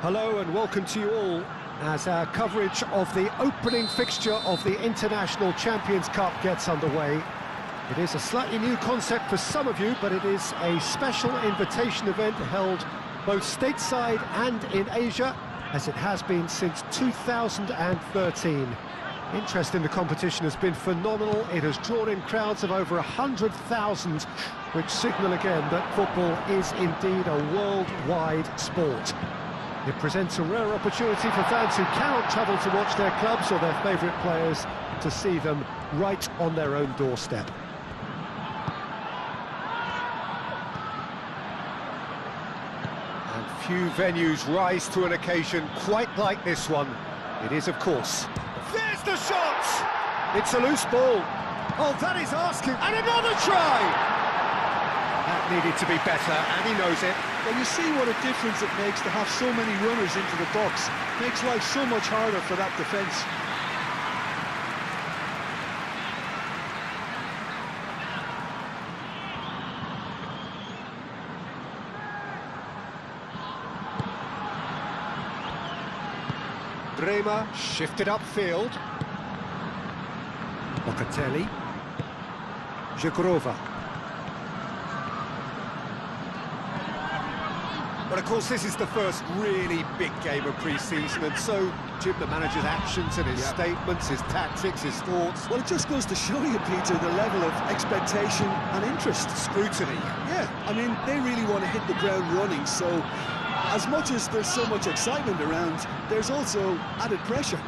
Hello and welcome to you all as our coverage of the opening fixture of the International Champions Cup gets underway. It is a slightly new concept for some of you, but it is a special invitation event held both stateside and in Asia, as it has been since 2013. Interest in the competition has been phenomenal. It has drawn in crowds of over 100,000, which signal again that football is indeed a worldwide sport. It presents a rare opportunity for fans who cannot travel to watch their clubs or their favourite players to see them right on their own doorstep. And few venues rise to an occasion quite like this one. It is, of course. There's the shot! It's a loose ball. Oh, that is asking. And another try! That needed to be better, and he knows it. Well, you see what a difference it makes to have so many runners into the box. Makes life so much harder for that defence. Streamé shifted upfield. Locatelli. Jagrova. But of course, this is the first really big game of pre-season, and so, Jim, the manager's actions and his statements, his tactics, his thoughts... Well, it just goes to show you, Peter, the level of expectation and interest. Scrutiny. Yeah, I mean, they really want to hit the ground running, so as much as there's so much excitement around, there's also added pressure.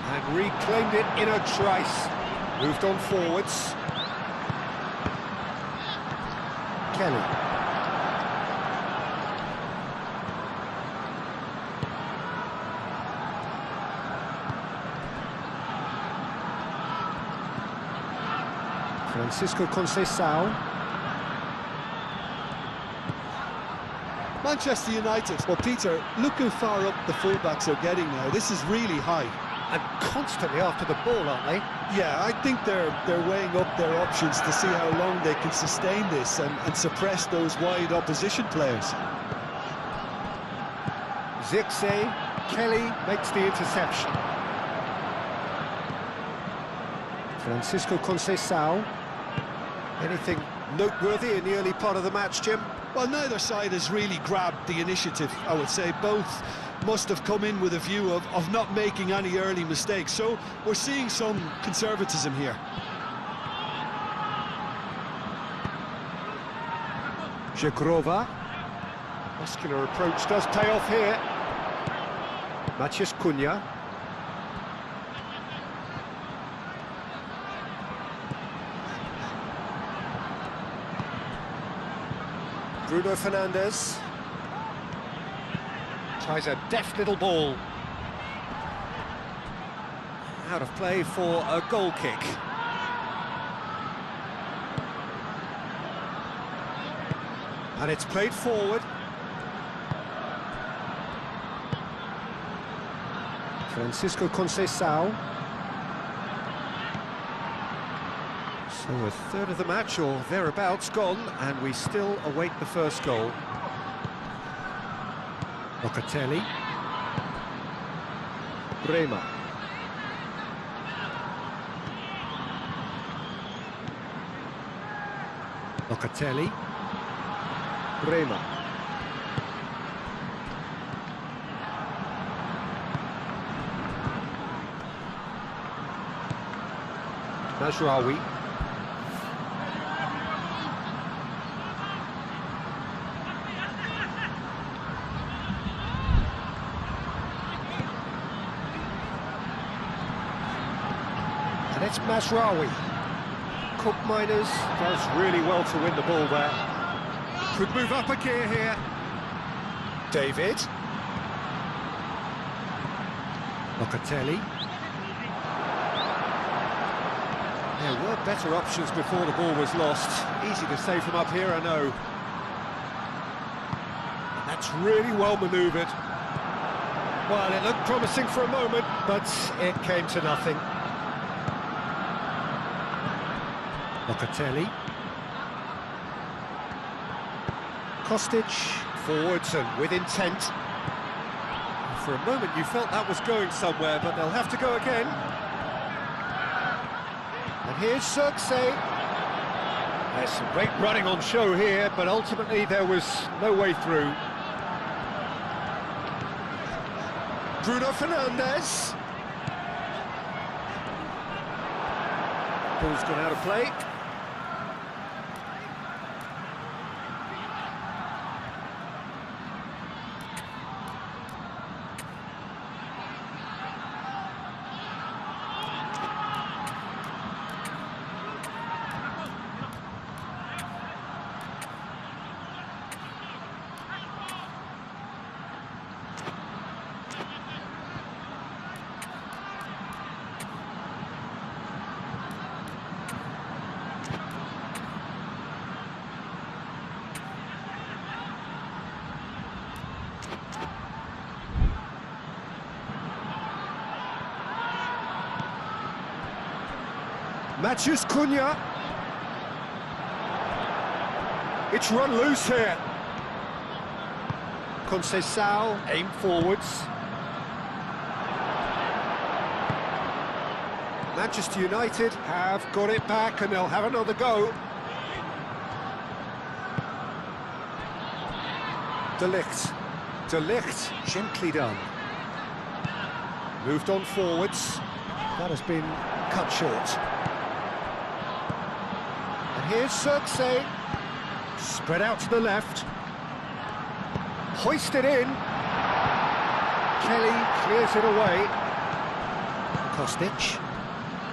And reclaimed it in a trice. Moved on forwards. Kelly. Francisco Conceição. Manchester United. Well, Peter, look how far up the fullbacks are getting now. This is really high. And constantly after the ball, aren't they? Yeah, I think they're weighing up their options to see how long they can sustain this and suppress those wide opposition players. Zirkzee, Kelly makes the interception. Francisco Conceição. Anything noteworthy in the early part of the match, Jim? Well, neither side has really grabbed the initiative, I would say. Both must have come in with a view of not making any early mistakes. So we're seeing some conservatism here. Jagrova. Muscular approach does pay off here. Matheus Cunha. Bruno Fernandes tries a deft little ball. Out of play for a goal kick. And it's played forward. Francisco Conceição. So a third of the match, or thereabouts, gone, and we still await the first goal. Locatelli. Streamé. Locatelli. Streamé. Mazraoui. And it's Mazraoui. Cook Miners does really well to win the ball there. Could move up a gear here. David. Locatelli. There were better options before the ball was lost. Easy to say from up here, I know. That's really well manoeuvred. Well, it looked promising for a moment, but it came to nothing. Locatelli. Kostic, forwards and with intent. For a moment you felt that was going somewhere, but they'll have to go again. And here's Cirque. There's some great running on show here, but ultimately there was no way through. Bruno Fernandes. Ball's gone out of play. Matheus Cunha. It's run loose here. Conceição aim forwards. Manchester United have got it back and they'll have another go. De Ligt. De Ligt, gently done. Moved on forwards. That has been cut short. And here's Cirque. Spread out to the left. Hoisted in. Kelly clears it away. Kostic.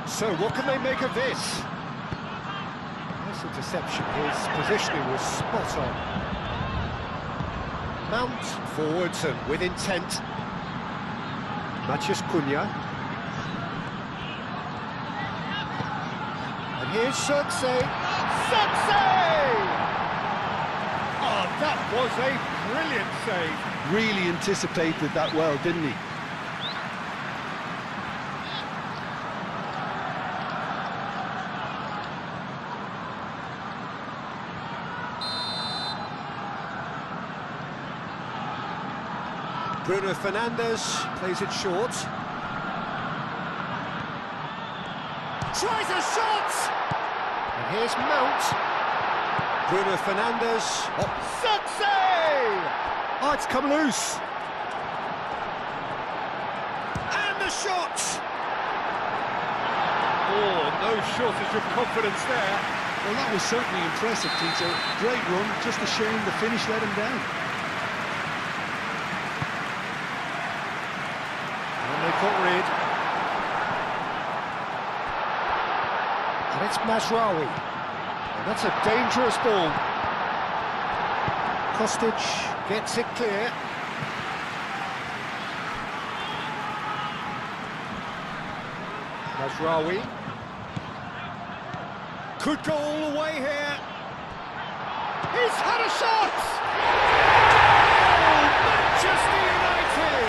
So what can they make of this? Nice interception. His positioning was spot on. Mount forwards and with intent. Matheus Cunha. And here's Cirque. Oh, that was a brilliant save. Really anticipated that well, didn't he? Bruno Fernandes plays it short. Tries a shot! And here's Mount. Bruno Fernandes. Oh, Cirque! Oh, it's come loose. And the shot! Oh, no shortage of confidence there. Well, that was certainly impressive, Peter. Great run, just a shame the finish let him down. Got rid. And it's Mazraoui. And that's a dangerous ball. Kostic gets it clear. Mazraoui. Could go all the way here. He's had a shot! Oh, Manchester United!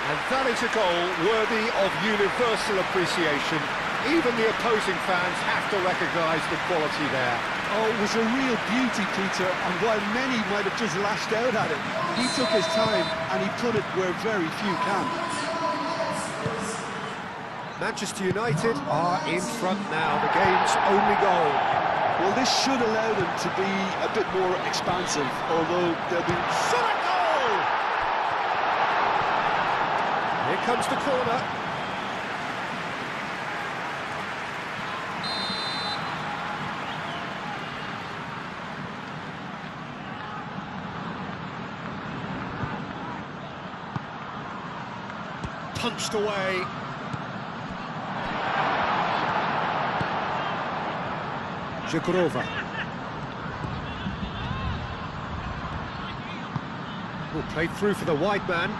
And that is a goal worthy of universal appreciation. Even the opposing fans have to recognise the quality there. Oh, it was a real beauty, Peter, and while many might have just lashed out at it, he took his time and he put it where very few can. Manchester United are in front now, the game's only goal. Well, this should allow them to be a bit more expansive, although they'll be... Shot a goal! Here comes the corner. Punched away. Zhekurova. Played through for the wide man.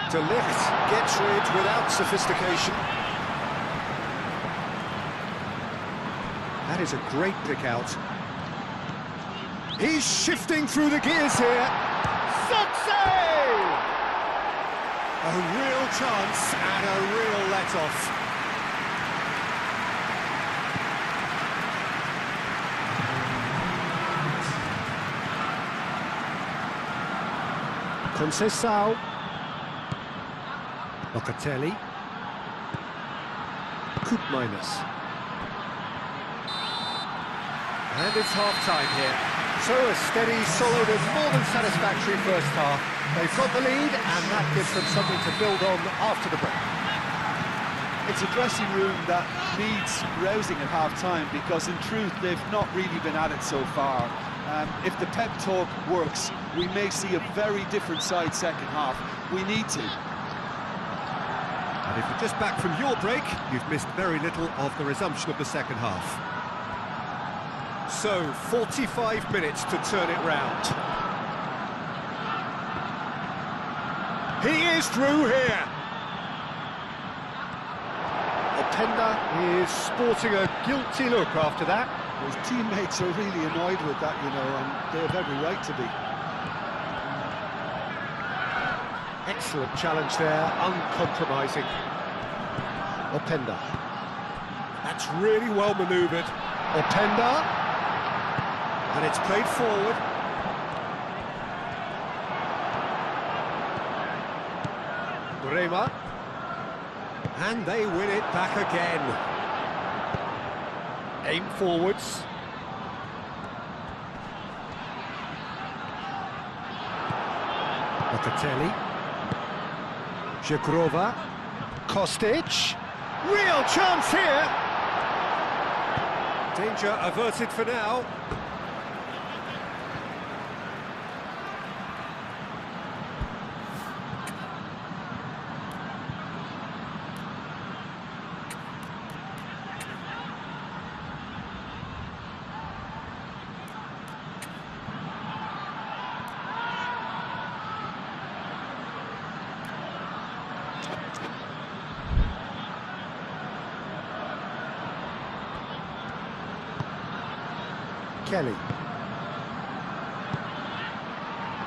De Ligt gets rid without sophistication. That is a great pick out. He's shifting through the gears here. Success! A real chance and a real let-off. Conceição. Locatelli. Koopmeiners. And it's half-time here. So a steady, solid and more than satisfactory first half. They've got the lead and that gives them something to build on after the break. It's a dressing room that needs rousing at half-time because in truth they've not really been at it so far. If the pep talk works, we may see a very different side second half. We need to. And if you're just back from your break, you've missed very little of the resumption of the second half. So, 45 minutes to turn it round. He is through here. Openda is sporting a guilty look after that. His teammates are really annoyed with that, you know, and they have every right to be. Excellent challenge there, uncompromising. Openda. That's really well manoeuvred. Openda. And it's played forward. Bremer. And they win it back again. Aim forwards. Locatelli. Żegrova. Kostic. Real chance here. Danger averted for now. Kelly.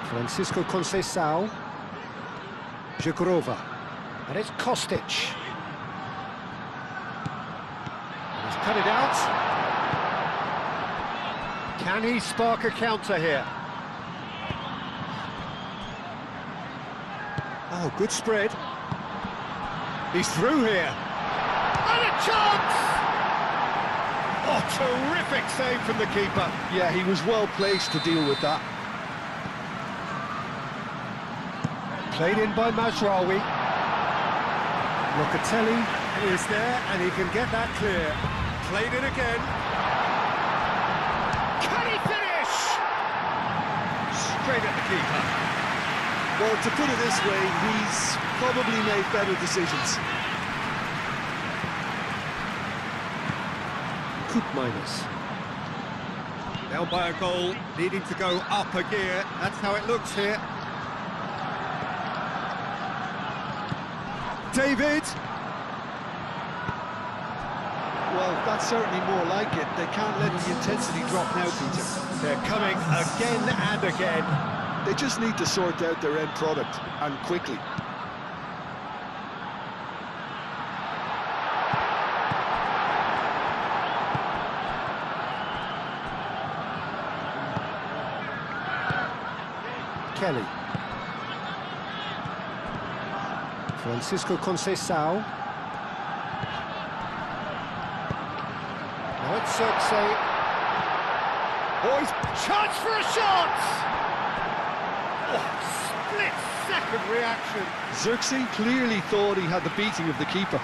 Francisco Conceição. Żegrova. And it's Kostic. And he's cut it out. Can he spark a counter here? Oh, good spread. He's through here. And a chance! Oh, terrific save from the keeper. Yeah, he was well placed to deal with that. Played in by Mazraoui. Locatelli is there, and he can get that clear. Played it again. Can he finish? Straight at the keeper. Well, to put it this way, he's probably made better decisions. Koopmeiners. Down by a goal, needing to go up a gear. That's how it looks here. David. Well, that's certainly more like it. They can't let the intensity drop now, Peter. They're coming again and again. They just need to sort out their end product, and quickly. Kelly. Francisco Conceição. Now it's Xerxes. Oh, he's chance for a shot! Oh, split-second reaction. Xerxes clearly thought he had the beating of the keeper.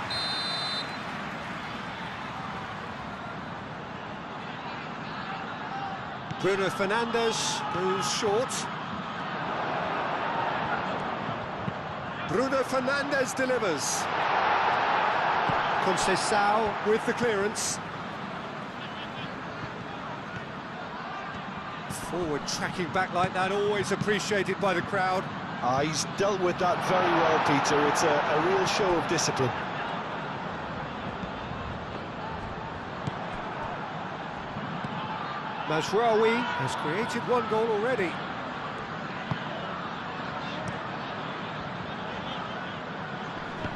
Bruno Fernandes goes short. Bruno Fernandes delivers. Conceição with the clearance. Forward tracking back like that, always appreciated by the crowd. He's dealt with that very well, Peter. It's a real show of discipline. Mazraoui has created one goal already.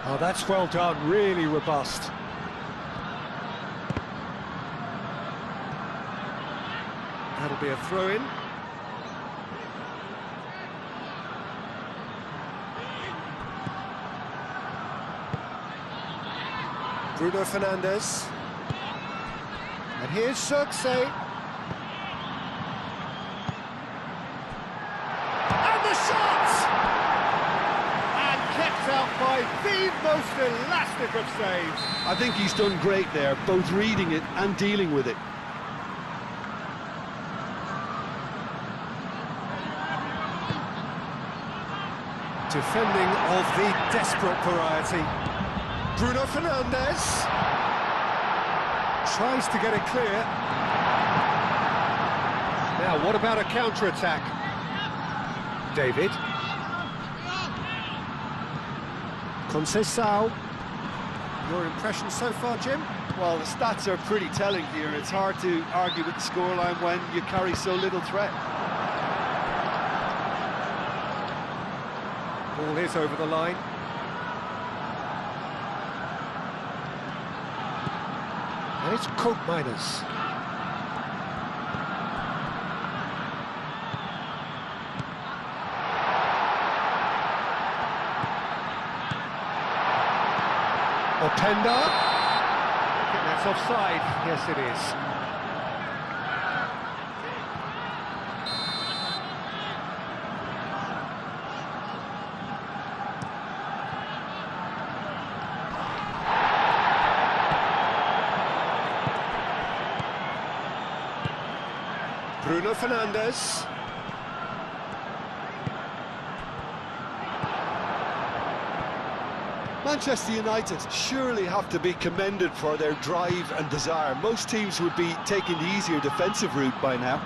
Oh, that's well done, really robust. That'll be a throw-in. Bruno Fernandes. And here's Cirque. And the shot! And kept out by the most elastic of saves. I think he's done great there, both reading it and dealing with it. Defending of the desperate variety. Bruno Fernandes tries to get it clear. Now, what about a counter-attack? David. Conceição. Your impression so far, Jim? Well, the stats are pretty telling here. It's hard to argue with the scoreline when you carry so little threat. Ball is over the line. And it's Coke Miners. Openda. I think that's offside. Yes, it is. Bruno Fernandes. Manchester United surely have to be commended for their drive and desire. Most teams would be taking the easier defensive route by now.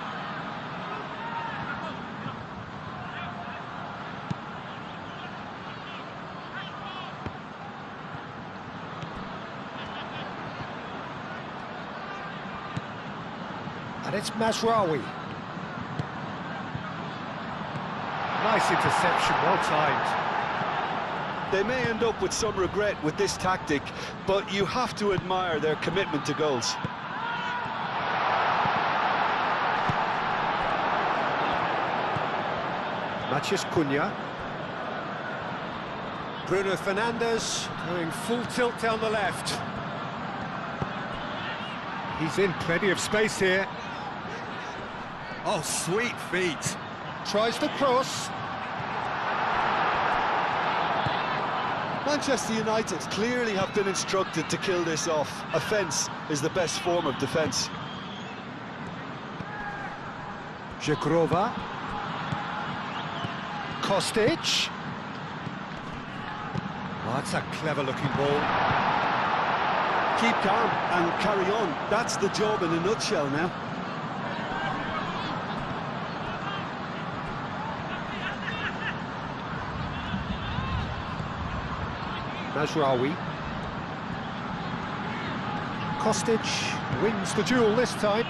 And it's Mazraoui. Nice interception, well timed. They may end up with some regret with this tactic, but you have to admire their commitment to goals. Matheus Cunha. Bruno Fernandes doing full tilt down the left. He's in plenty of space here. Oh, sweet feet. Tries the cross. Manchester United clearly have been instructed to kill this off. Offence is the best form of defence. Żegrova. Kostic. Oh, that's a clever-looking ball. Keep calm and carry on. That's the job in a nutshell now. Mazraoui. Kostic wins the duel this time.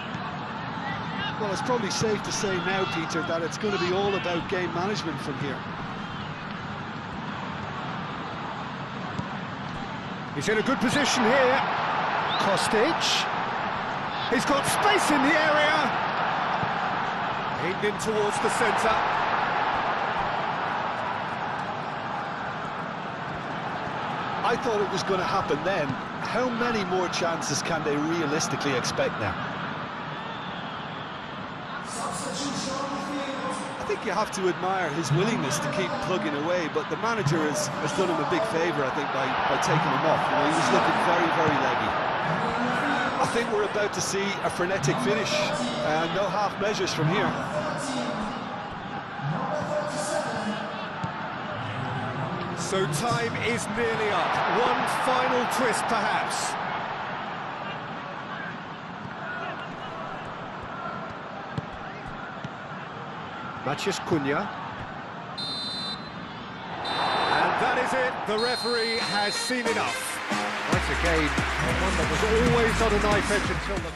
Well, it's probably safe to say now, Peter, that it's going to be all about game management from here. He's in a good position here. Kostic. He's got space in the area. Aimed in towards the centre. I thought it was going to happen then. How many more chances can they realistically expect now? I think you have to admire his willingness to keep plugging away, but the manager has done him a big favour, I think, by taking him off. You know, he was looking very, very leggy. I think we're about to see a frenetic finish, and no half measures from here. So time is nearly up. One final twist, perhaps. Matheus Cunha. And that is it. The referee has seen enough. Once again, one that was always on a knife edge until the...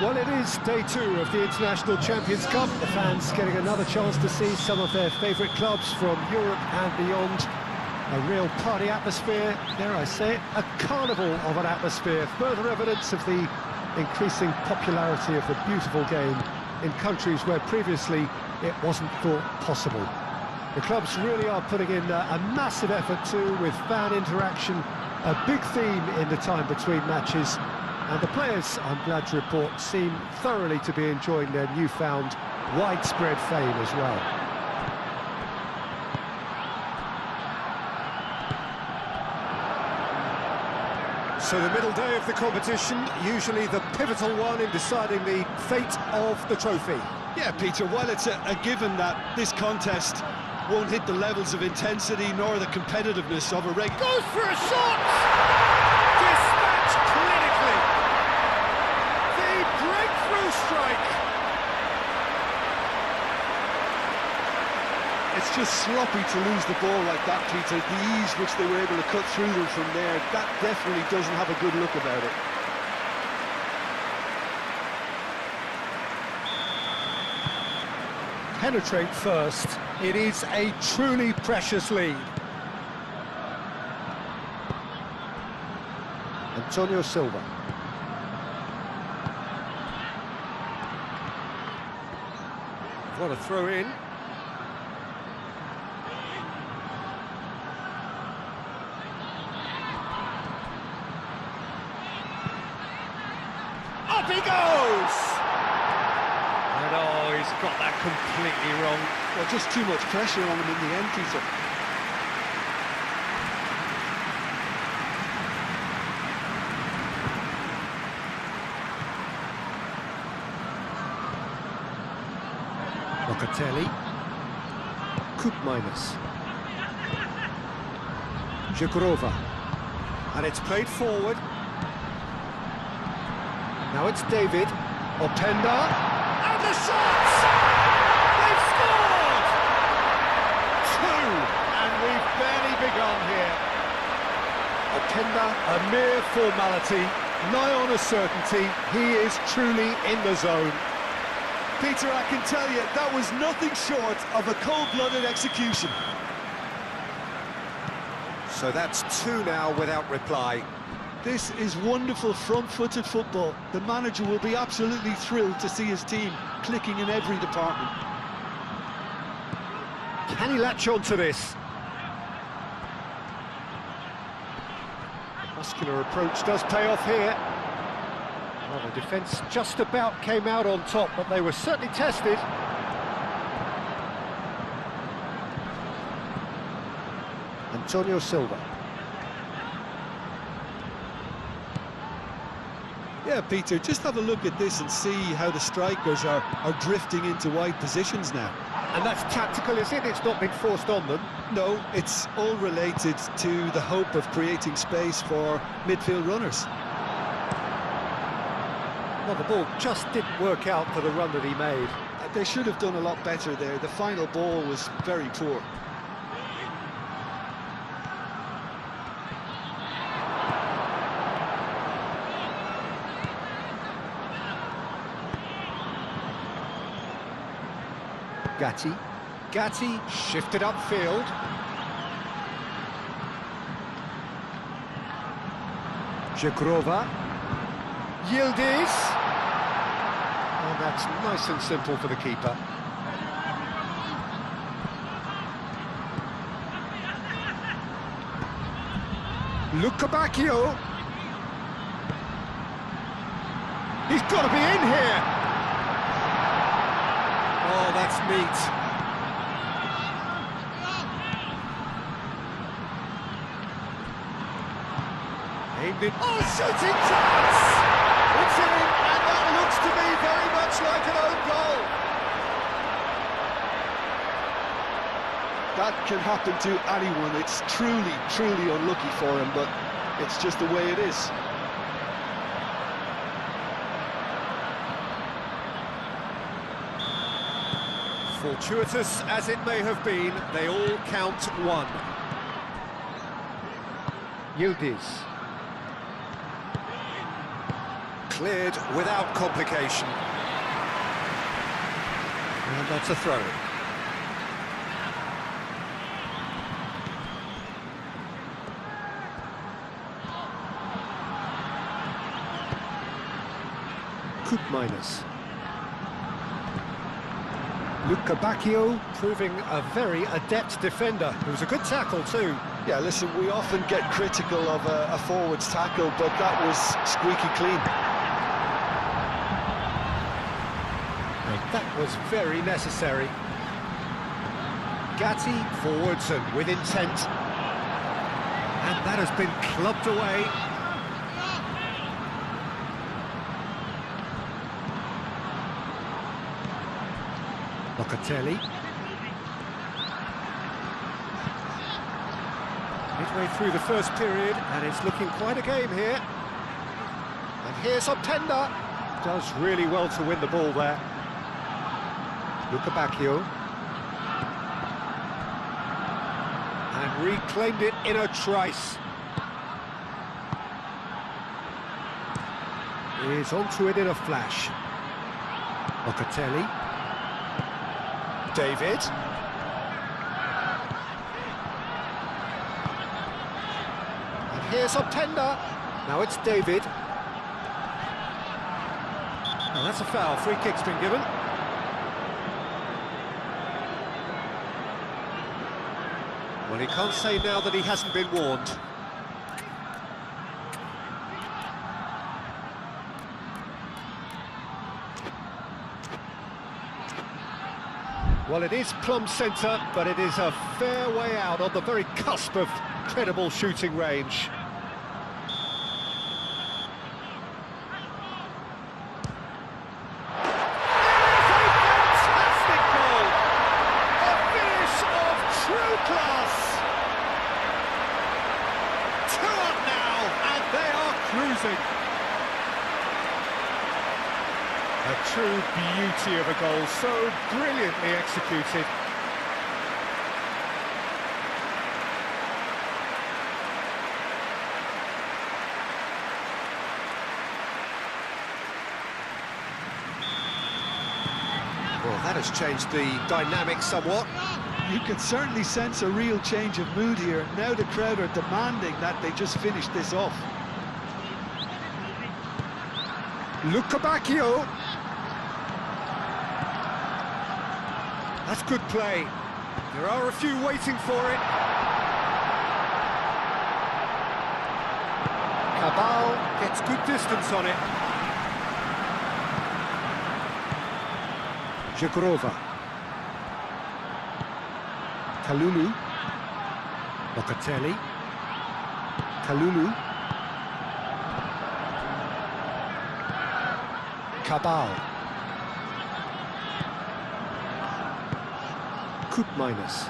Well, it is day 2 of the International Champions Cup. The fans getting another chance to see some of their favourite clubs from Europe and beyond. A real party atmosphere, dare I say it, a carnival of an atmosphere. Further evidence of the increasing popularity of the beautiful game in countries where previously it wasn't thought possible. The clubs really are putting in a massive effort too, with fan interaction, a big theme in the time between matches. And the players, I'm glad to report, seem thoroughly to be enjoying their newfound widespread fame as well. So the middle day of the competition, usually the pivotal one in deciding the fate of the trophy. Yeah, Peter, while it's a given that this contest won't hit the levels of intensity nor the competitiveness of a regular... Goes for a shot! Dispatched clinically! The breakthrough strike! It's just sloppy to lose the ball like that, Peter. The ease which they were able to cut through them from there, that definitely doesn't have a good look about it. Penetrate first. It is a truly precious lead. Antonio Silva. What a throw in. Up he goes! And oh, he's got that completely wrong. Well, just too much pressure on him in the end, Peter. Locatelli. Koopmeiners. Jagrova. And it's played forward. Now it's David. Openda. And the shots! They've scored! 2, and we've barely begun here. Openda, a mere formality, nigh on a certainty. He is truly in the zone. Peter, I can tell you, that was nothing short of a cold-blooded execution. So that's 2 now without reply. This is wonderful front-footed football. The manager will be absolutely thrilled to see his team clicking in every department. Can he latch on to this? Muscular approach does pay off here. Well, the defence just about came out on top, but they were certainly tested. Antonio Silva. Yeah, Peter, just have a look at this and see how the strikers are drifting into wide positions now. And that's tactical, is it? It's not been forced on them. No, it's all related to the hope of creating space for midfield runners. Well, the ball just didn't work out for the run that he made. They should have done a lot better there. The final ball was very poor. Gatti shifted upfield. Jagrova. Yildiz. And that's nice and simple for the keeper. Lukabakio. He's got to be in here. Oh, that's neat. Aimed it. Oh, shooting chance! It's in, and that looks to me very much like an own goal. That can happen to anyone. It's truly, truly unlucky for him, but it's just the way it is. Fortuitous as it may have been, they all count 1. Yildiz. Cleared without complication. And that's a throw. Minus. Luca Bacchio proving a very adept defender. It was a good tackle too. Yeah, listen, we often get critical of a forward's tackle, but that was squeaky clean. And that was very necessary. Gatti forwards and with intent. And that has been clubbed away. Locatelli. Midway through the first period, and it's looking quite a game here. And here's Openda. Does really well to win the ball there. Luca Bacchio. And reclaimed it in a trice. Is onto it in a flash. Locatelli. David. And here's Openda. Now it's David. Well, that's a foul. Free kick's been given. Well, he can't say now that he hasn't been warned. Well, it is plumb centre, but it is a fair way out on the very cusp of credible shooting range. Fantastic goal! A finish of true class! 2 up now, and they are cruising. A true beauty of a goal, so brilliantly executed. Well, that has changed the dynamic somewhat. You can certainly sense a real change of mood here. Now the crowd are demanding that they just finish this off. Luca Bacchio. That's good play. There are a few waiting for it. Cabal gets good distance on it. Jagrova. Kalulu. Locatelli. Kalulu. Cabal. Minus.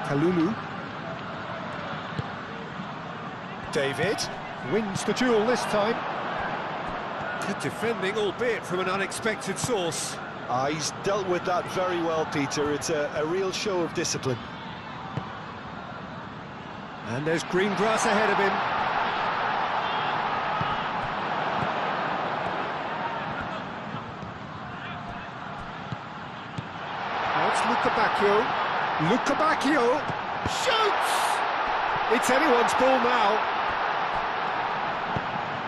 Kalulu. David wins the duel this time. Good defending, albeit from an unexpected source. He's dealt with that very well, Peter. It's a real show of discipline. And there's green grass ahead of him. Luca Bacchio. Luca Bacchio shoots! It's anyone's ball now.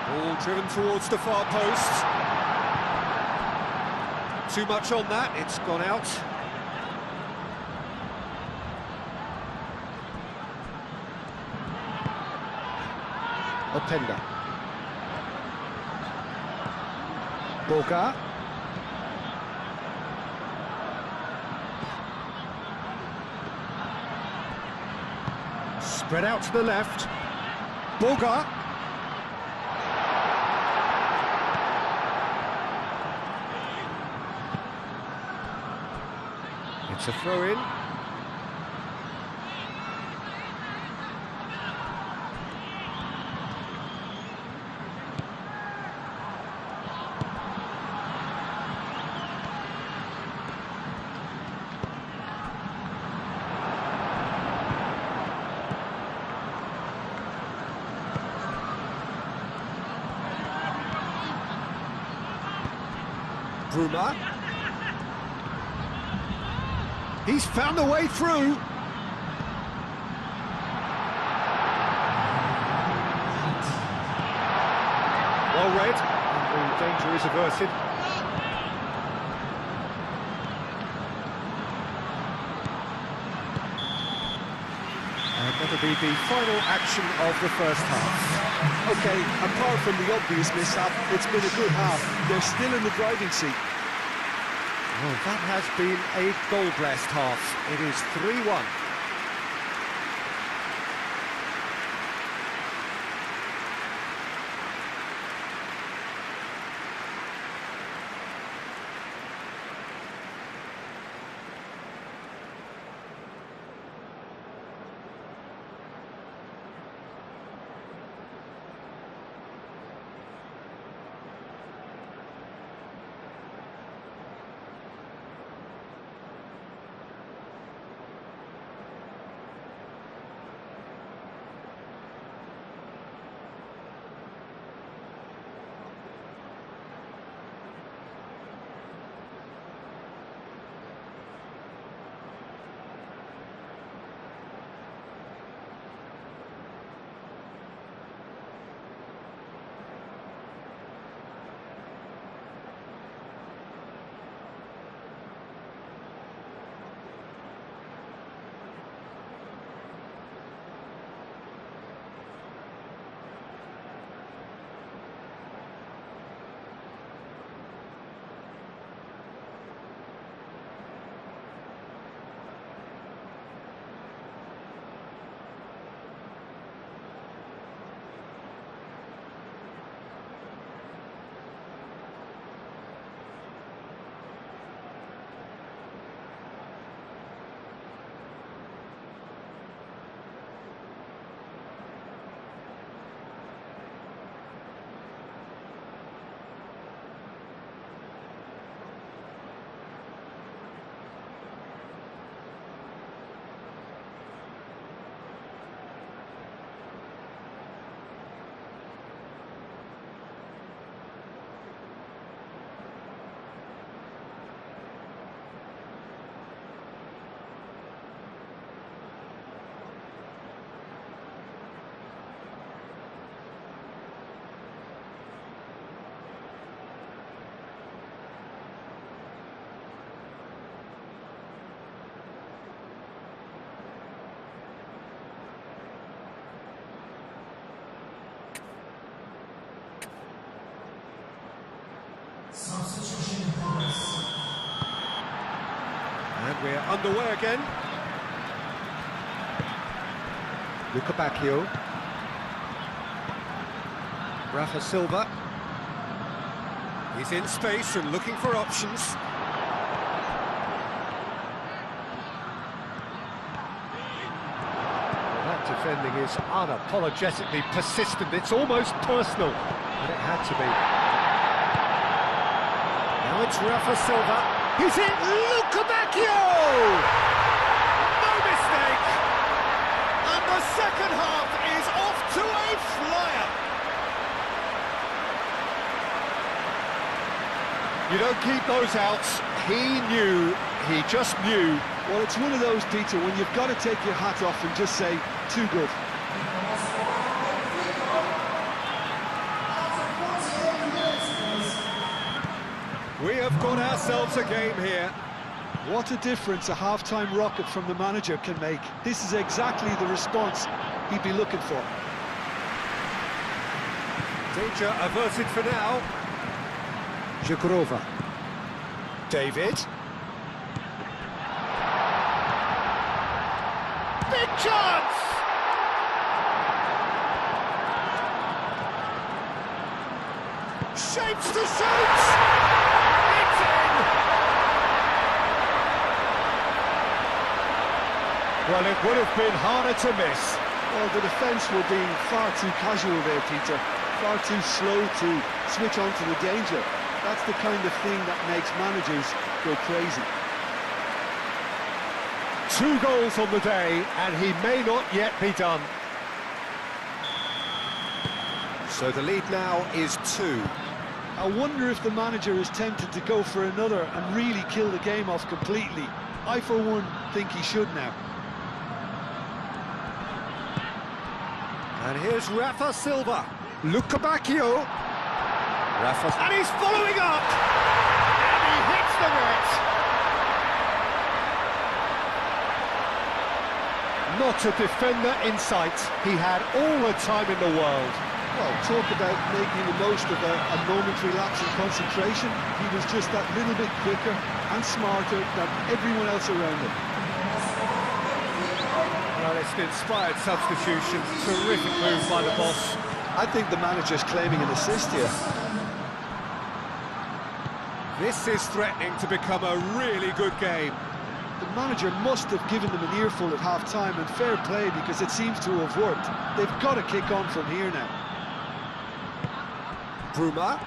Ball driven towards the far post. Too much on that, it's gone out. Openda. Boga. Spread out to the left. Boga. It's a throw-in. Bruma. He's found a way through. Well read, and the danger is averted. And that'll be the final action of the first half. OK, apart from the obvious mishap, it's been a good half. They're still in the driving seat. Well, that has been a goal-blessed half. It is 3-1. Substitution in progress. And we're underway again. Luca Bacchio. Rafa Silva. He's in space and looking for options. Well, that defending is unapologetically persistent. It's almost personal, but it had to be. Now it's Rafa Silva. He's in. Luca Bacchio! No mistake! And the second half is off to a flyer. You don't keep those outs. He just knew. Well, it's one of those, Peter, when you've got to take your hat off and just say, too good. We have got ourselves a game here. What a difference a half-time rocket from the manager can make. This is exactly the response he'd be looking for. Danger averted for now. Zhukurova. David. Big chance! Shapes to shoot! It's in! Well, it would have been harder to miss. Well, the defence were being far too casual there, Peter. Far too slow to switch on to the danger. That's the kind of thing that makes managers go crazy. 2 goals on the day, and he may not yet be done. So the lead now is 2. I wonder if the manager is tempted to go for another and really kill the game off completely. I, for one, think he should now. And here's Rafa Silva. Luca Bacchio. Rafa. And he's following up! And he hits the net! Not a defender in sight. He had all the time in the world. Well, talk about making the most of a momentary lapse in concentration. He was just that little bit quicker and smarter than everyone else around him. Well, it's an inspired substitution. Terrific move by the boss. I think the manager's claiming an assist here. This is threatening to become a really good game. The manager must have given them an earful at half-time, and fair play, because it seems to have worked. They've got to kick on from here now. Bruma.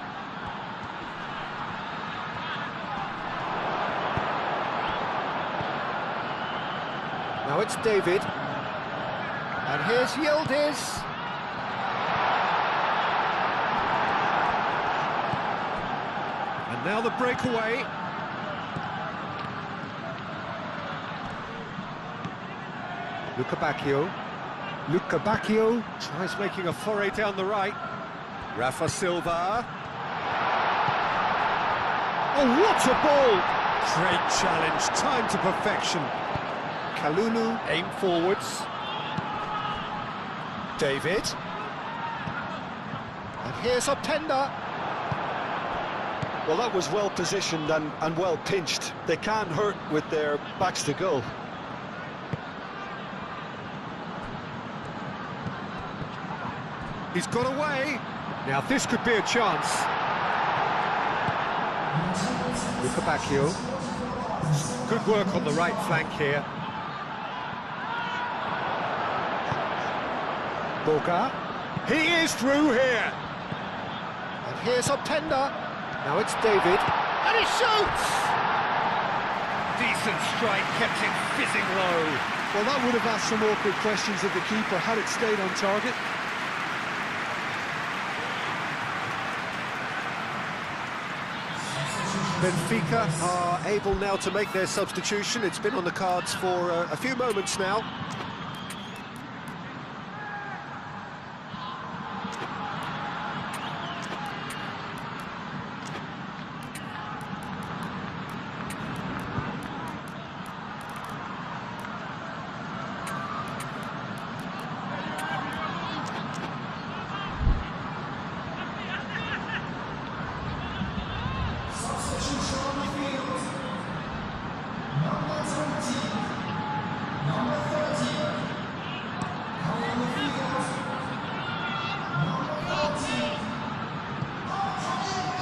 Now it's David. And here's Yildiz. And now the breakaway. Luca Bacchio. Luca Bacchio tries making a foray down the right. Rafa Silva. Oh, what a ball! Great challenge, time to perfection. Kalulu, aim forwards. David. And here's Openda. Well, that was well positioned and well pinched. They can't hurt with their backs to goal. He's got away. Now this could be a chance. Luca Bacchio. Good work on the right flank here. Boga. He is through here. And here's Openda. Now it's David. And he shoots! Decent strike, kept it fizzing low. Well, that would have asked some awkward questions of the keeper had it stayed on target. Benfica are able now to make their substitution. It's been on the cards for a few moments now.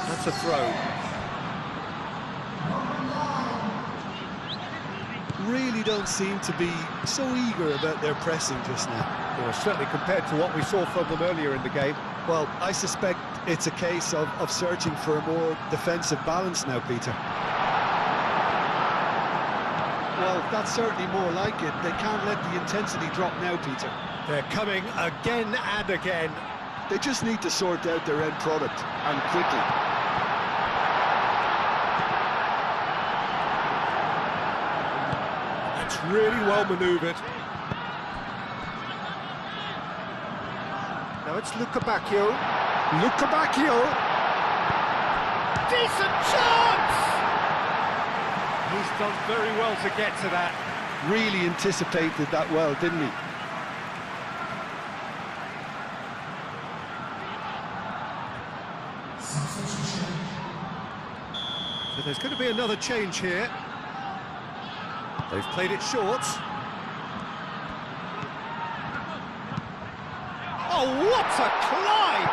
That's a throw. Really don't seem to be so eager about their pressing just now. Well, certainly compared to what we saw from them earlier in the game. Well, I suspect it's a case of searching for a more defensive balance now, Peter. Well, that's certainly more like it. They can't let the intensity drop now, Peter. They're coming again and again. They just need to sort out their end product, and quickly. That's really well manoeuvred. Now it's Luca Bacchio. Luca Bacchio! Decent chance! He's done very well to get to that. Really anticipated that well, didn't he? So there's going to be another change here. They've played it short. Oh, what a climb!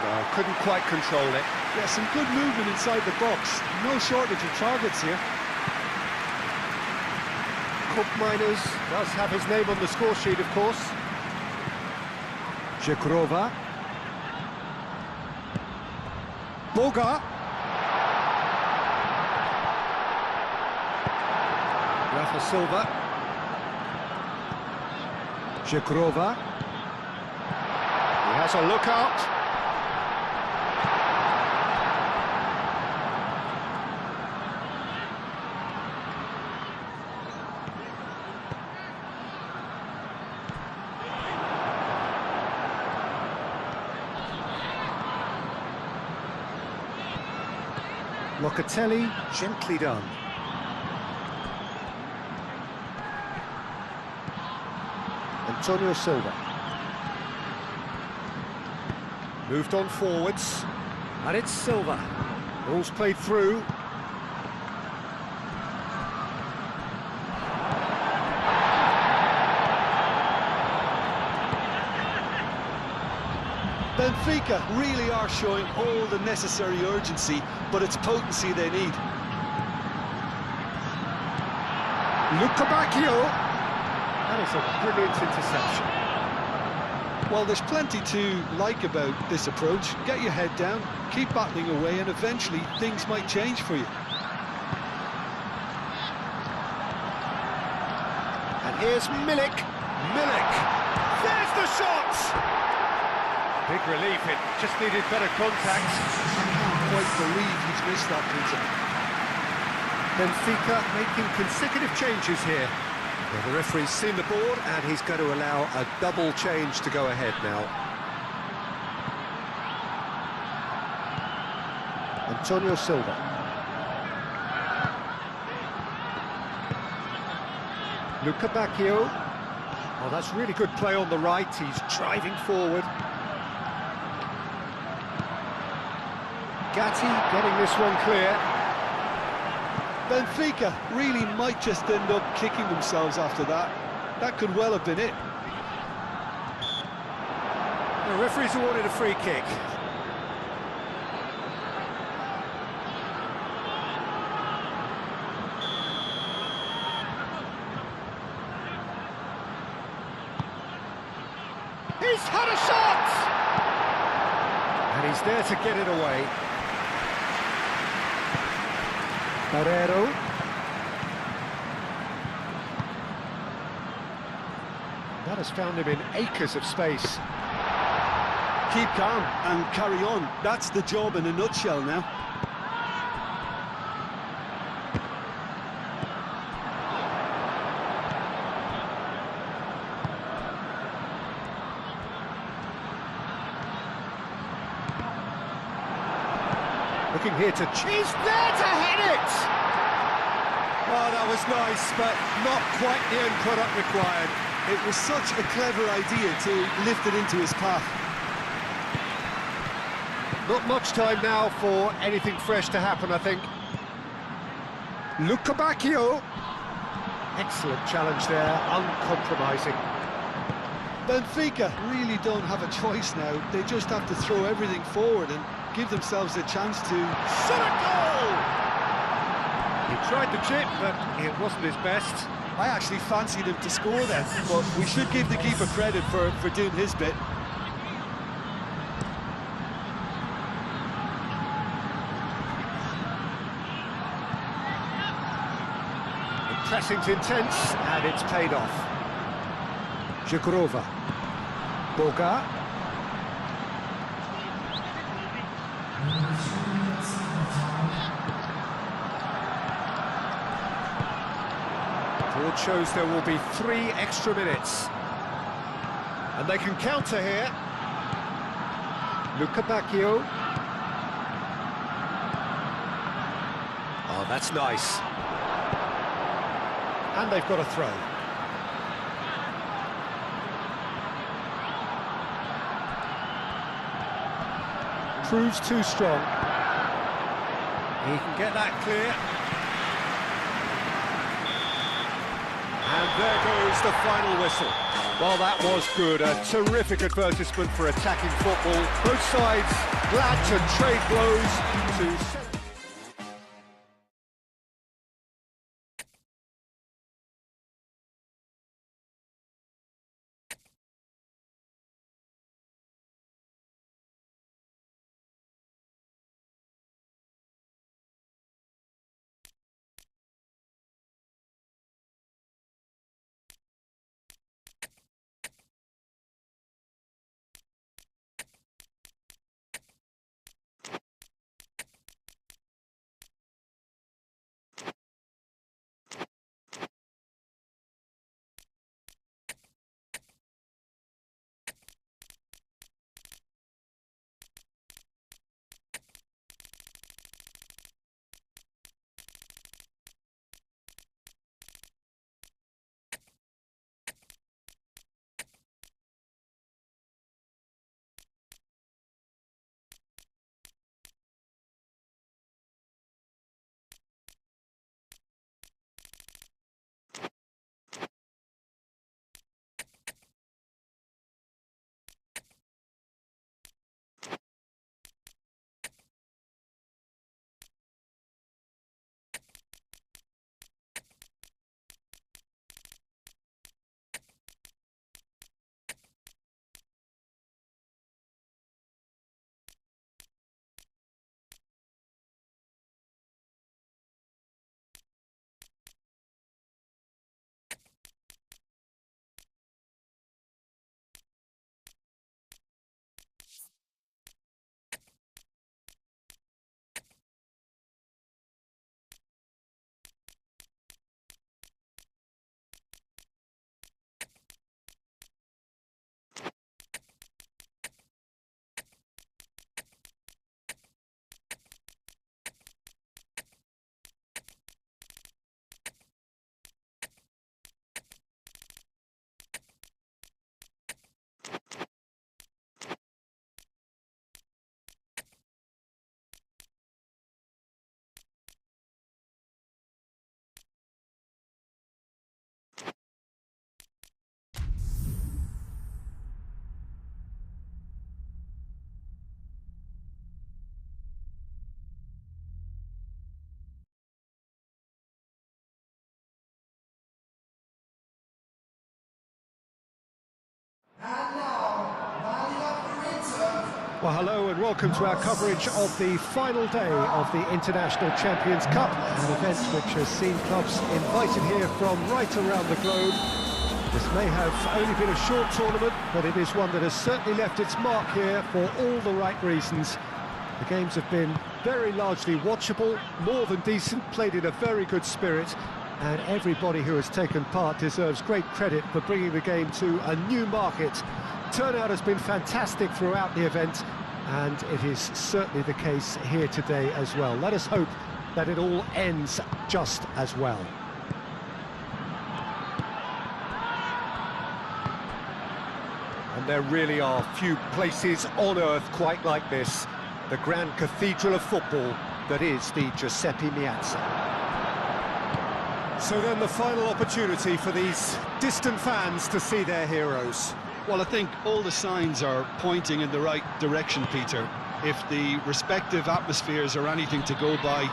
No, couldn't quite control it. Yeah, some good movement inside the box. No shortage of targets here. Cook Miners does have his name on the score sheet, of course. Jekrova. Boga. Rafa Silva. Jekrova. He has a look out. Locatelli, gently done. Antonio Silva. Moved on forwards. And it's Silva. Ball's played through. Benfica really are showing all the necessary urgency, but it's potency they need. Luca Bacchio. That is a brilliant interception. Well, there's plenty to like about this approach. Get your head down, keep battling away, and eventually things might change for you. And here's Milik. Milik. There's the shot! Big relief, it just needed better contact. I can't quite believe he's missed that, Peter. Benfica making consecutive changes here. Well, the referee's seen the board and he's going to allow a double change to go ahead now. Antonio Silva. Luca Bacchio. Oh, that's really good play on the right. He's driving forward. Gatti getting this one clear. Benfica really might just end up kicking themselves after that. That could well have been it. The referee's awarded a free kick. He's had a shot! And he's there to get it away. Barrero. That has found him in acres of space. Keep calm and carry on. That's the job in a nutshell now. Looking here to... He's there to hit it! Oh, that was nice, but not quite the end product required. It was such a clever idea to lift it into his path. Not much time now for anything fresh to happen, I think. Luca Bacchio. Excellent challenge there, uncompromising. Benfica really don't have a choice now. They just have to throw everything forward and give themselves a chance to shot a goal! He tried the chip, but it wasn't his best. I actually fancied him to score there, but we should give the keeper credit for doing his bit. The pressing's intense, and it's paid off. Zhikrova. Boga. Board shows there will be 3 extra minutes. And they can counter here. Luca Bacchio. Oh, that's nice. And they've got a throw. Proves too strong. He can get that clear. And there goes the final whistle. Well, that was good. A terrific advertisement for attacking football. Both sides glad to trade blows to... Well, hello and welcome to our coverage of the final day of the International Champions Cup, an event which has seen clubs invited here from right around the globe. This may have only been a short tournament, but it is one that has certainly left its mark here for all the right reasons. The games have been very largely watchable, more than decent, played in a very good spirit, and everybody who has taken part deserves great credit for bringing the game to a new market. Turnout has been fantastic throughout the event, and it is certainly the case here today as well. Let us hope that it all ends just as well. And there really are few places on earth quite like this, the grand cathedral of football that is the Giuseppe Meazza. So then the final opportunity for these distant fans to see their heroes. Well, I think all the signs are pointing in the right direction, Peter. If the respective atmospheres are anything to go by,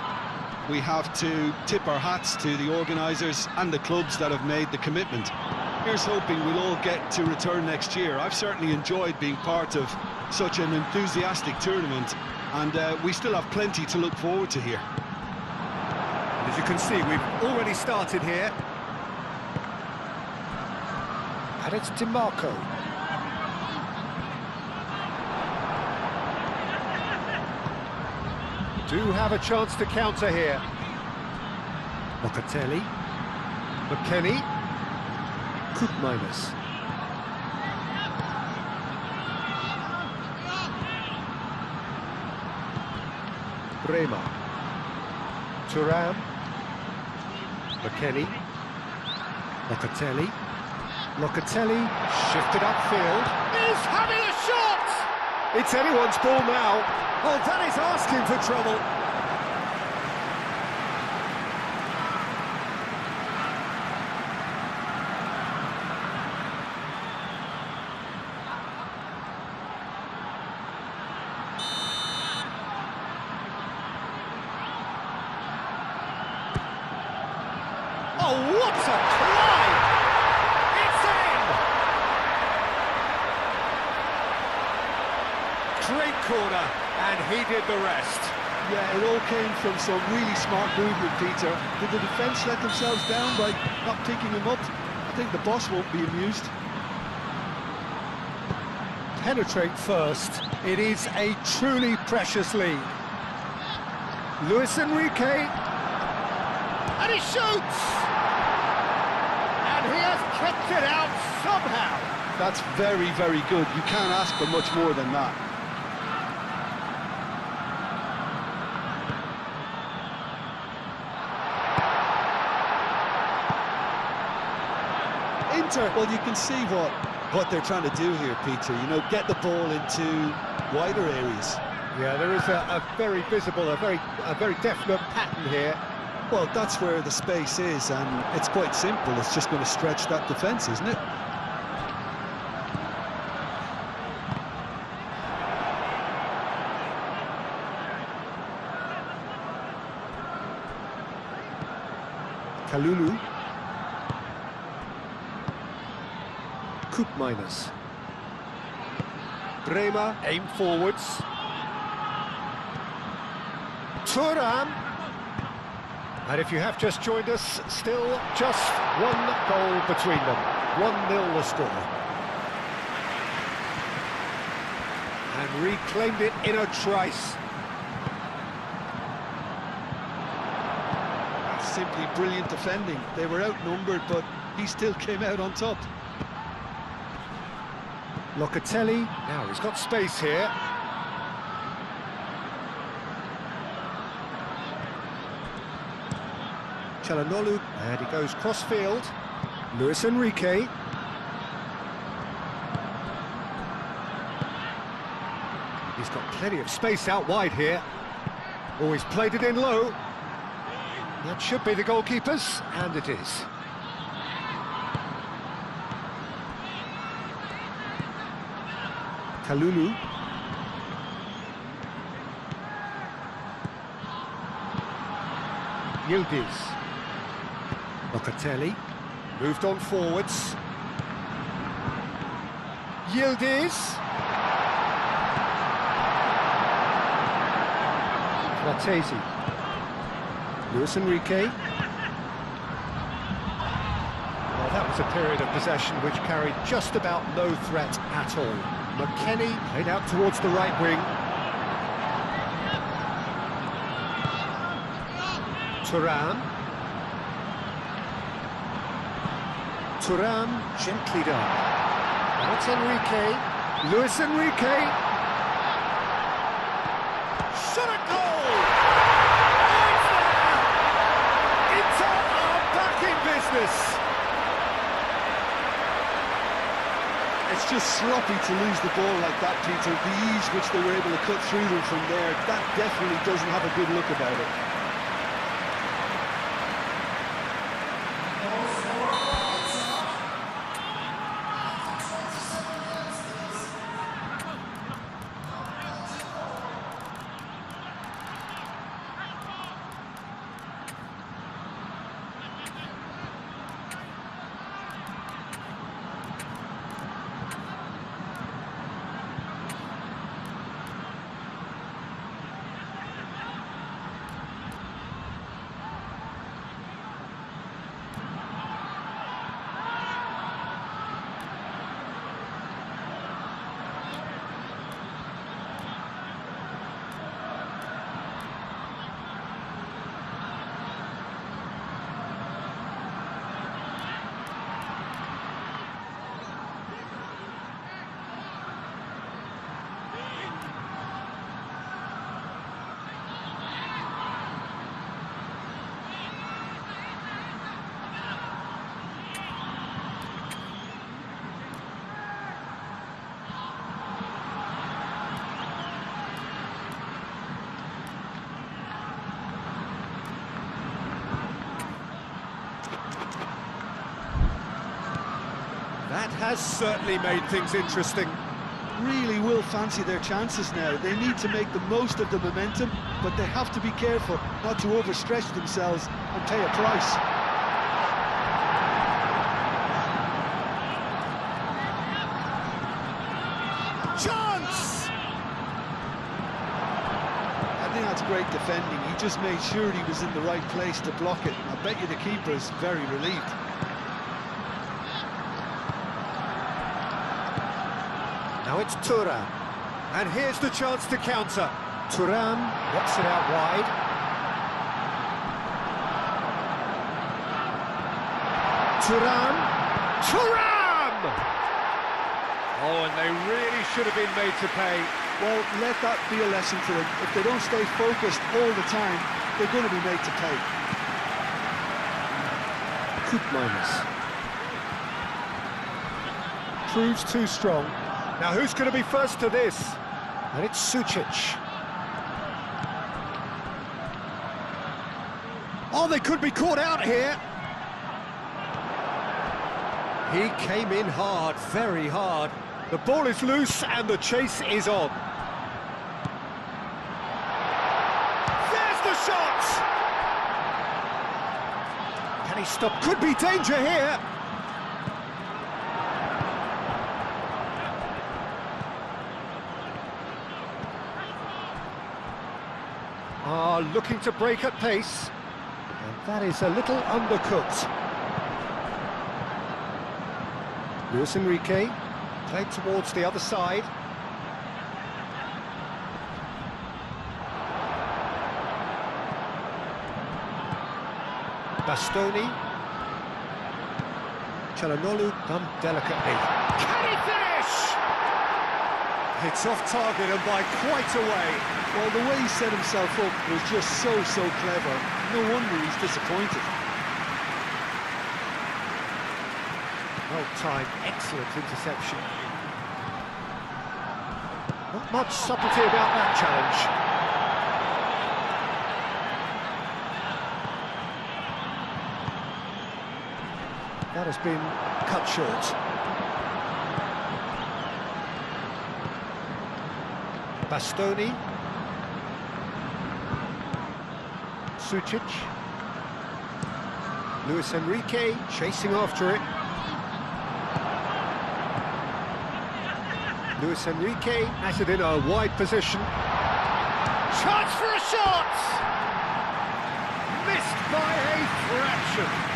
we have to tip our hats to the organisers and the clubs that have made the commitment. Here's hoping we'll all get to return next year. I've certainly enjoyed being part of such an enthusiastic tournament, and we still have plenty to look forward to here. As you can see, we've already started here. And it's DiMarco. Do have a chance to counter here. Locatelli. McKennie. Koopmeiners. Bremer. Thuram. McKennie. Locatelli. Locatelli shifted upfield. Is having a shot! It's anyone's ball now. Oh, that is asking for trouble. Oh, what a try! It's in! Great corner, and he did the rest. Yeah, it all came from some really smart movement, Peter. Did the defence let themselves down by not picking him up? I think the boss won't be amused. Penetrate first. It is a truly precious lead. Luis Enrique. And he shoots! And he has kept it out somehow. That's very, very good. You can't ask for much more than that. Well, you can see what they're trying to do here, Peter. You know, get the ball into wider areas. Yeah, there is a very visible, a very definite pattern here. Well, that's where the space is, and it's quite simple. It's just going to stretch that defence, isn't it? Kalulu. Koopmeiners. Bremer, aim forwards. Thuram. And if you have just joined us, still just one goal between them. 1-0 the score. And reclaimed it in a trice. Simply brilliant defending. They were outnumbered, but he still came out on top. Locatelli, now he's got space here. Çalhanoğlu, and he goes cross-field. Luis Enrique. He's got plenty of space out wide here. Oh, he's played it in low. That should be the goalkeeper's, and it is. Kalulu. Yildiz. Locatelli. Moved on forwards. Yildiz. Fratesi. Luis Enrique. Well, that was a period of possession which carried just about no threat at all. McKennie played out towards the right wing. Thuram. Thuram gently down. Now it's Enrique. Luis Enrique. Shot a goal! It's there! Inter are back in business. It's just sloppy to lose the ball like that, Peter. The ease which they were able to cut through them from there, that definitely doesn't have a good look about it. That has certainly made things interesting. Really will fancy their chances now. They need to make the most of the momentum, but they have to be careful not to overstretch themselves and pay a price. Chance! I think that's great defending. He just made sure he was in the right place to block it. I bet you the keeper is very relieved. Now it's Thuram, and here's the chance to counter. Thuram gets it out wide. Thuram! Oh, and they really should have been made to pay. Well, let that be a lesson to them. If they don't stay focused all the time, they're going to be made to pay. Good minus. Proves too strong. Now who's going to be first to this? And it's Sucic. Oh, they could be caught out here. He came in hard, very hard. The ball is loose and the chase is on. There's the shot! Can he stop? Could be danger here. Looking to break at pace, and that is a little undercooked. Luis Enrique played towards the other side. Bastoni. Çalhanoğlu done delicately. Can he finish? It's off target and by quite a way. Well, the way he set himself up was just so clever. No wonder he's disappointed. Well timed, excellent interception. Not much subtlety about that challenge. That has been cut short. Bastoni. Sucic. Luis Enrique chasing after it. Luis Enrique has it in a wide position. Chance for a shot! possession.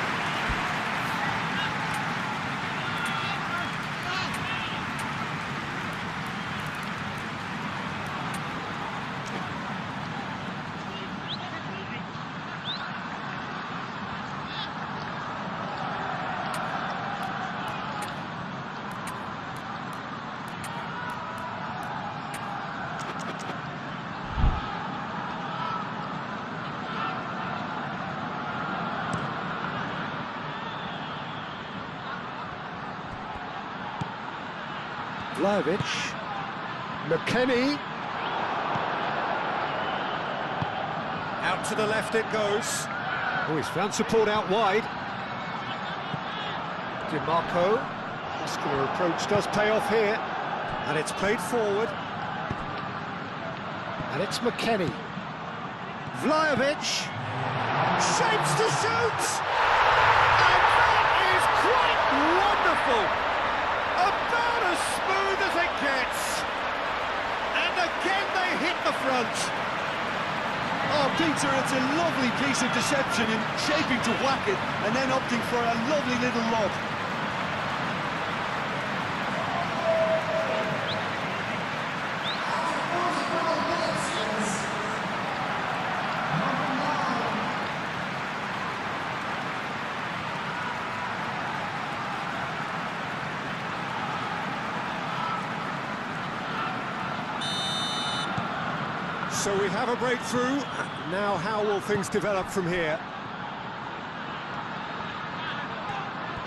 Vlahovic, McKennie, out to the left it goes. Oh, he's found support out wide. DiMarco, muscular approach does pay off here, and it's played forward. And it's McKennie. Vlahovic, shapes to shoot! And that is quite wonderful! About as smooth as it gets, and again they hit the front. Oh, Peter, it's a lovely piece of deception in shaping to whack it and then opting for a lovely little lob. So we have a breakthrough. Now how will things develop from here?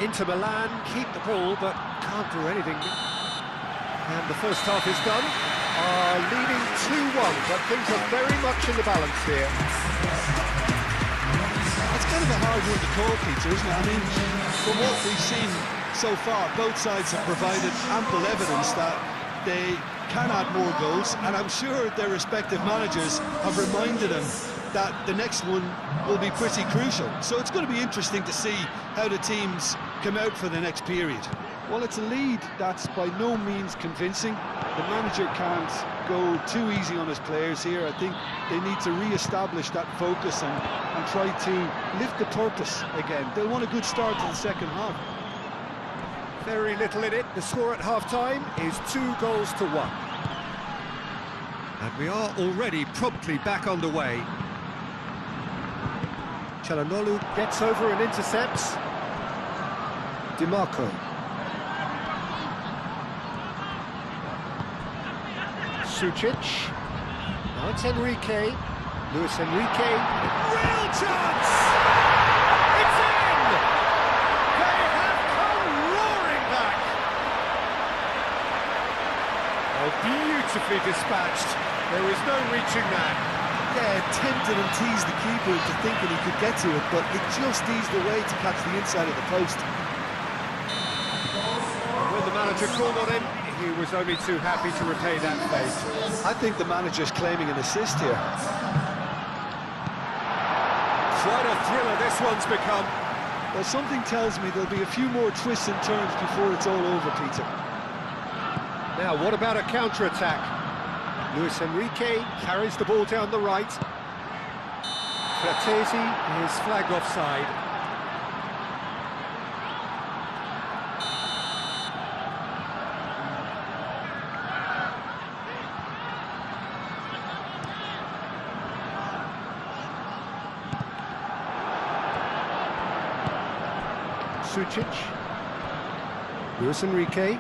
Inter Milan keep the ball but can't do anything. And the first half is done. Are leading 2-1, but things are very much in the balance here. It's kind of a hard one to call, Peter, isn't it? I mean, from what we've seen so far, both sides have provided ample evidence that they can add more goals, and I'm sure their respective managers have reminded them that the next one will be pretty crucial. So it's going to be interesting to see how the teams come out for the next period. Well, it's a lead that's by no means convincing. The manager can't go too easy on his players here. I think they need to re-establish that focus and try to lift the purpose again. They'll want a good start to the second half. Very little in it. The score at half-time is 2-1. And we are already promptly back underway. Çalhanoğlu gets over and intercepts. DiMarco. Sucic. Now it's Enrique. Luis Enrique. Real chance! It's in! They have come roaring back! Oh, beautifully dispatched. There was no reaching that. Yeah, tempted and teased the keeper into thinking he could get to it, but it just eased away to catch the inside of the post. When the manager called on him, he was only too happy to repay that fate. I think the manager's claiming an assist here. Quite a thriller this one's become. Well, something tells me there'll be a few more twists and turns before it's all over, Peter. Now, what about a counter-attack? Luis Enrique carries the ball down the right. Fratesi is flagged offside. Sucic. Luis Enrique.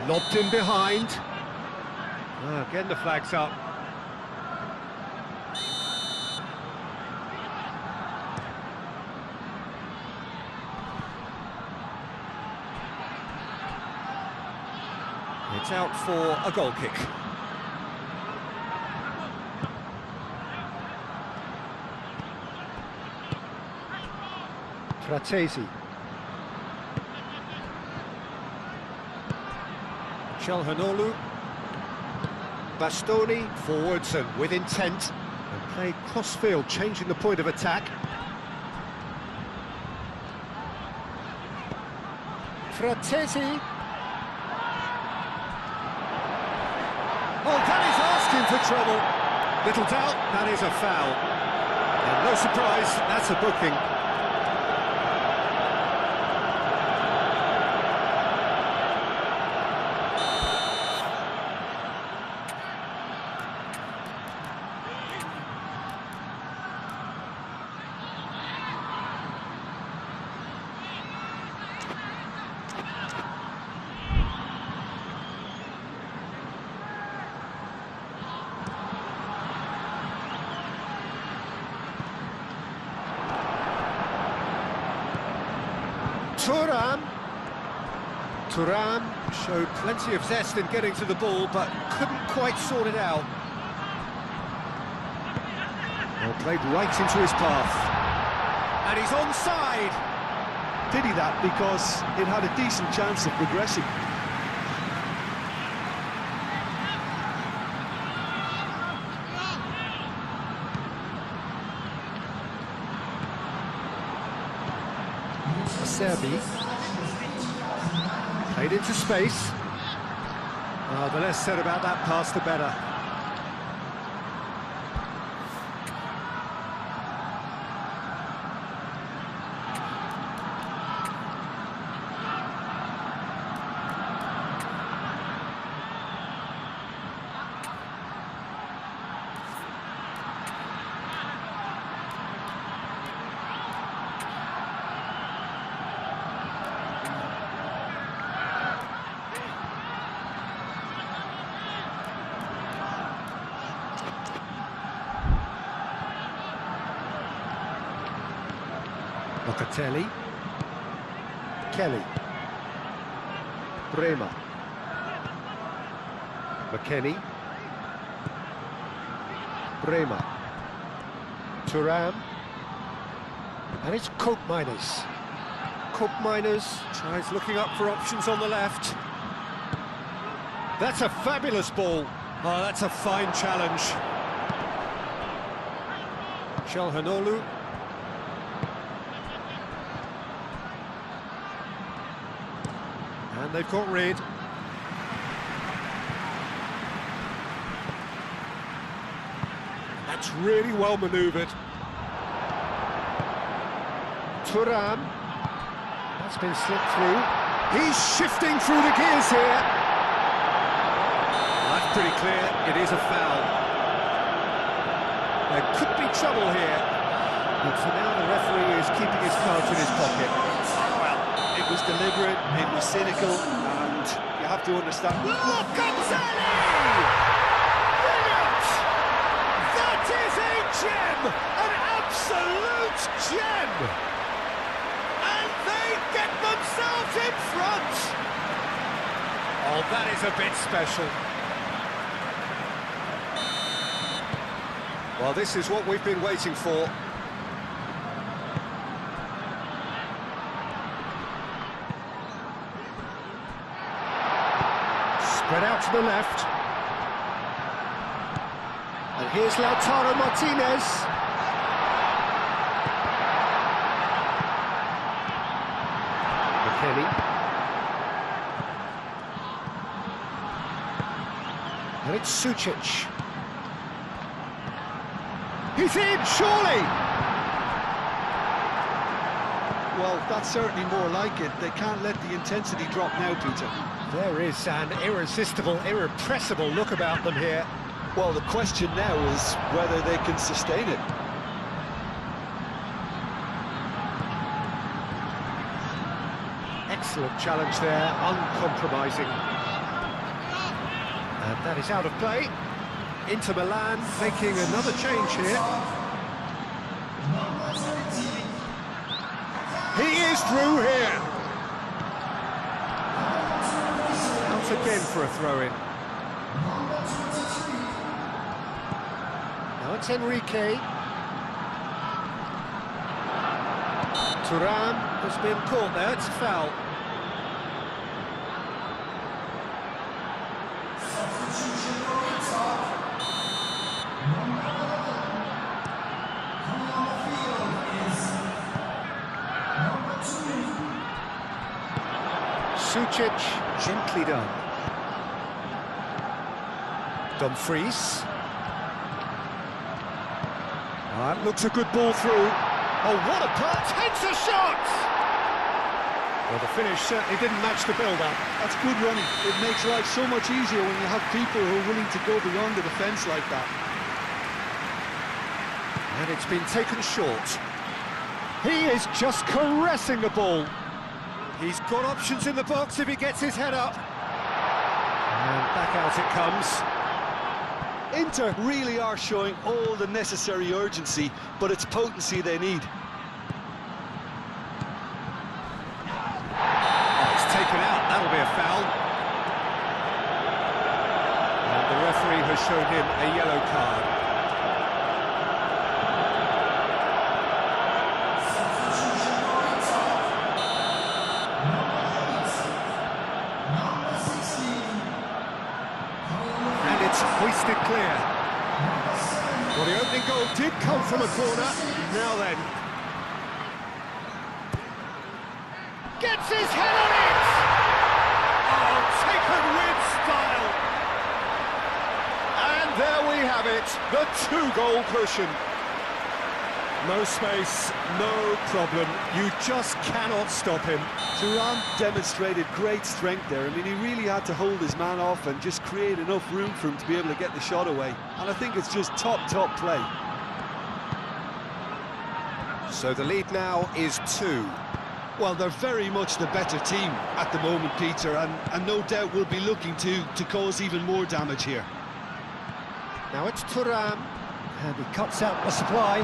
Lobbed in behind. Again the flag's up. It's out for a goal kick. Fratesi. Çalhanoğlu. Bastoni forwards and with intent, and played cross-field, changing the point of attack. Fratesi. Oh, that is asking for trouble. Little doubt, that is a foul. And no surprise, that's a booking. Thuram. Thuram showed plenty of zest in getting to the ball, but couldn't quite sort it out. Well, played right into his path. And he's onside. Did he that because it had a decent chance of progressing? Serbi played into space. The less said about that pass, the better. Locatelli, Kelly, Bremer, McKennie, Bremer, Thuram, and it's Cope Miners. Cope Miners tries looking up for options on the left. That's a fabulous ball. Oh, that's a fine challenge. Çalhanoğlu. And they've got rid. That's really well manoeuvred. Thuram. That's been slipped through. He's shifting through the gears here. That's pretty clear. It is a foul. There could be trouble here. But for now, the referee is keeping his cards in his pocket. It was deliberate, it was cynical, and you have to understand. Locatelli! Brilliant! That is a gem! An absolute gem! And they get themselves in front! Oh, that is a bit special. Well, this is what we've been waiting for. Spread out to the left. And here's Lautaro Martinez. McKennie. And it's Sucic. He's in, surely! Well, that's certainly more like it. They can't let the intensity drop now, Peter. There is an irresistible, irrepressible look about them here. Well, the question now is whether they can sustain it. Excellent challenge there, uncompromising. And that is out of play. Inter Milan making another change here. He is through here. Out again for a throw-in. Now it's Enrique. Thuram has been caught there, it's a foul. Sucic, gently done. Dumfries. That looks a good ball through. Oh, what a pass! Takes a shot! Well, the finish certainly didn't match the build-up. That's good running. It makes life so much easier when you have people who are willing to go beyond the defence like that. And it's been taken short. He is just caressing the ball. He's got options in the box if he gets his head up. And back out it comes. Inter really are showing all the necessary urgency, but it's potency they need. has shown him a yellow card. And it's hoisted clear. Well, the opening goal did come from a corner. Now then. Gets his head on it! Oh, taken with style! And there we have it, the two-goal cushion. No space, no problem. You just cannot stop him. Thuram demonstrated great strength there. I mean, he really had to hold his man off and just create enough room for him to be able to get the shot away. And I think it's just top play. So the lead now is 2. Well, they're very much the better team at the moment, Peter, and no doubt will be looking to cause even more damage here. Now it's Thuram, and he cuts out the supply.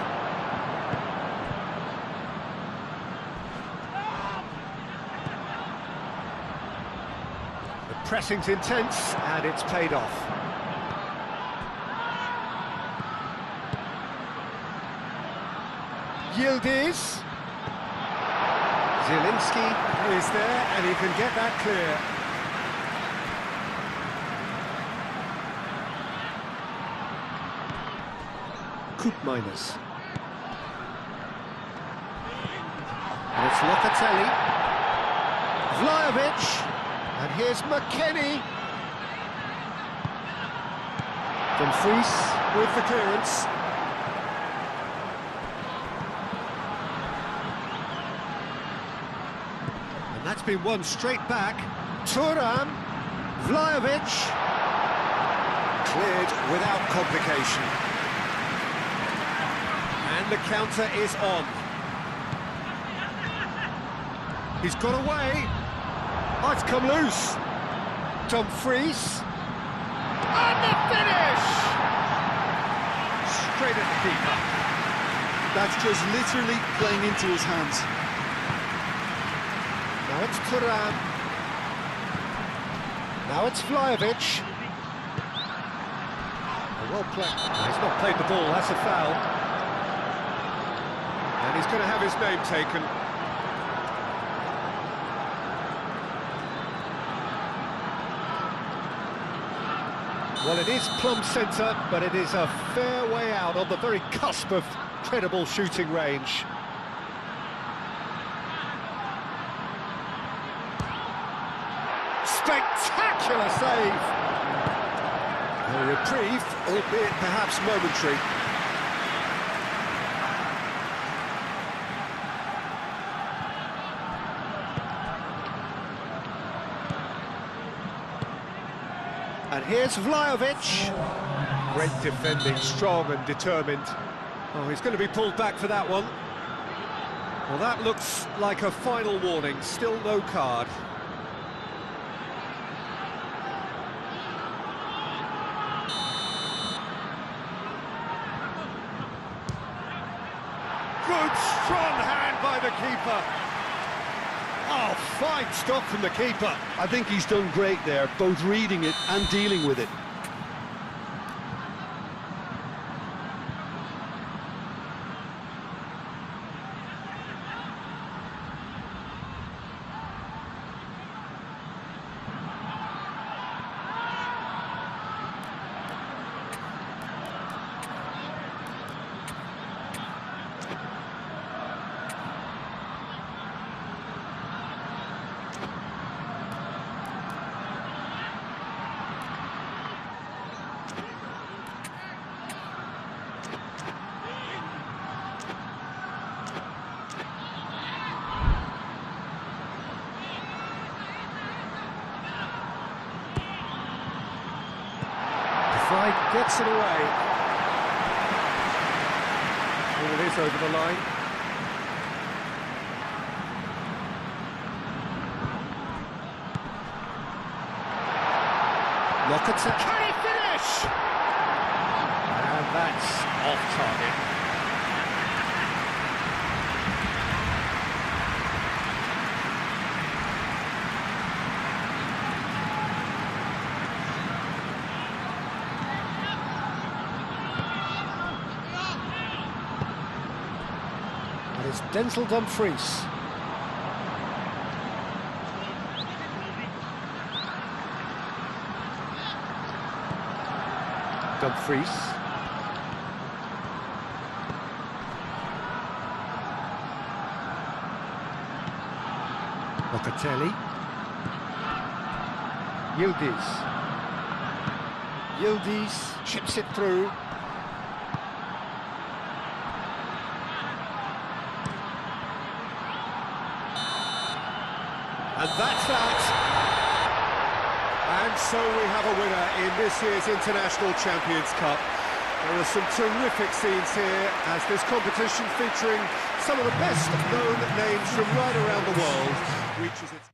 The pressing's intense, and it's paid off. Yildiz. Zielinski is there, and he can get that clear. Koopmeiners. And it's Locatelli. Vlahovic. And here's McKennie. Dumfries with the clearance. And that's been won straight back. Thuram. Vlahovic. Cleared without complication. And the counter is on. He's got away. Oh, it's come loose. Dumfries. And the finish! Straight at the keeper. That's just literally playing into his hands. Now it's Thuram. Now it's Vlahovic. Well played. He's not played the ball, that's a foul. And he's going to have his name taken. Well, it is plumb centre, but it is a fair way out on the very cusp of credible shooting range. Spectacular save! A reprieve, albeit perhaps momentary. And here's Vlahovic. Great defending, strong and determined. Oh, he's going to be pulled back for that one. Well, that looks like a final warning. Still no card. Good, strong hand by the keeper. Oh, fine stop from the keeper. I think he's done great there, both reading it and dealing with it. Gets it away. Ball is over the line. Locatelli. Can he finish? And that's off target. It's Denzel Dumfries. Dumfries. Locatelli. Yildiz chips it through. And that's that. And so we have a winner in this year's International Champions Cup. There are some terrific scenes here as this competition featuring some of the best known names from right around the world reaches its...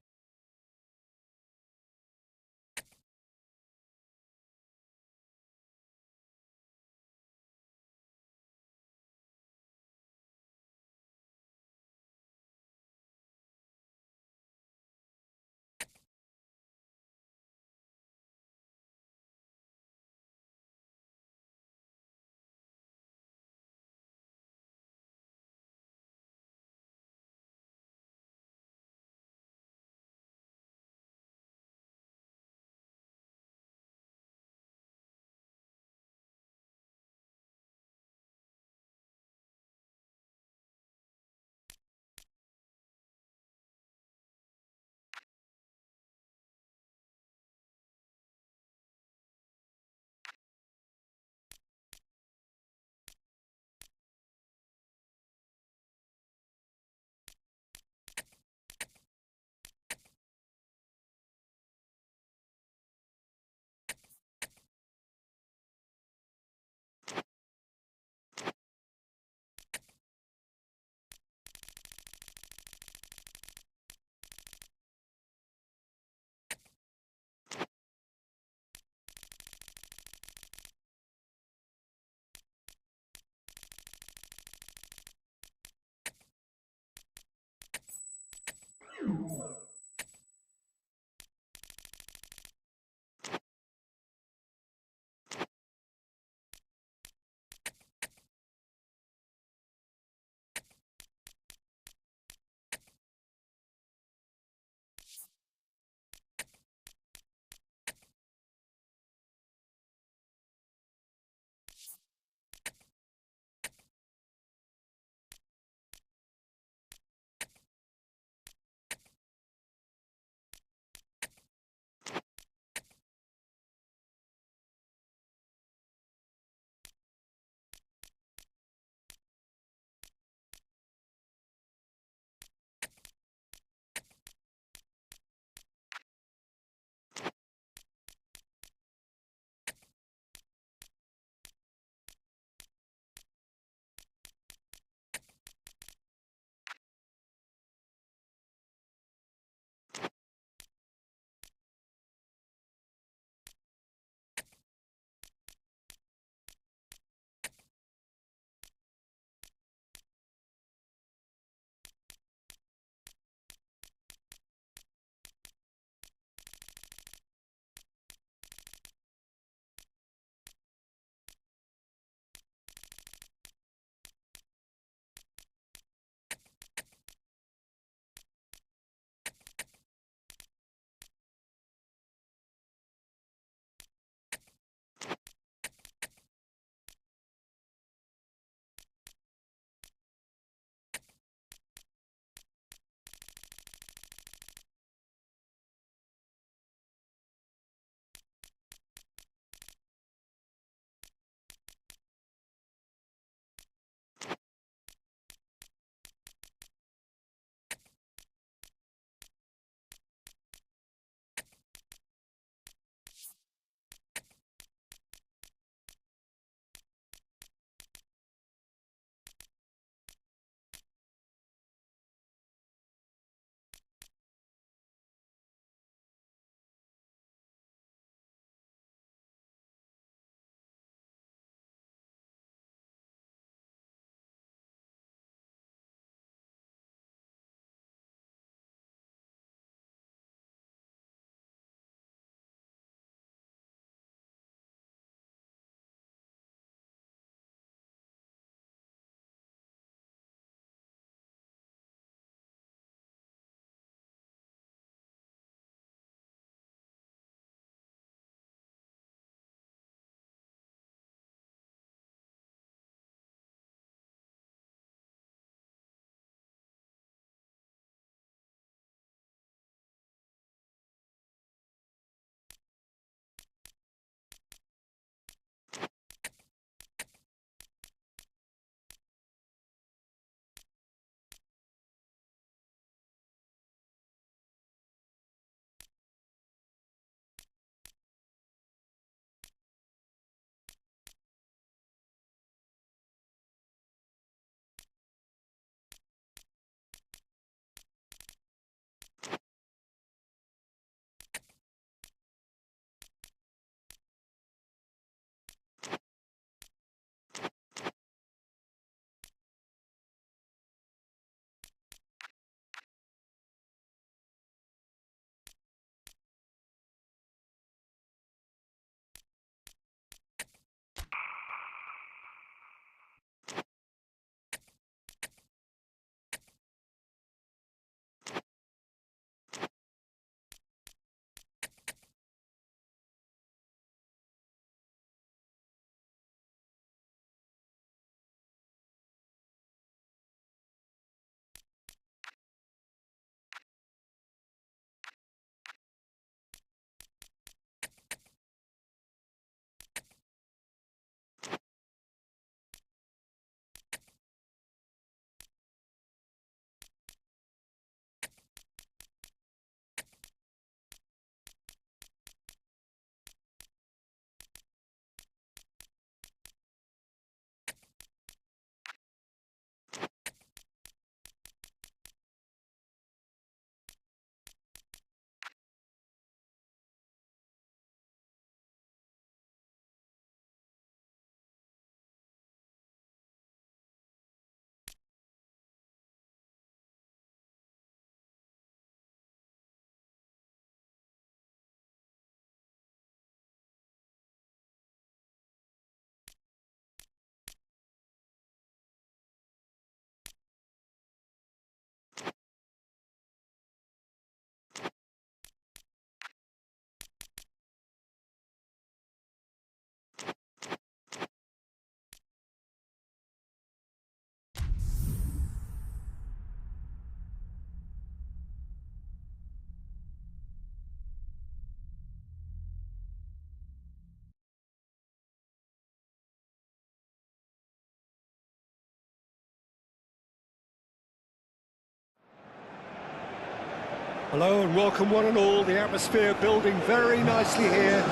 Hello and welcome one and all. The atmosphere building very nicely here.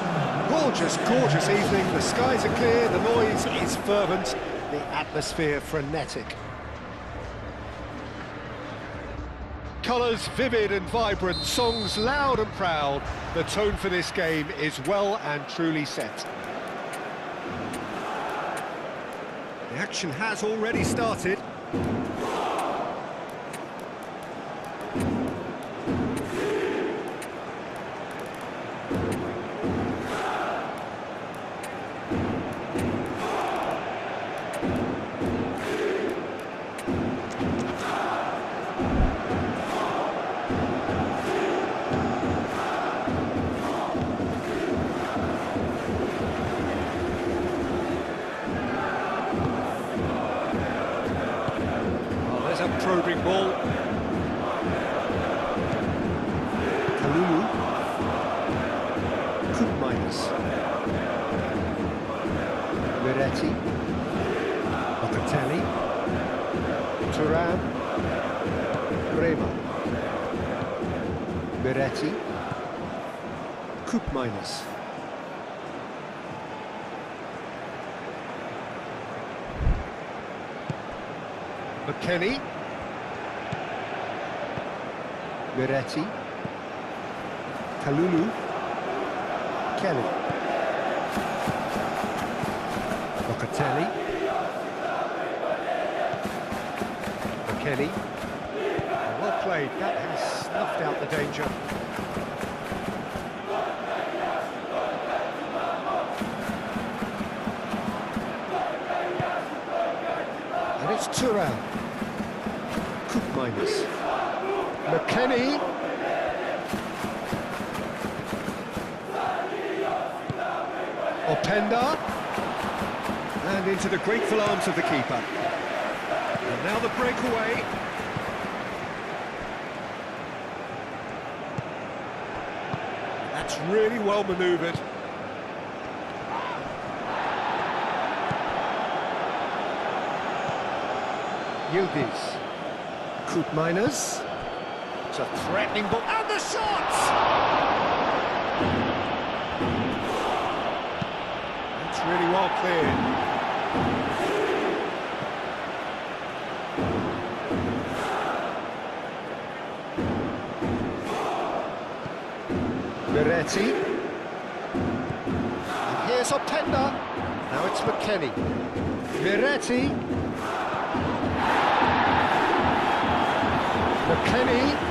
Gorgeous, gorgeous evening. The skies are clear, the noise is fervent, the atmosphere frenetic. Colours vivid and vibrant, songs loud and proud. The tone for this game is well and truly set. The action has already started. Probing ball. Kalulu. Koopmeiners. Miretti. Locatelli. Thuram. Rema. Miretti. Koopmeiners. McKennie. Miretti, Kalulu, Kelly, Locatelli, McKennie. Well played, that has snuffed out the danger. And it's Thuram, Koopmeiners. McKennie. Openda. And into the grateful arms of the keeper. And now the breakaway. That's really well manoeuvred. Yildiz. Koopmeiners. It's a threatening ball, and the shots! That's really well cleared. Miretti. And here's Openda. Now it's McKennie. Miretti. McKennie.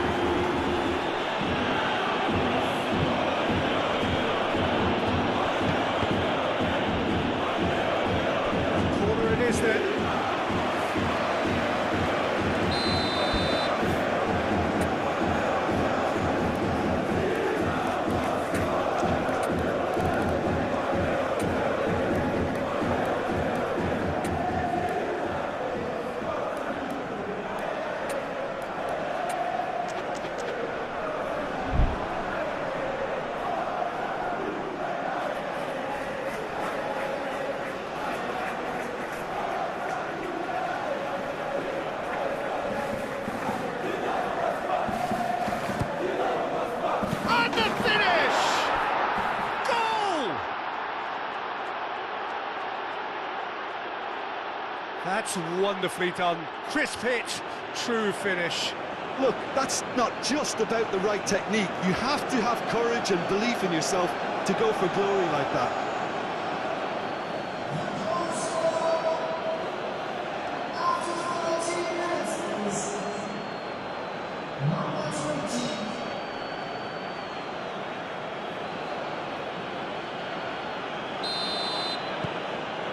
That's wonderfully done. Crisp hit, true finish. Look, that's not just about the right technique. You have to have courage and belief in yourself to go for glory like that.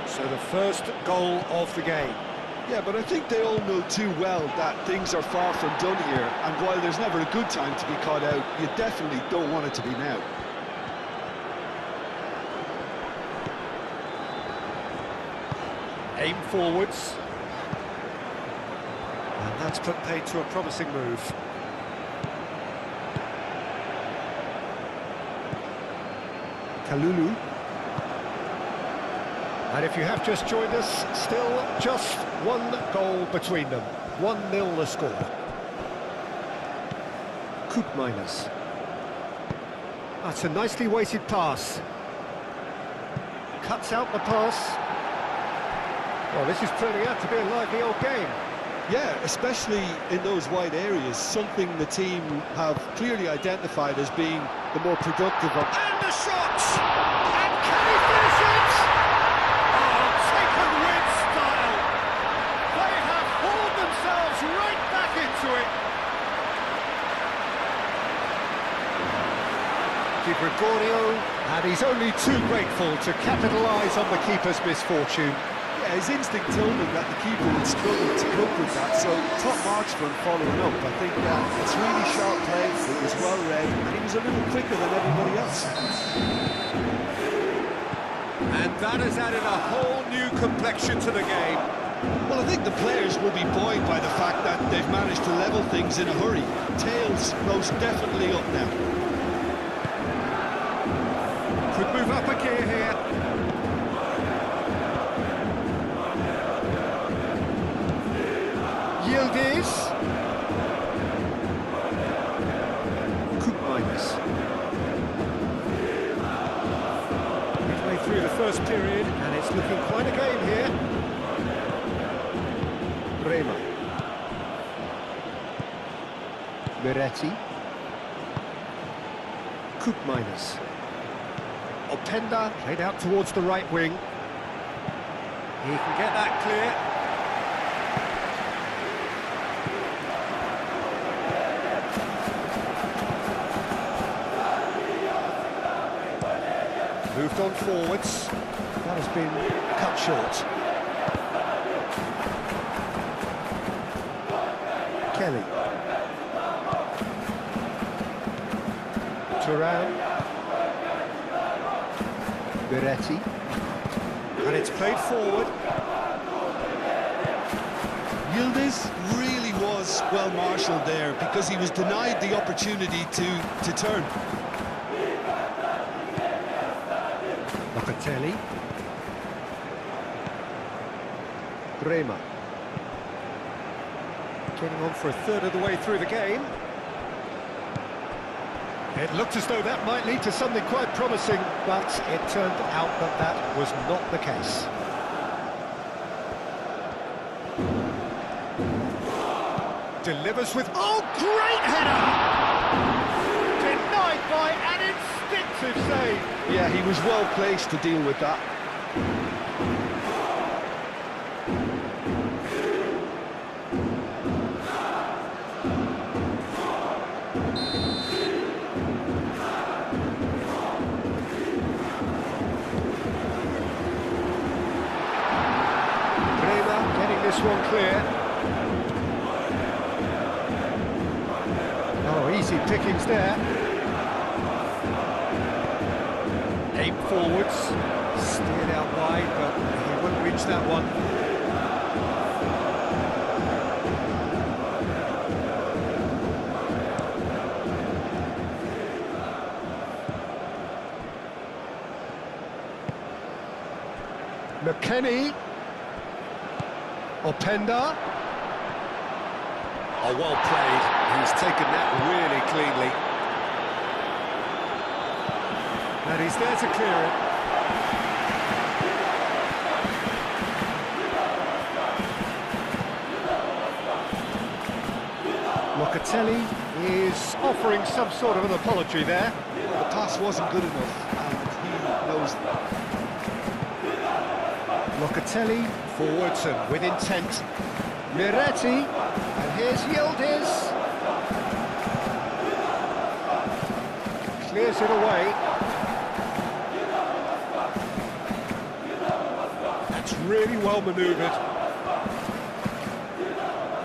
So the first goal of the game. Yeah, but I think they all know too well that things are far from done here, and while there's never a good time to be caught out, you definitely don't want it to be now. Aim forwards. And that's put paid to a promising move. Kalulu. And if you have just joined us, still just one goal between them. 1-0 the score. minus. That's a nicely weighted pass. Cuts out the pass. Well, this is turning out to be a lively old game. Yeah, especially in those wide areas, something the team have clearly identified as being the more productive of. And the shot! And can he finish it? Oh, taken with style. They have hauled themselves right back into it. Di Gregorio, and he's only too grateful to capitalise on the keeper's misfortune. Yeah, his instinct told him that the keeper would struggle to cope with that, so top marks for him following up. I think it's really sharp play, it was well read, and he was a little quicker than everybody else. And that has added a whole new complexion to the game. Well, I think the players will be buoyed by the fact that they've managed to level things in a hurry. Tails most definitely up now. Could move up a gear here. Yildiz. Minus. Midway through the first period, and it's looking quite a game here. Rema. Miretti. Minus. Openda played out towards the right wing. He can get that clear. Moved on forwards. That has been cut short. Kelly. Thuram. Miretti. And it's played forward. Yildiz really was well marshalled there because he was denied the opportunity to turn. Locatelli. Rema. Getting on for a third of the way through the game. It looked as though that might lead to something quite promising, but it turned out that that was not the case. Delivers with... Oh, great header! Denied by an instinctive save. Yeah, he was well placed to deal with that. This one clear. Oh, easy pickings there. Aim forwards, steered out wide, but he wouldn't reach that one. McKennie. Openda. Oh, well played. He's taken that really cleanly. And he's there to clear it. Locatelli is offering some sort of an apology there. Well, the pass wasn't good enough, and he knows that. Locatelli, forwards and with intent. Miretti, and here's Yildiz. Clears it away. That's really well manoeuvred.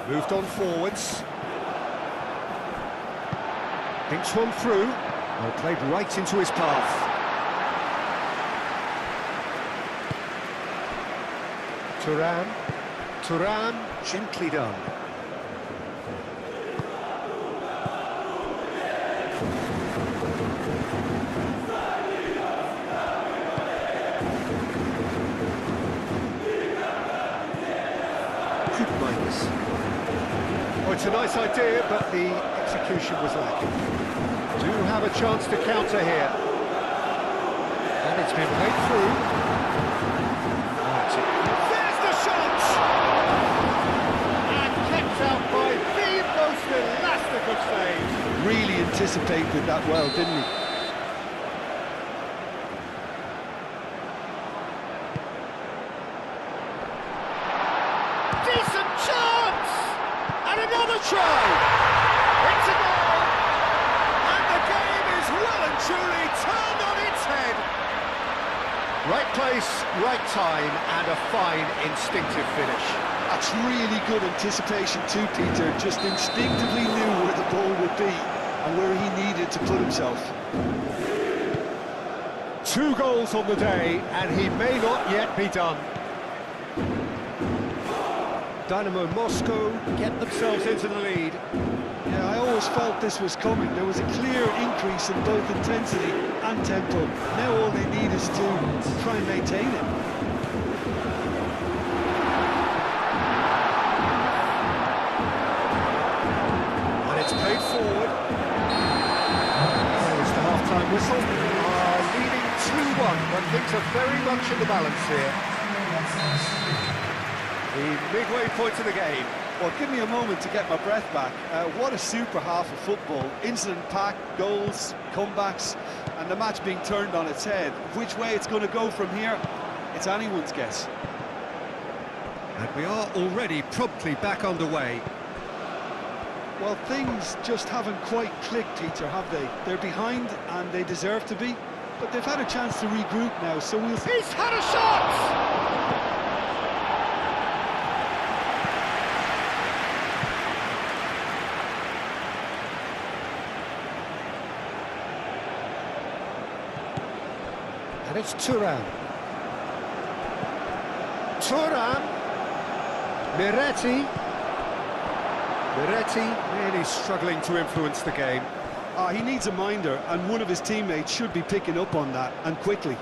Moved on forwards. Thinks one through. Well, played right into his path. Thuram, gently done. Minus. Oh, it's a nice idea, but the execution was lacking. Do have a chance to counter here. And it's been played through. Right. There's the shot! And kept out by the most elastic of saves. Really anticipated that well, didn't he? Decent chance! And another try! It's a goal! And the game is well and truly turned on its head! Right place, right time, and a fine instinctive finish. That's really good anticipation too, Peter. Just instinctively knew where the ball would be and where he needed to put himself. 2 goals on the day, and he may not yet be done. Dynamo Moscow get themselves into the lead. Yeah, I always felt this was coming. There was a clear increase in both intensity and tempo. Now all they need is to try and maintain it. And it's played forward. There's the half-time whistle. Leading 2-1, but things are very much in the balance here. The midway point of the game. Well, give me a moment to get my breath back. What a super half of football. Incident-packed, goals, comebacks, and the match being turned on its head. Which way it's going to go from here, it's anyone's guess. And we are already promptly back underway. Well, things just haven't quite clicked, Peter, have they? They're behind, and they deserve to be. But they've had a chance to regroup now, so we'll... He's had a shot! And it's Thuram. Thuram. Miretti. Miretti really struggling to influence the game. He needs a minder, and one of his teammates should be picking up on that, and quickly.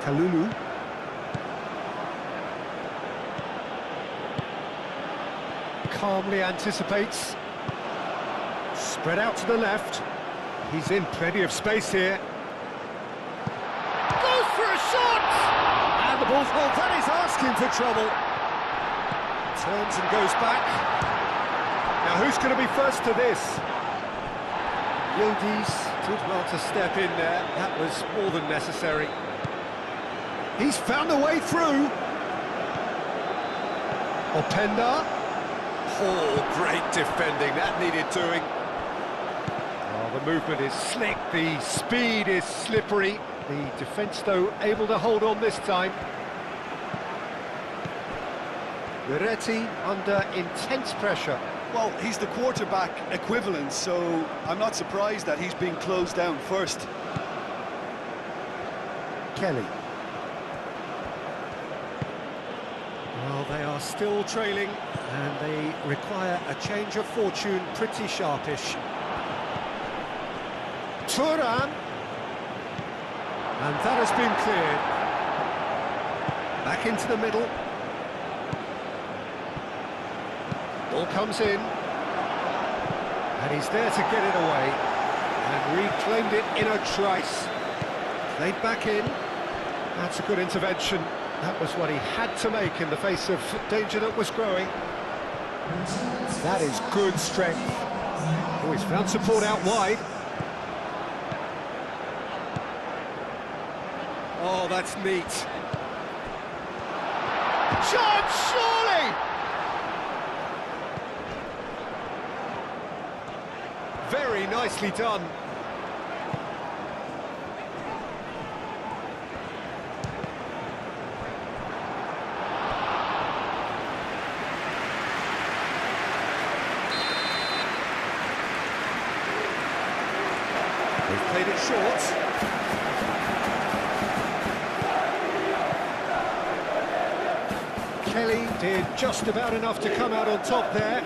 Kalulu. Calmly anticipates. Spread out to the left. He's in plenty of space here. Goes for a shot! And the ball's hold. That is asking for trouble. Turns and goes back. Now who's going to be first to this? Yildiz did well to step in there. That was more than necessary. He's found a way through. Openda. Oh, great defending. That needed doing. Oh, the movement is slick. The speed is slippery. The defence, though, able to hold on this time. Miretti under intense pressure. Well, he's the quarterback equivalent, so I'm not surprised that he's being closed down first. Kelly. Well, they are still trailing, and they require a change of fortune pretty sharpish. Thuram. And that has been cleared. Back into the middle. Ball comes in. And he's there to get it away. And reclaimed it in a trice. Played back in. That's a good intervention. That was what he had to make in the face of danger that was growing. That is good strength. Oh, he's found support out wide. Oh, that's neat. Chance, surely! Very nicely done. They've played it short. Kelly did just about enough to come out on top there.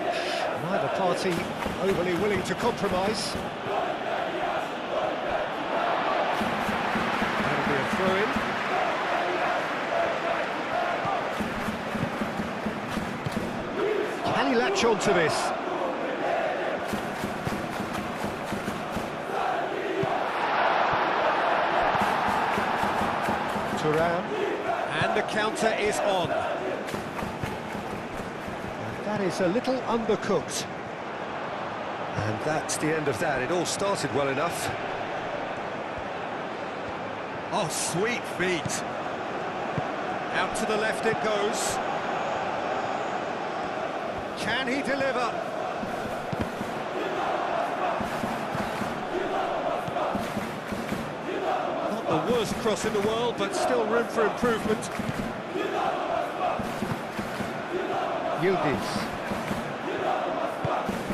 Neither party overly willing to compromise. That'll be a throw-in. Can he latch on to this? Thuram, and the counter is on. And that is a little undercooked. And that's the end of that. It all started well enough. Oh, sweet feet. Out to the left it goes. Can he deliver? Not the worst cross in the world, but still room for improvement. Yildiz.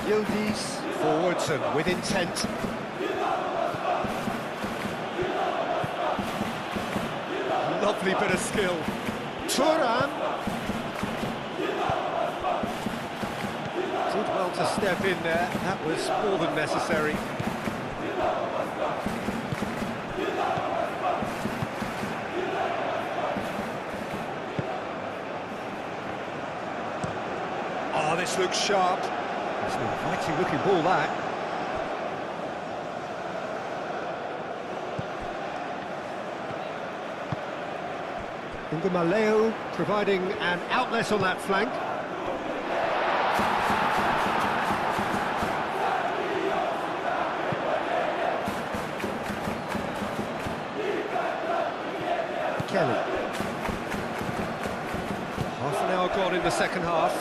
Yildiz forwards and with intent. Lovely bit of skill. Thuram. Did well to step in there. That was more than necessary. Oh, this looks sharp. It's an inviting looking ball, that. Maleo providing an outlet on that flank. Kelly. Half an hour gone in the second half.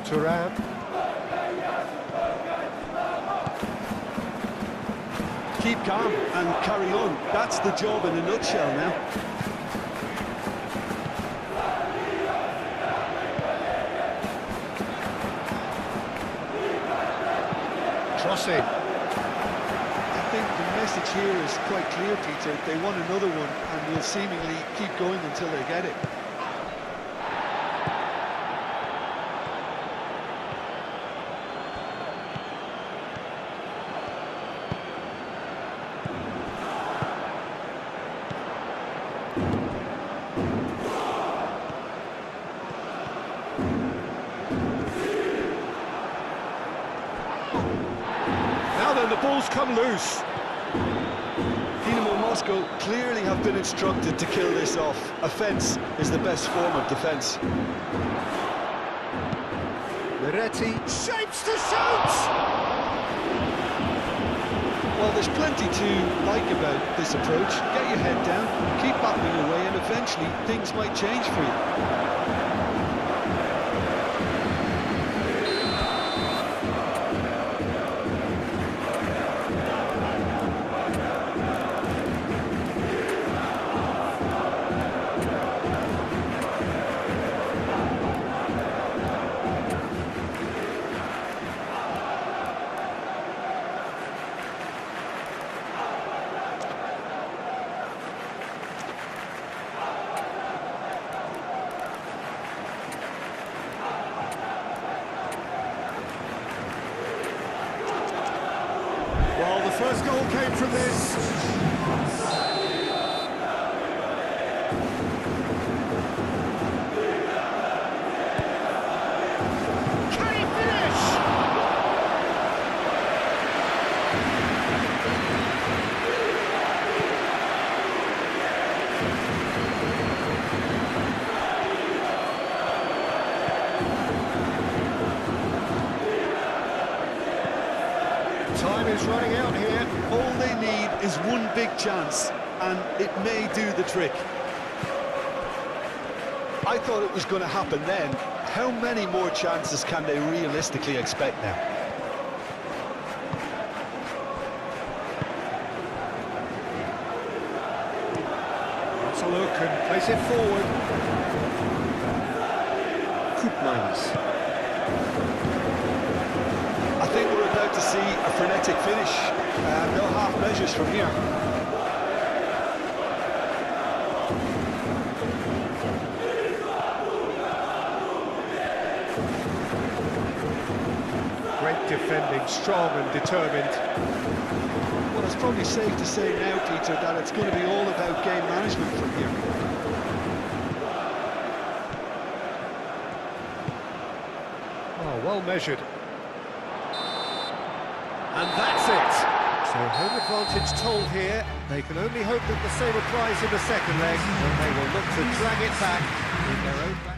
Thuram. Keep calm and carry on. That's the job in a nutshell now. Crossing. I think the message here is quite clear, Peter. They want another one and will seemingly keep going until they get it. The ball's come loose. Dynamo Moscow clearly have been instructed to kill this off. Offence is the best form of defence. Moretti shapes to shoot! Well, there's plenty to like about this approach. Get your head down, keep battling away, and eventually things might change for you. Well, the first goal came from this. Can he finish? Time is running out here. All they need is one big chance, and it may do the trick. I thought it was going to happen then. How many more chances can they realistically expect now? Let's a look and place it forward. Koopmeiners. I think we're about to see a frenetic finish. No half measures from here. Great defending, strong and determined. Well, it's probably safe to say now, Peter, that it's going to be all about game management from here. well measured. And that's it. So home advantage told here. They can only hope that the same applies in the second leg, when they will look to drag it back in their own back.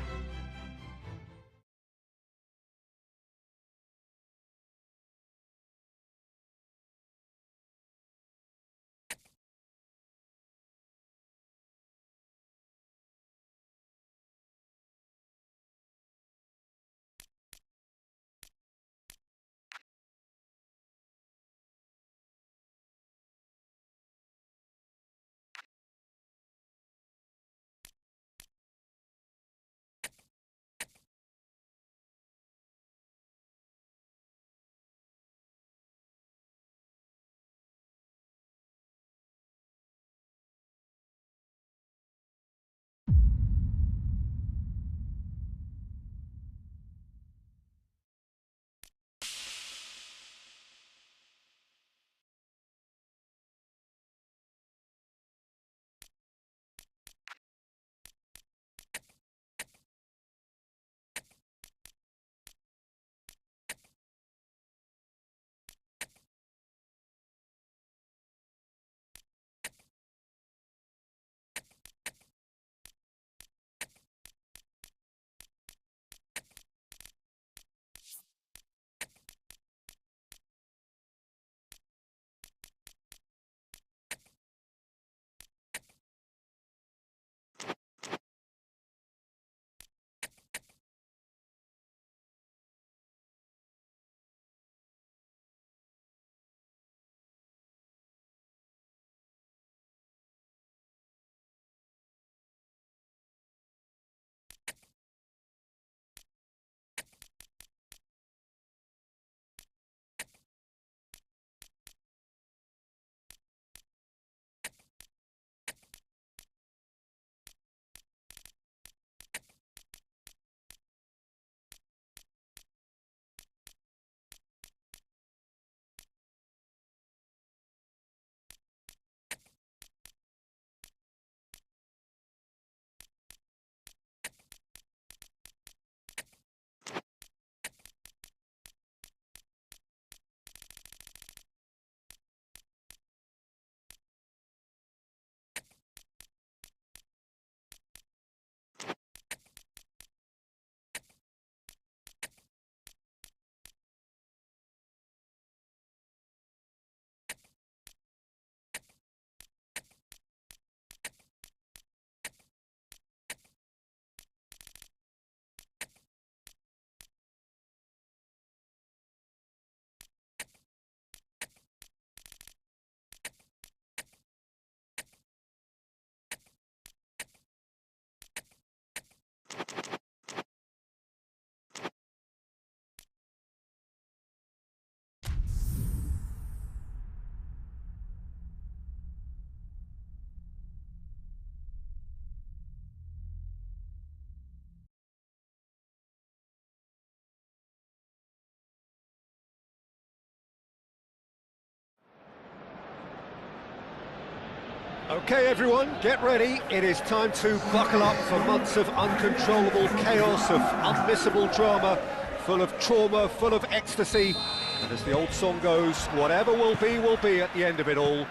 Okay, everyone, get ready. It is time to buckle up for months of uncontrollable chaos, of unmissable drama, full of trauma, full of ecstasy. And as the old song goes, whatever will be at the end of it all.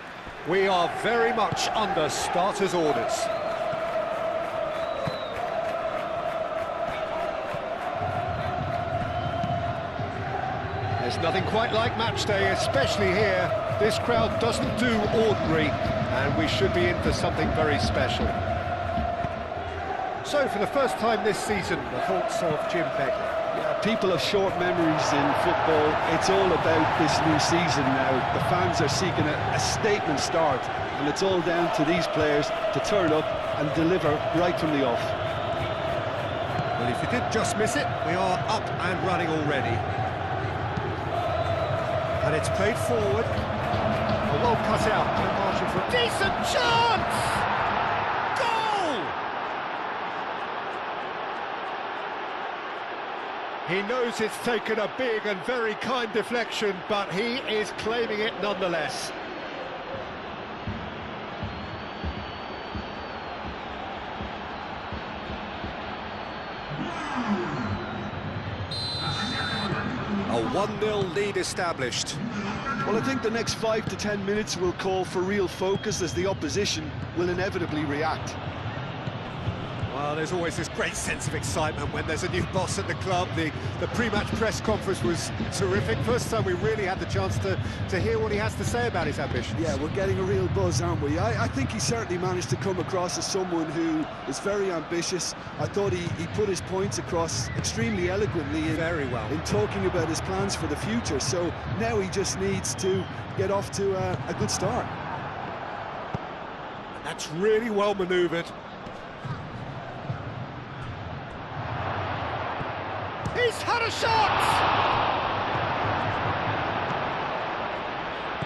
We are very much under starters' orders. There's nothing quite like match day, especially here. This crowd doesn't do ordinary, and we should be in for something very special. So, for the first time this season, the thoughts of Jim Begley. Yeah, people have short memories in football. It's all about this new season now. The fans are seeking a statement start, and it's all down to these players to turn up and deliver right from the off. Well, if you did just miss it, we are up and running already. And it's played forward. A well cut out, no margin for a decent chance! Goal! He knows it's taken a big and very kind deflection, but he is claiming it nonetheless. A 1-0 lead established. Well, I think the next 5 to 10 minutes will call for real focus as the opposition will inevitably react. Well, there's always this great sense of excitement when there's a new boss at the club. The pre-match press conference was terrific. First time we really had the chance to hear what he has to say about his ambitions. Yeah, we're getting a real buzz, aren't we? I think he certainly managed to come across as someone who is very ambitious. I thought he put his points across extremely eloquently Very well. in talking about his plans for the future. So now he just needs to get off to a good start. That's really well manoeuvred. He's had a shot!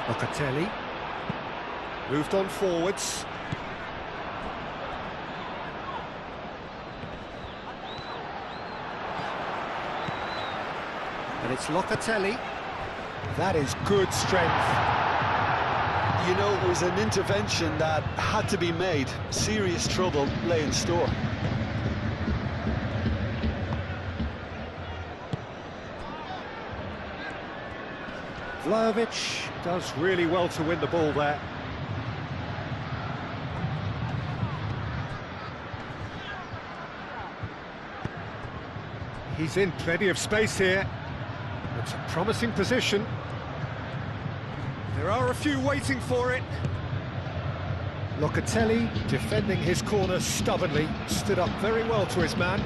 Locatelli moved on forwards. And it's Locatelli. That is good strength. You know, it was an intervention that had to be made. Serious trouble lay in store. Vlahovic does really well to win the ball there. He's in plenty of space here. It's a promising position. There are a few waiting for it. Locatelli defending his corner stubbornly, stood up very well to his man.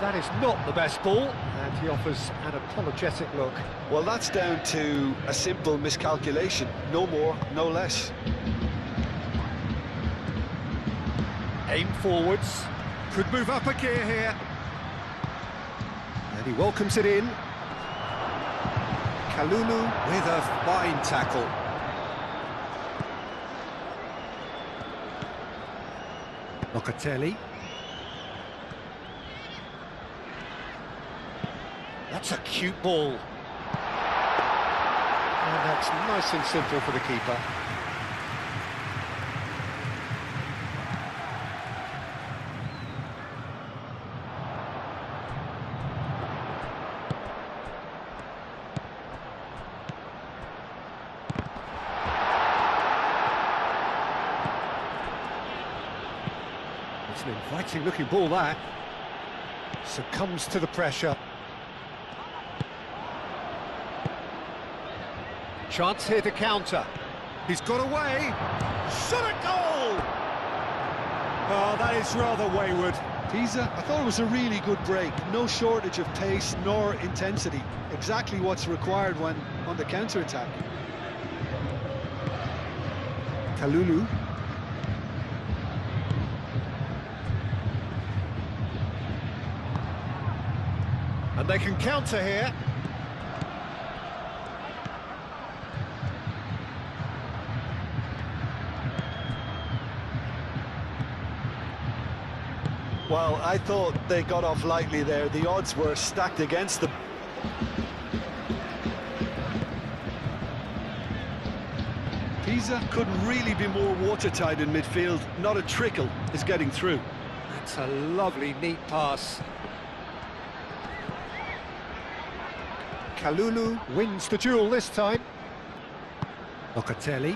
That is not the best ball, and he offers an apologetic look. Well, that's down to a simple miscalculation. No more, no less. Aim forwards, could move up a gear here. And he welcomes it in. Kalulu with a fine tackle. Locatelli. That's a cute ball. And that's nice and simple for the keeper. It's an inviting looking ball there. Succumbs to the pressure. Chance here to counter. He's got away. Shot at goal! Oh, that is rather wayward. Pisa, I thought it was a really good break. No shortage of pace nor intensity. Exactly what's required when on the counter-attack. Kalulu. And they can counter here. Well, I thought they got off lightly there. The odds were stacked against them. Pisa couldn't really be more watertight in midfield. Not a trickle is getting through. That's a lovely, neat pass. Kalulu wins the duel this time. Locatelli.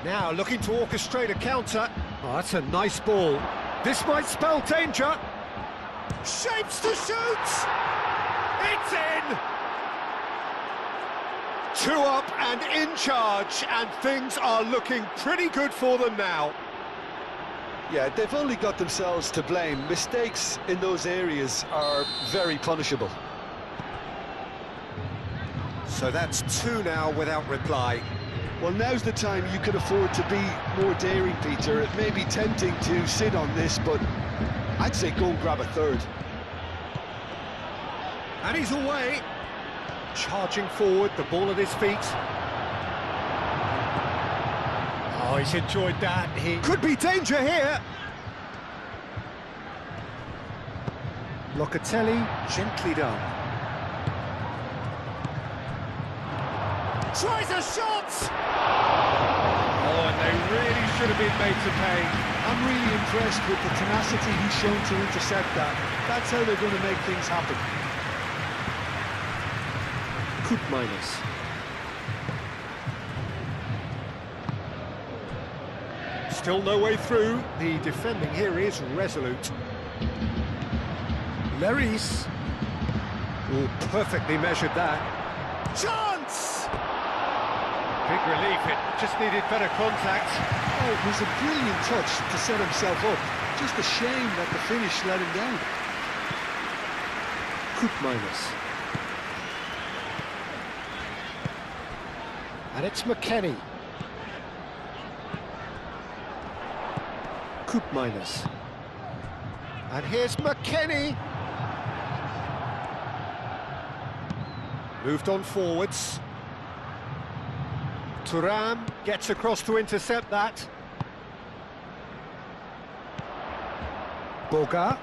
Now looking to orchestrate a counter. Oh, that's a nice ball. This might spell danger. Shapes to shoot! It's in! 2 up and in charge, and things are looking pretty good for them now. Yeah, they've only got themselves to blame. Mistakes in those areas are very punishable. So that's 2 now without reply. Well, now's the time you can afford to be more daring, Peter. It may be tempting to sit on this, but I'd say go and grab a third. And he's away. Charging forward, the ball at his feet. Oh, he's enjoyed that. He could be danger here. Locatelli, gently done. Tries a shot! Oh, and They really should have been made to pay. I'm really impressed with the tenacity he's shown to intercept that. That's how they're going to make things happen. Coop minus. Still no way through. The defending here is resolute. Leris. Oh, perfectly measured that. Chance! Big relief, it just needed better contact. Oh, it was a brilliant touch to set himself up. Just a shame that the finish let him down. Coop minus. And it's McKennie. Coop minus. And here's McKennie. Moved on forwards. Thuram gets across to intercept that. Boga.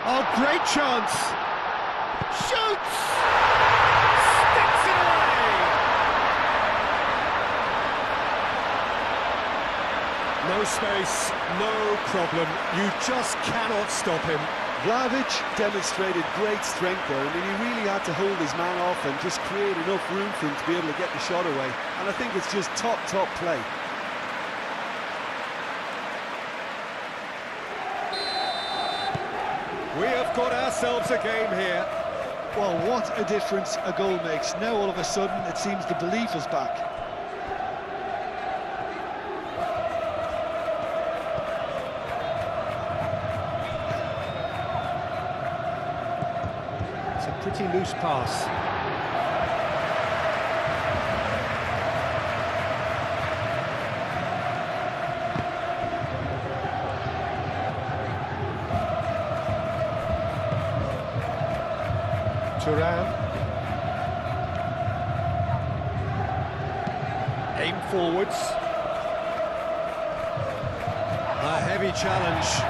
Oh, great chance! Shoots! Sticks it away! No space, no problem. You just cannot stop him. Vlahovic demonstrated great strength there. I mean, he really had to hold his man off and just create enough room for him to be able to get the shot away. And I think it's just top play. We have got ourselves a game here. Well, what a difference a goal makes. Now, all of a sudden, it seems the belief is back. Pretty loose pass. Thuram. Aim forwards. A heavy challenge.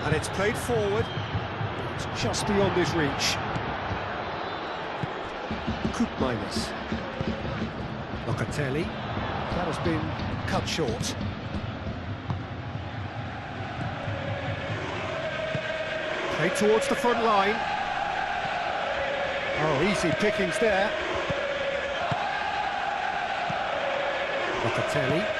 And it's played forward. It's just beyond his reach. Coop minus. Locatelli. That has been cut short. Played towards the front line. Oh, easy pickings there. Locatelli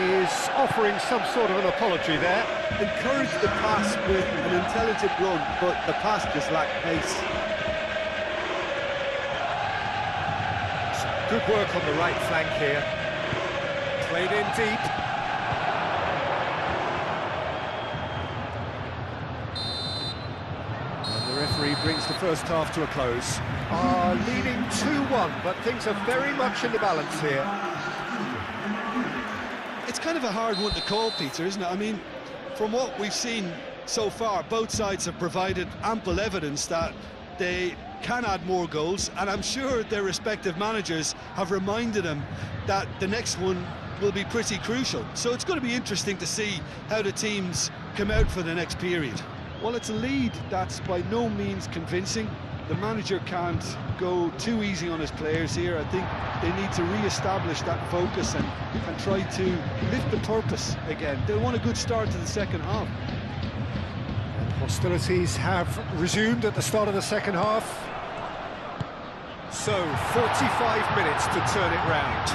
is offering some sort of an apology there. Encouraged the pass with an intelligent run, but the pass just lacked pace. Good work on the right flank here. Played in deep. And the referee brings the first half to a close. Leading 2-1, but things are very much in the balance here. It's kind of a hard one to call, Peter, isn't it? I mean, from what we've seen so far, both sides have provided ample evidence that they can add more goals, and I'm sure their respective managers have reminded them that the next one will be pretty crucial. So it's going to be interesting to see how the teams come out for the next period. Well, it's a lead that's by no means convincing. The manager can't go too easy on his players here. I think they need to re-establish that focus and try to lift the purpose again. They want a good start to the second half. And hostilities have resumed at the start of the second half. So, 45 minutes to turn it round.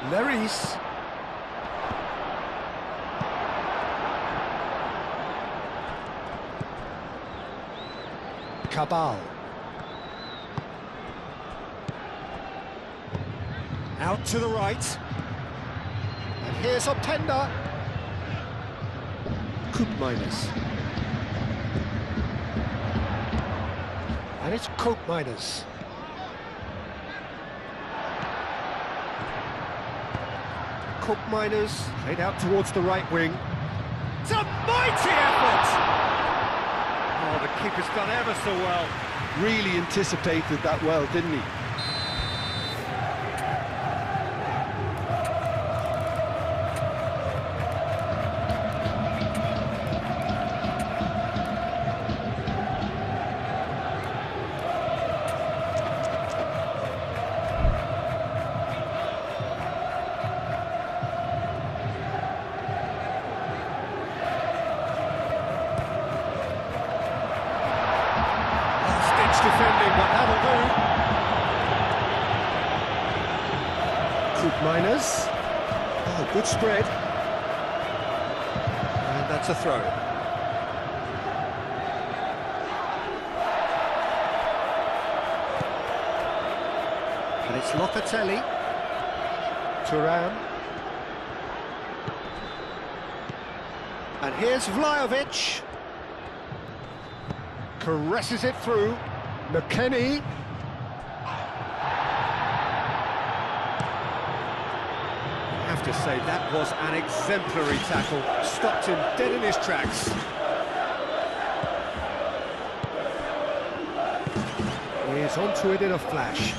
Leris. Cabal. Out to the right. And here's Openda. Coop minus. And it's Coop minus. Coop minus, played out towards the right wing. It's a mighty effort! Oh, the keeper's done ever so well. Really anticipated that well, didn't he? Defending, but that'll do. Coop Miners. Oh, good spread. And that's a throw. And it's Locatelli. Thuram. And here's Vlahovic. Caresses it through. McKennie. I have to say, that was an exemplary tackle. Stopped him dead in his tracks. He's onto it in a flash.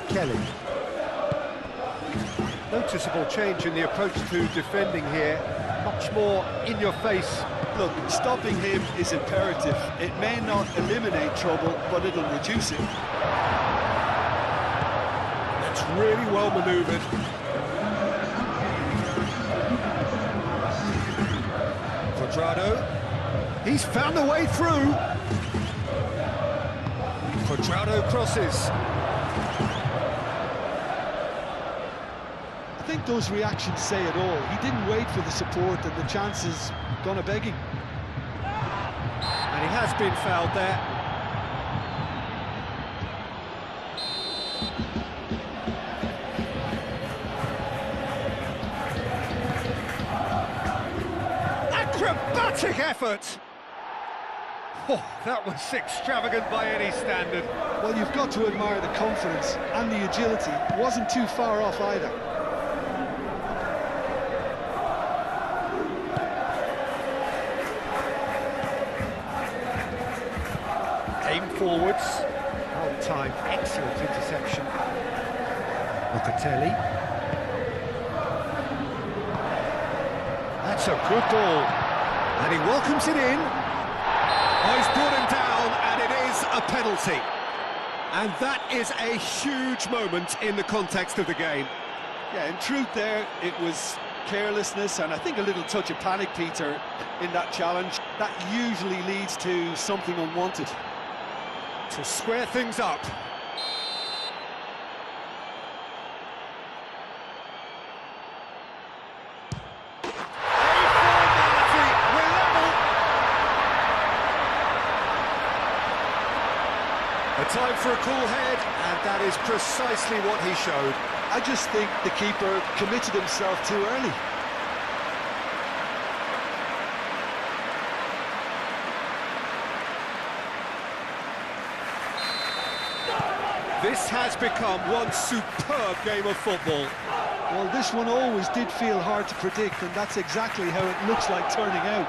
Kelly. Noticeable change in the approach to defending here. Much more in your face. Look, stopping him is imperative. It may not eliminate trouble, but it'll reduce it. That's really well manoeuvred. Quadrado. He's found a way through. Quadrado crosses. I think those reactions say it all. He didn't wait for the support and the chances gonna begging. And he has been fouled there. Acrobatic effort! Oh, that was extravagant by any standard. Well, you've got to admire the confidence and the agility. Wasn't too far off either. Forwards, on time, excellent interception. Locatelli. That's a good ball, and he welcomes it in. Oh, he's brought him down, and it is a penalty. And that is a huge moment in the context of the game. Yeah, in truth there, it was carelessness and I think a little touch of panic, Peter, in that challenge. That usually leads to something unwanted. To square things up. A time for a cool head, and that is precisely what he showed. I just think the keeper committed himself too early. This has become one superb game of football. Well, this one always did feel hard to predict, and that's exactly how it looks like turning out.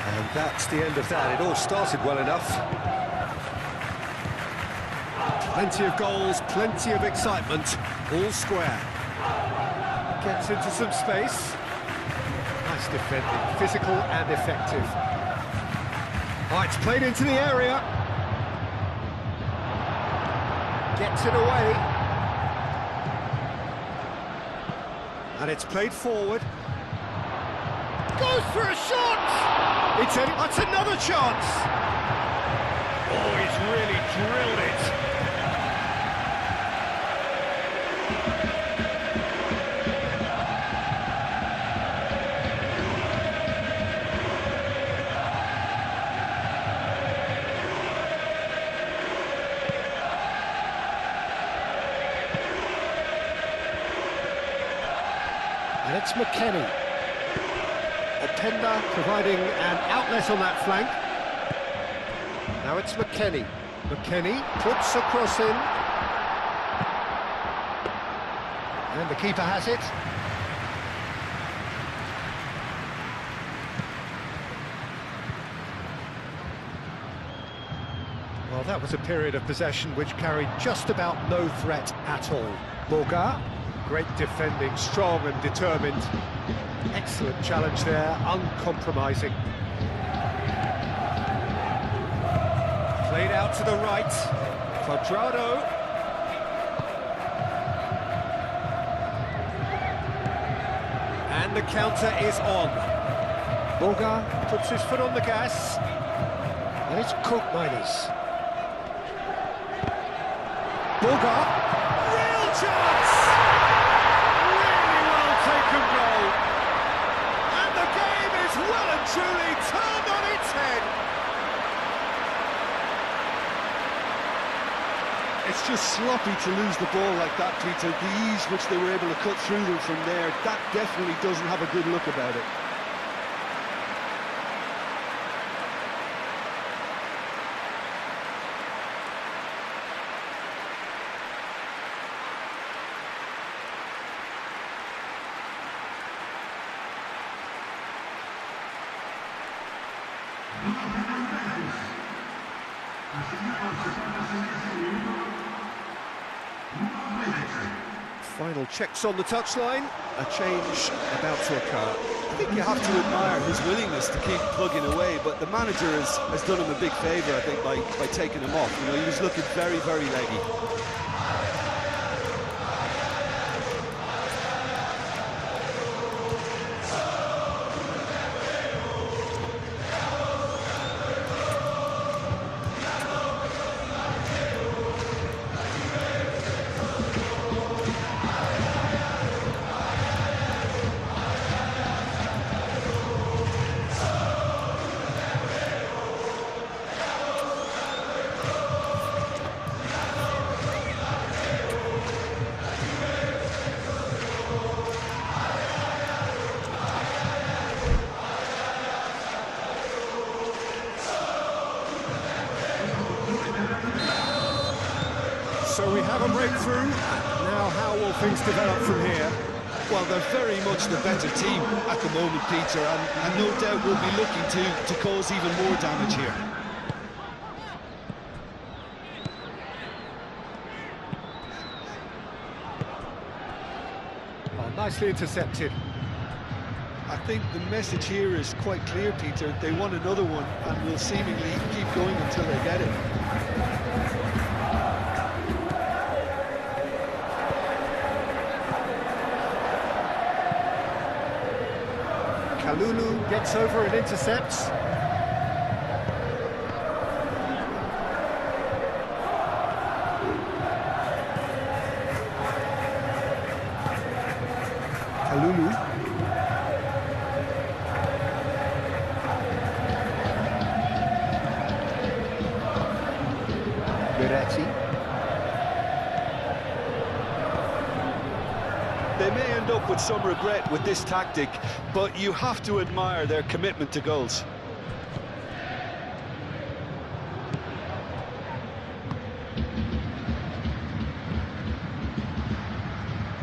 And that's the end of that. It all started well enough. Plenty of goals, plenty of excitement, all square. Gets into some space. Nice defending, physical and effective. Oh, it's played into the area. Gets it away. And it's played forward. Goes for a shot! That's another chance! Oh, he's really drilled it. And it's McKennie. Openda providing an outlet on that flank. Now it's McKennie. McKennie puts a cross in. And the keeper has it. Well, that was a period of possession which carried just about no threat at all. Boga, great defending, strong and determined. Excellent challenge there, uncompromising. Played out to the right. Quadrado. And the counter is on. Boga puts his foot on the gas. And it's Koopmeiners. Boga. Real chance! Really well taken goal. And the game is well and truly turned on its head. It's just sloppy to lose the ball like that, Peter. The ease which they were able to cut through them from there, that definitely doesn't have a good look about it. Final checks on the touchline. A change about to occur. I think you have to admire his willingness to keep plugging away, but the manager has done him a big favour, I think, by taking him off. You know, he was looking very, very leggy. So we have a breakthrough. Now how will things develop from here? Well, they're very much the better team at the moment, Peter, and no doubt will be looking to cause even more damage here. Oh, nicely intercepted. I think the message here is quite clear, Peter. They want another one and will seemingly keep going until they get it. Kalulu gets over and intercepts. Kalulu. They may end up with some regret with this tactic, but you have to admire their commitment to goals.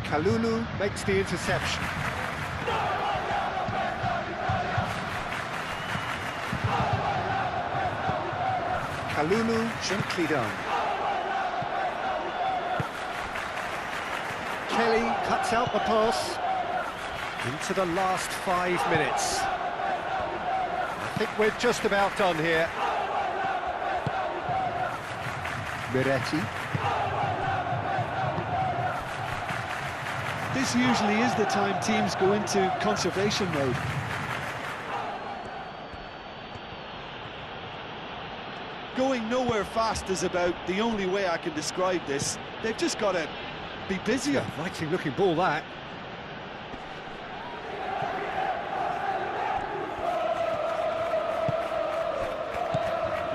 Kalulu makes the interception. Kalulu gently done. Kelly cuts out the pass into the last 5 minutes. I think we're just about done here. Miretti. This usually is the time teams go into conservation mode. Going nowhere fast is about the only way I can describe this. They've just got to be busier. Mighty looking ball, that.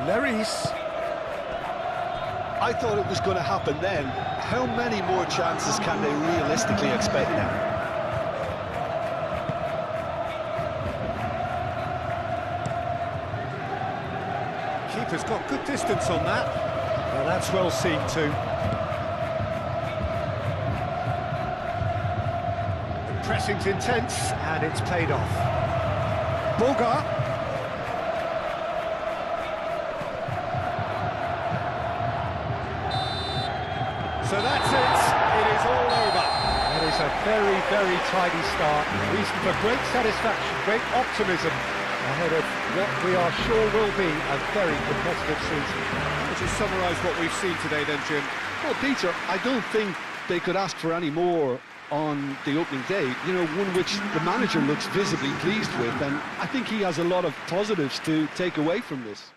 Leris. I thought it was going to happen then. How many more chances can they realistically expect now? Keeper's got good distance on that. Well, that's well seen too. Pressing's intense, and it's paid off. Boga. So that's it. It is all over. That is a very, very tidy start. Reason for great satisfaction, great optimism ahead of what we are sure will be a very competitive season. Would you summarise what we've seen today then, Jim? Well, Peter, I don't think they could ask for any more on the opening day, you know, one which the manager looks visibly pleased with, and I think he has a lot of positives to take away from this.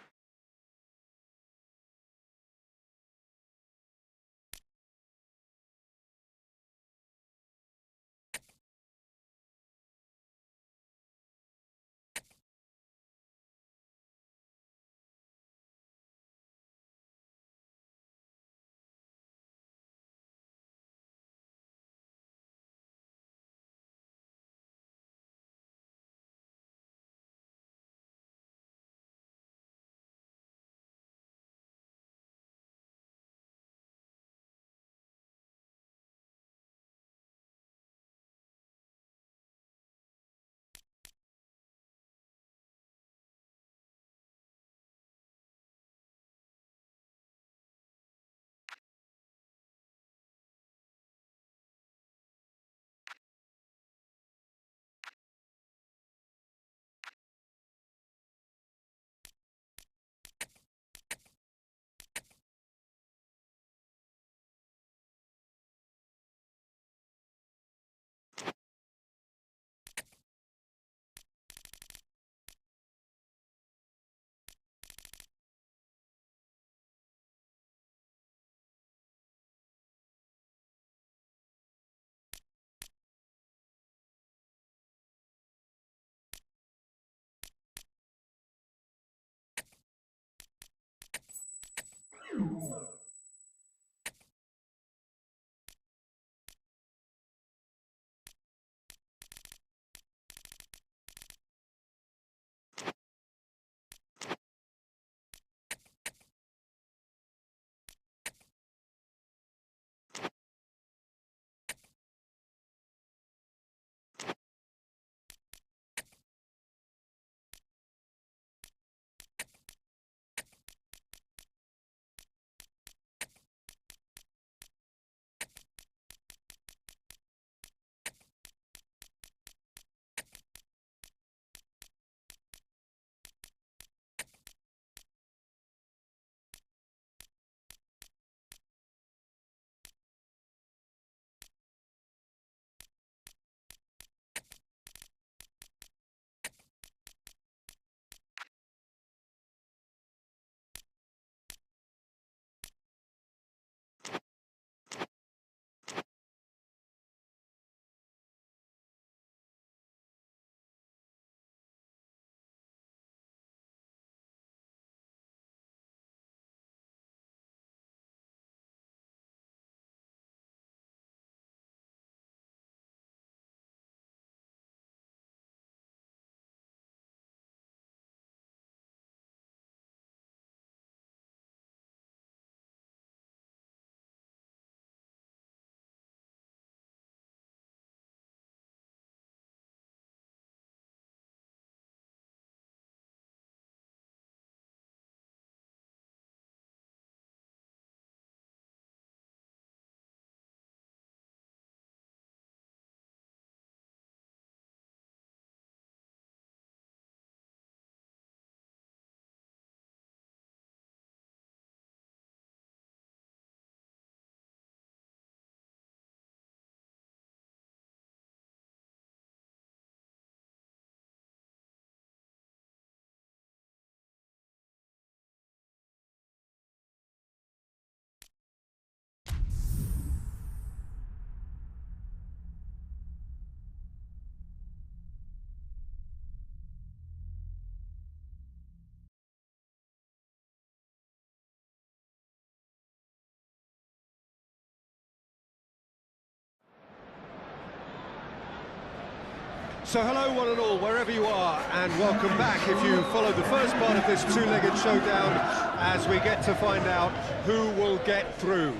So hello one and all, wherever you are, and welcome back if you followed the first part of this two-legged showdown as we get to find out who will get through.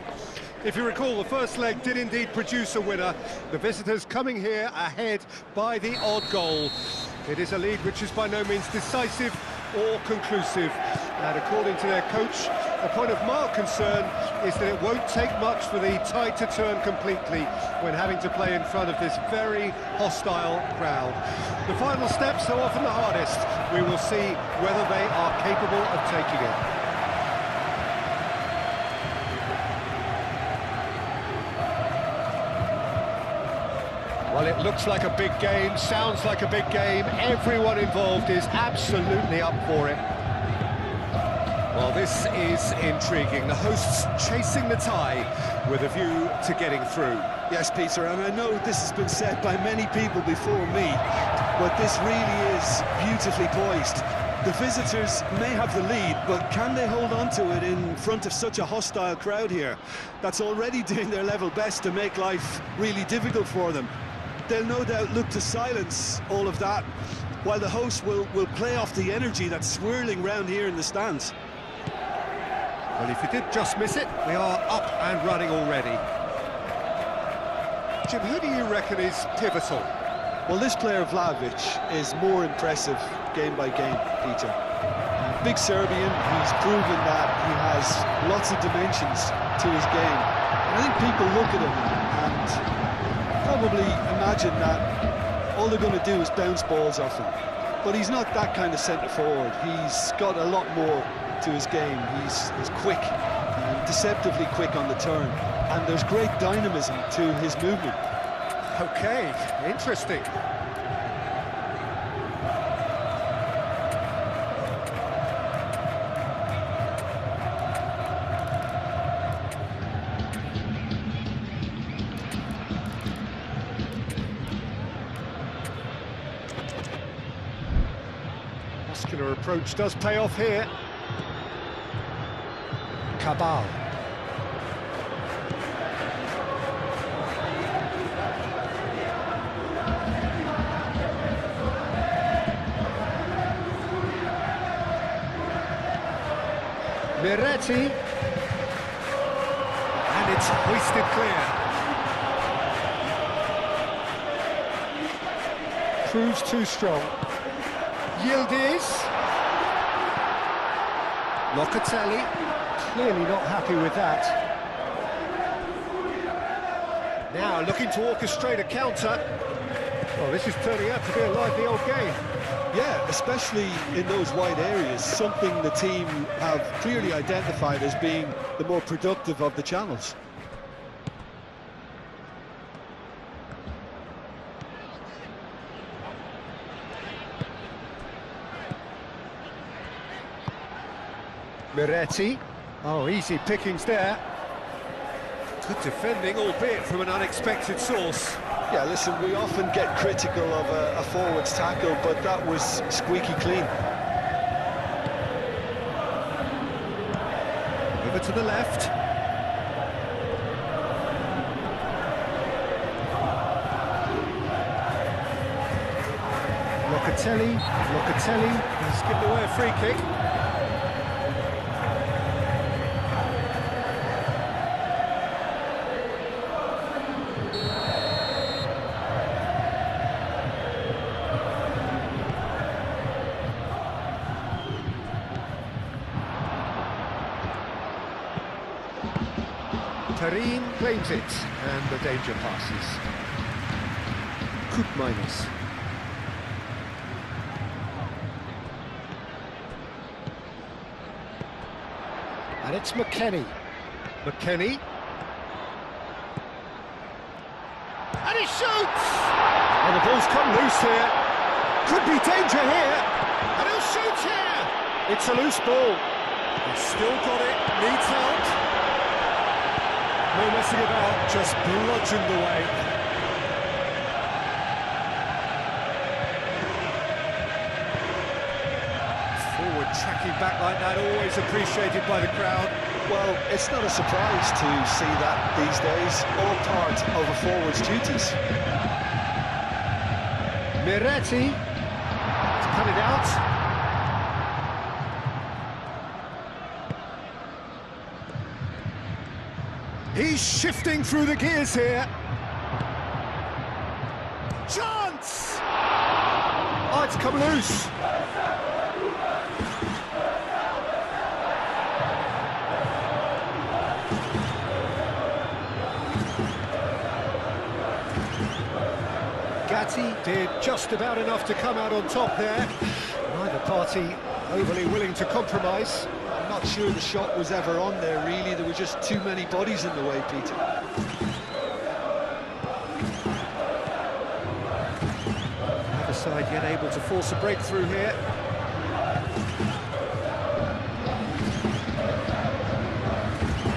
If you recall, the first leg did indeed produce a winner. The visitors coming here ahead by the odd goal. It is a lead which is by no means decisive or conclusive. And according to their coach, a point of mild concern is that it won't take much for the tide to turn completely when having to play in front of this very hostile crowd. The final steps are often the hardest. We will see whether they are capable of taking it. Well, it looks like a big game, sounds like a big game. Everyone involved is absolutely up for it. Well, this is intriguing. The hosts chasing the tie with a view to getting through. Yes, Peter, and I know this has been said by many people before me, but this really is beautifully poised. The visitors may have the lead, but can they hold on to it in front of such a hostile crowd here that's already doing their level best to make life really difficult for them? They'll no doubt look to silence all of that, while the hosts will play off the energy that's swirling round here in the stands. Well, if you did just miss it, we are up and running already. Jim, who do you reckon is pivotal? Well, this player, Vlahovic, is more impressive game by game, Peter. Big Serbian, he's proven that he has lots of dimensions to his game. And I think people look at him and probably imagine that all they're going to do is bounce balls off him. But he's not that kind of centre-forward. He's got a lot more to his game. He's quick, and deceptively quick on the turn. And there's great dynamism to his movement. Okay, interesting. Muscular approach does pay off here. Cabal. Miretti. And it's hoisted clear. Proves too strong. Yildiz. Locatelli, clearly not happy with that. Now looking to orchestrate a counter. Well, this is turning out to be a lively old game. Yeah, especially in those wide areas, something the team have clearly identified as being the more productive of the channels. Miretti. Oh, easy pickings there. Good defending, albeit from an unexpected source. Yeah, listen, we often get critical of a forward's tackle, but that was squeaky clean. Over to the left. Locatelli has given away a free kick. Tarim claims it, and the danger passes. Koopmeiners. And it's McKennie. McKennie. And he shoots! And the ball's come loose here. Could be danger here. And he'll shoot here! It's a loose ball. He's still got it, needs help. No messing about, just bludgeoned away. Forward tracking back like that, always appreciated by the crowd. Well, it's not a surprise to see that these days, all part of a forward's duties. Miretti to cut it out. He's shifting through the gears here. Chance! Oh, it's come loose. Gatti did just about enough to come out on top there. Neither party overly willing to compromise. I'm not sure the shot was ever on there, really. There were just too many bodies in the way, Peter. Neither side yet able to force a breakthrough here.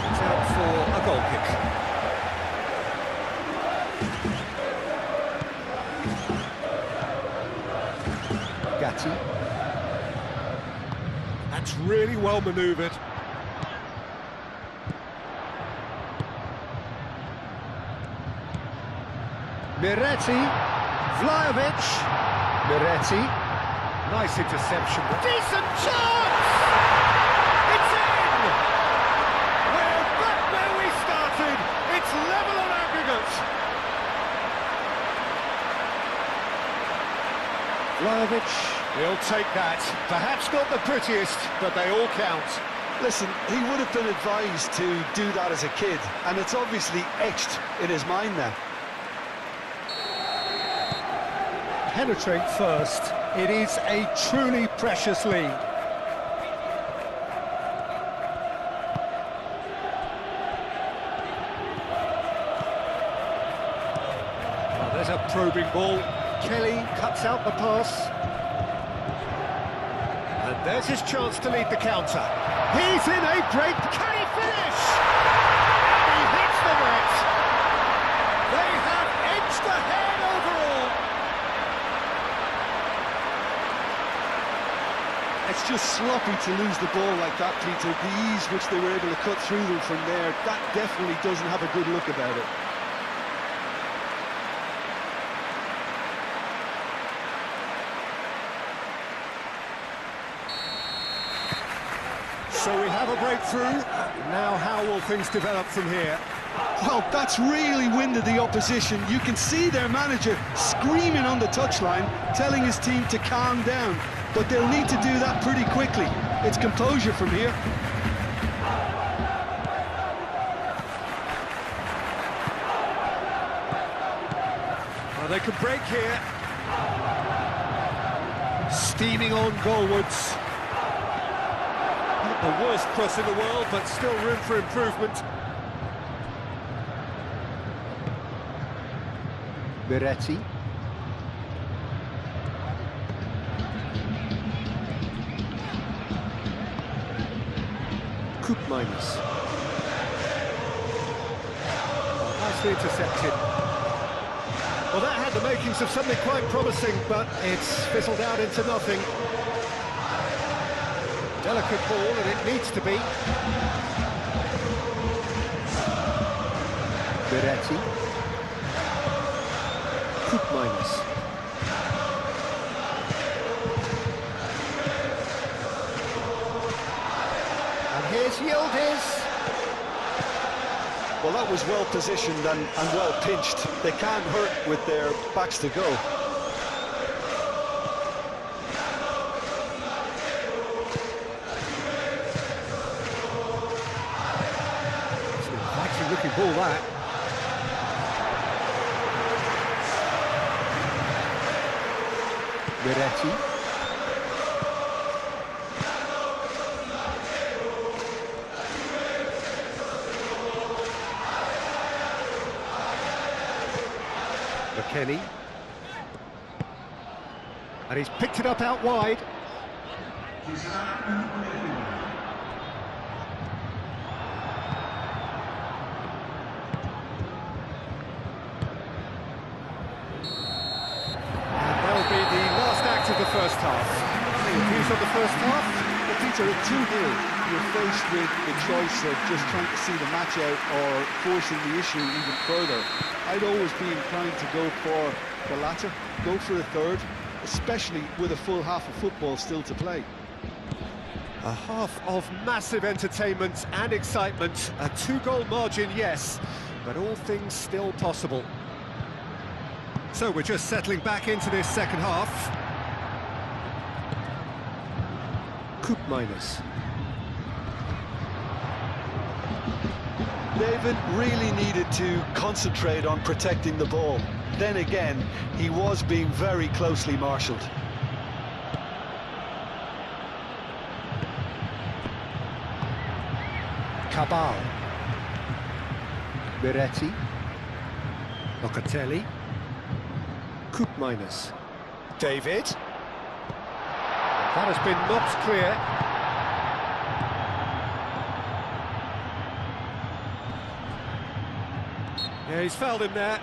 It's out for a goal kick. Gatti. That's really well manoeuvred. Miretti, Vlahovic, Miretti, nice interception, decent chance! It's in! We're back where we started, it's level on aggregate. Vlahovic, he'll take that. Perhaps not the prettiest, but they all count. Listen, he would have been advised to do that as a kid, and it's obviously etched in his mind now. Penetrate first. It is a truly precious lead. Oh, there's a probing ball. Kelly cuts out the pass. And there's his chance to lead the counter. He's in a great... Can he finish? He hits the net. They have edged ahead overall. It's just sloppy to lose the ball like that, Peter. The ease which they were able to cut through them from there, that definitely doesn't have a good look about it. So we have a breakthrough. Now how will things develop from here? Well, that's really winded the opposition. You can see their manager screaming on the touchline, telling his team to calm down. But they'll need to do that pretty quickly. It's composure from here. Well, they can break here. Steaming on goalwards. Not the worst cross in the world, but still room for improvement. Miretti. Minus. Oh, nicely intercepted. Well, that had the makings of something quite promising, but it's fizzled out into nothing. Delicate ball, and it needs to be. Miretti. Minus. Here's Yildiz. Well, that was well positioned and well pinched. They can't hurt with their backs to go. It's an inviting looking ball, that. Miretti. Kenny, and he's picked it up out wide. And that'll be the last act of the first half. Any views on the first half? Well, Peter, at 2-0, you're faced with the choice of just trying to see the match out or forcing the issue even further. I'd always be inclined to go for the latter, go for a third, especially with a full half of football still to play. A half of massive entertainment and excitement. A 2-goal margin, yes, but all things still possible. So we're just settling back into this second half. Coup minus. David really needed to concentrate on protecting the ball. Then again, he was being very closely marshalled. Cabal. Miretti. Locatelli. Coup minus. David. That has been knocked clear. Yeah, he's fouled him there.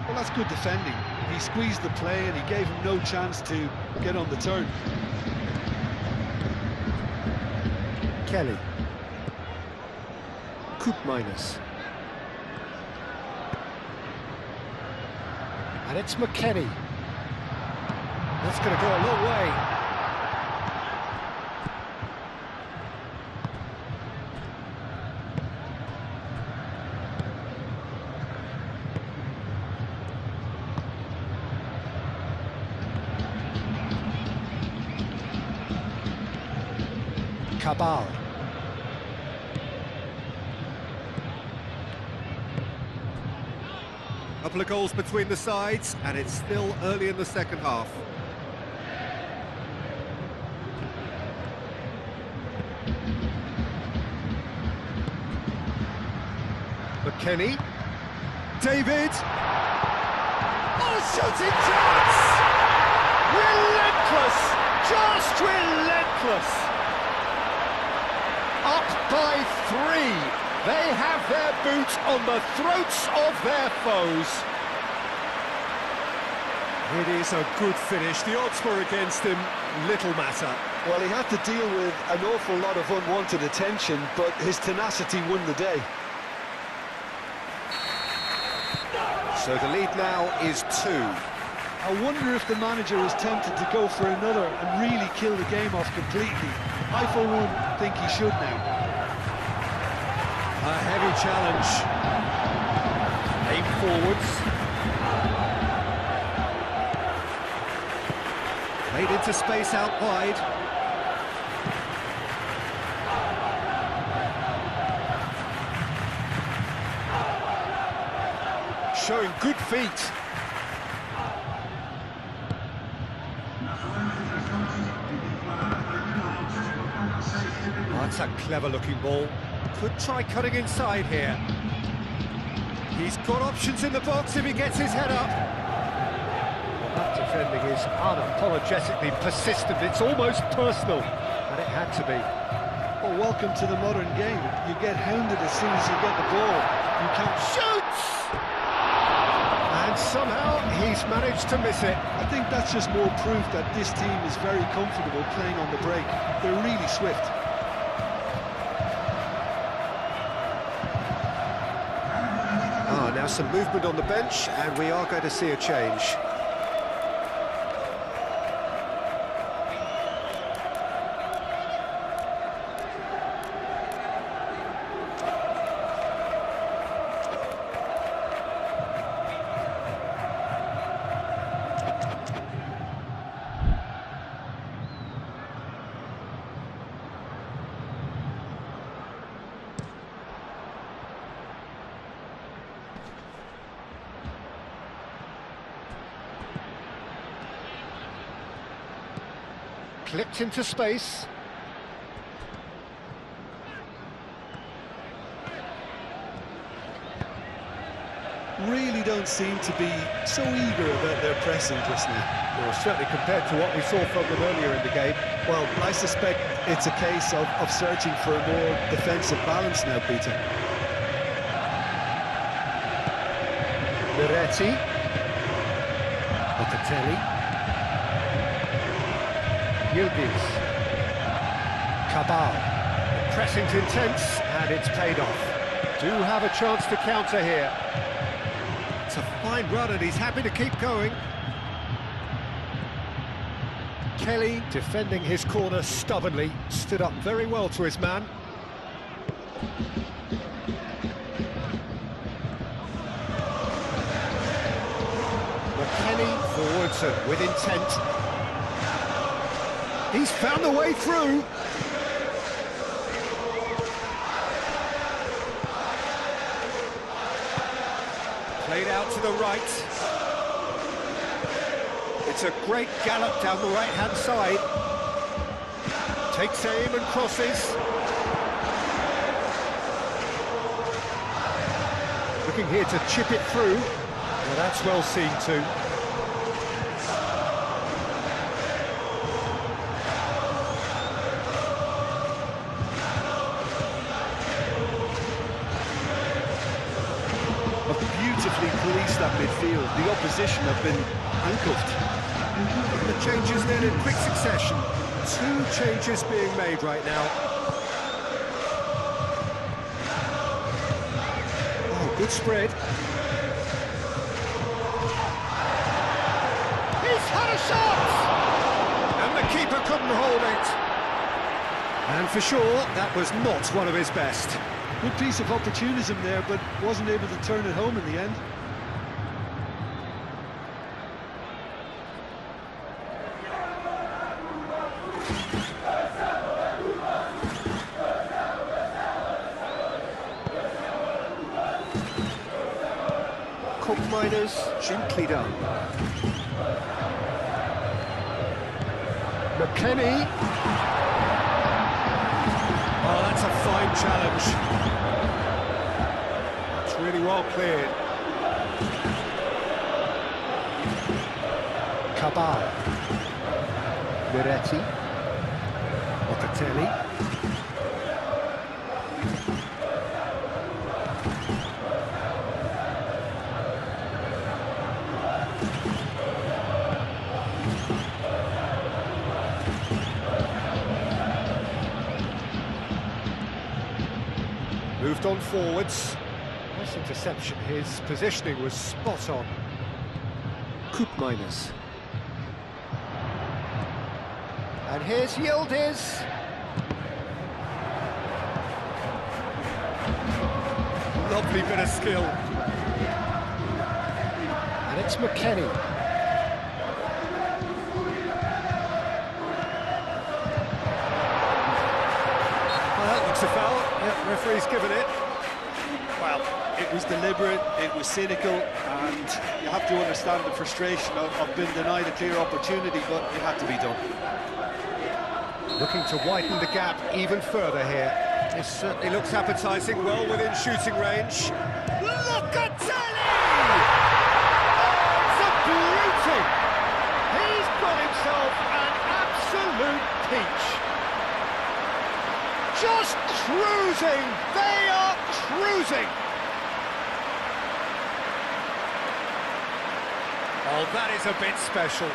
Well, that's good defending. He squeezed the play and he gave him no chance to get on the turn. Kelly. Coup minus. And it's McKennie. That's going to go a long way. Cabal. Couple of goals between the sides, and it's still early in the second half. McKennie. David. Oh, shooting chance! Relentless! Just relentless! Up by 3. They have their boot on the throats of their foes. It is a good finish. The odds were against him. Little matter. Well, he had to deal with an awful lot of unwanted attention, but his tenacity won the day. So the lead now is 2. I wonder if the manager is tempted to go for another and really kill the game off completely. I, for one, think he should now. A heavy challenge. Aim forwards. Made into space out wide. Showing good feet. Oh, that's a clever-looking ball. Could try cutting inside here. He's got options in the box if he gets his head up. Well, that defending is unapologetically persistent. It's almost personal, and it had to be. Well, welcome to the modern game. You get hounded as soon as you get the ball. You can't Shoots! And somehow he's managed to miss it. I think that's just more proof that this team is very comfortable playing on the break. They're really swift. Now some movement on the bench, and we are going to see a change. Clipped into space. Really don't seem to be so eager about their pressing just now. Well, certainly compared to what we saw from them earlier in the game. Well, I suspect it's a case of searching for a more defensive balance now, Peter. Miretti. Locatelli. Yildiz. Cabal. Pressing's intense, and it's paid off. Do have a chance to counter here. It's a fine run and he's happy to keep going. Kelly, defending his corner stubbornly, stood up very well to his man. McKennie forwards and with intent. He's found a way through. Played out to the right. It's a great gallop down the right-hand side. Takes aim and crosses. Looking here to chip it through. Well, that's well seen too. Beautifully policed that midfield. The opposition have been handcuffed. The changes then in quick succession. Two changes being made right now. Oh, good spread. He's had a shot! And the keeper couldn't hold it. And for sure, that was not one of his best. Good piece of opportunism there, but wasn't able to turn it home in the end. Miners gently done. McKennie. Oh, that's a fine challenge. It's really well cleared. Cabal. Miretti. Locatelli. Moved on forwards. Nice interception. His positioning was spot on. Miners. And here's Yildiz. Lovely bit of skill. And it's McKennie. Well, that looks a foul. Yeah, referee's given it. Well, it was deliberate, it was cynical, and you have to understand the frustration of being denied a clear opportunity, but it had to be done. Looking to widen the gap even further here. This certainly looks appetising, well within shooting range. Locatelli! It's a beauty! He's got himself an absolute peach. Just cruising! They are cruising! Oh, that is a bit special.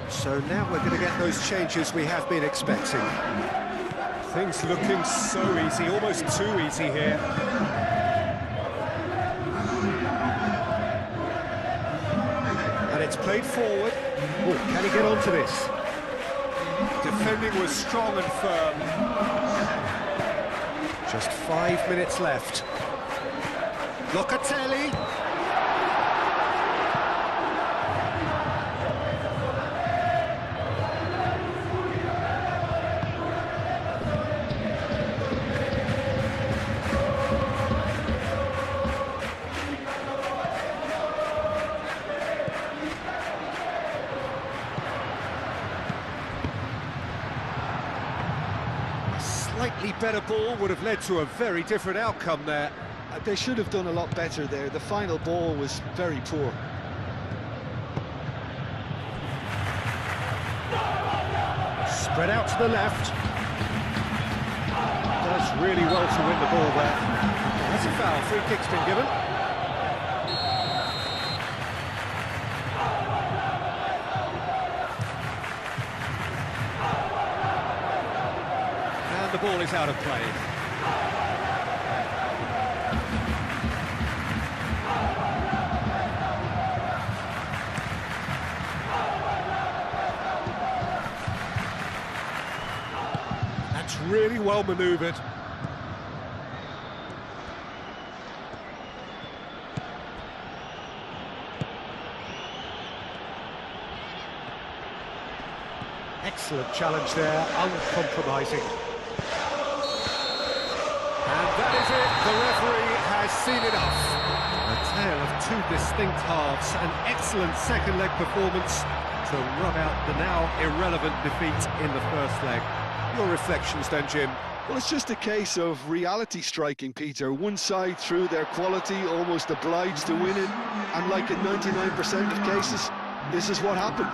So now we're going to get those changes we have been expecting. Things looking so easy, almost too easy here. And it's played forward. Oh, can he get onto this? Defending was strong and firm. Just 5 minutes left. Locatelli. Slightly better ball would have led to a very different outcome there. They should have done a lot better there. The final ball was very poor. Spread out to the left. Does really well to win the ball there. That's a foul. Free kick's been given. And the ball is out of play. That's really well manoeuvred. Excellent challenge there, uncompromising. And that is it, the referee has seen enough. A tale of two distinct halves, an excellent second leg performance to rub out the now irrelevant defeat in the first leg. Your reflections then, Jim? Well, it's just a case of reality striking, Peter. One side, through their quality, almost obliged to win it, and like in 99% of cases, this is what happened.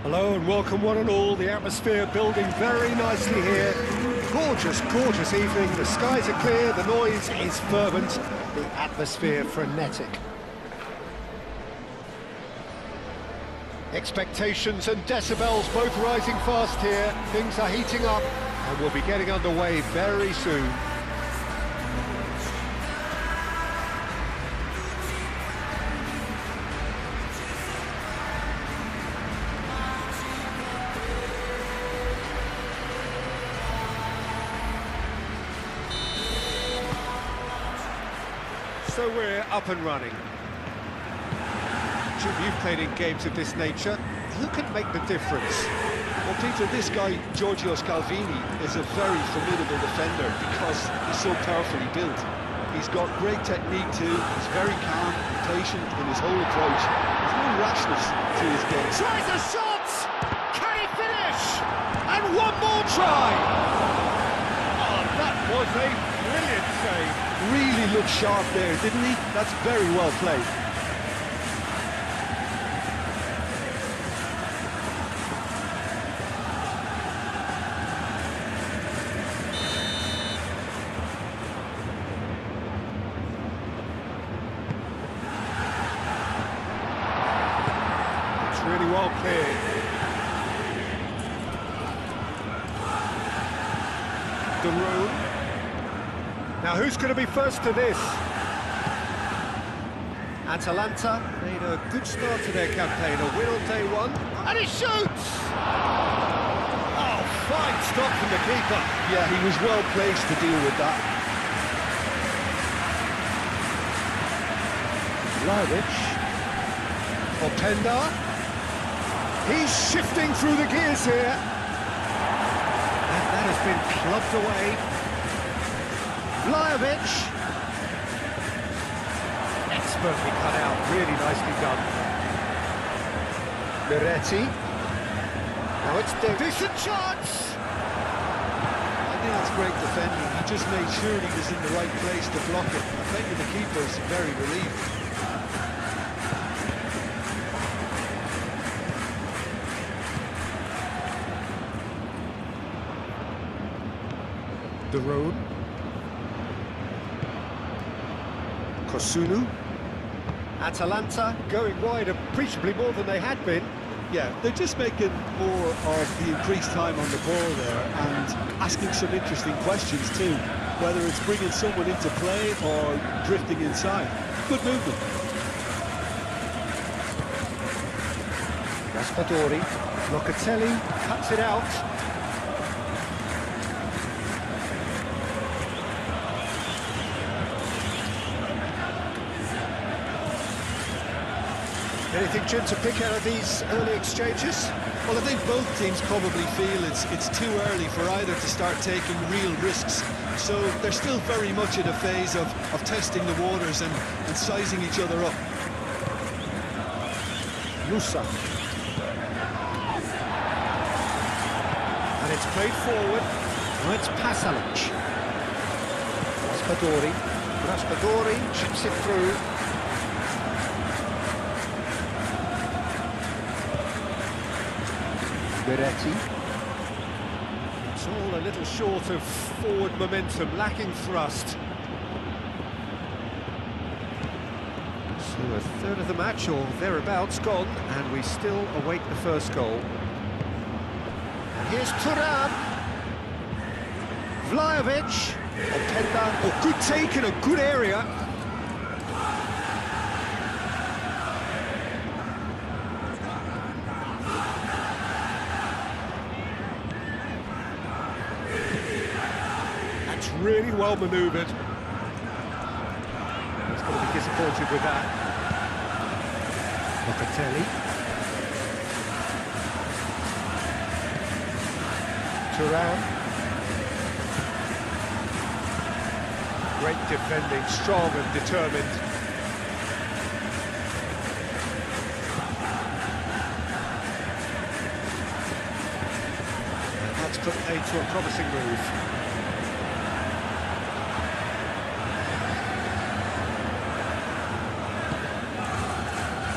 Hello and welcome one and all. The atmosphere building very nicely here. Gorgeous, gorgeous evening. The skies are clear, the noise is fervent, the atmosphere frenetic. Expectations and decibels both rising fast here. Things are heating up and we'll be getting underway very soon. So we're up and running. Jim, you've played in games of this nature. Who can make the difference? Well, Peter, this guy, Giorgio Scalvini, is a very formidable defender because he's so powerfully built. He's got great technique too, he's very calm, patient in his whole approach. There's no rashness to his game. Tries a shot! Can he finish? And one more try! Oh, that was a brilliant save. Really looked sharp there, didn't he? That's very well played. It's really well cleared. The room. Now who's going to be first to this? Atalanta made a good start to their campaign, a win on day one, and he shoots! Oh, fine stop from the keeper. Yeah, he was well placed to deal with that. Vlahovic. Openda. He's shifting through the gears here. And that has been clubbed away. Vlahovic. Expertly cut out, really nicely done. Miretti. Now it's a decent chance. I think that's great defending. He just made sure he was in the right place to block it. I think the keeper's very relieved. The road. Kosunu. Atalanta going wide appreciably more than they had been. Yeah, they're just making more of the increased time on the ball there and asking some interesting questions too, whether it's bringing someone into play or drifting inside. Good movement. Raspadori. Locatelli cuts it out. Anything, Jim, to pick out of these early exchanges? Well, I think both teams probably feel it's too early for either to start taking real risks. So they're still very much in a phase of testing the waters and sizing each other up. Musa. And it's played forward. Now it's Pasalic. Raspadori. Raspadori chips it through. Miretti. It's all a little short of forward momentum, lacking thrust. So a third of the match, or thereabouts, gone, and we still await the first goal. And here's Thuram. Vlahovic. Openda. Oh, good take in a good area. Really well manoeuvred. He's going to be disappointed with that. Locatelli. Thuram. Great defending, strong and determined. And that's put aid to a promising move.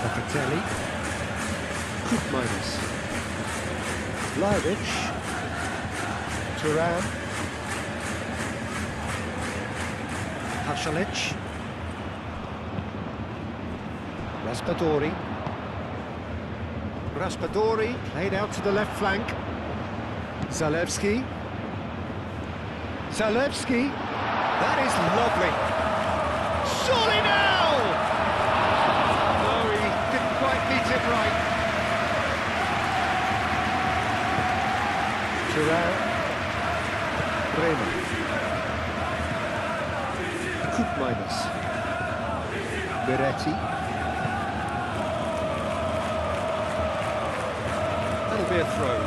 Locatelli. Koopmeiners. Vlahovic. Thuram. Pasalic. Raspadori. Raspadori played out to the left flank. Zalewski. Zalewski. That is lovely. Surely now! No, he didn't quite beat it right. Thuram. Bremer. Koopmeiners. Beretti. That'll be a throw.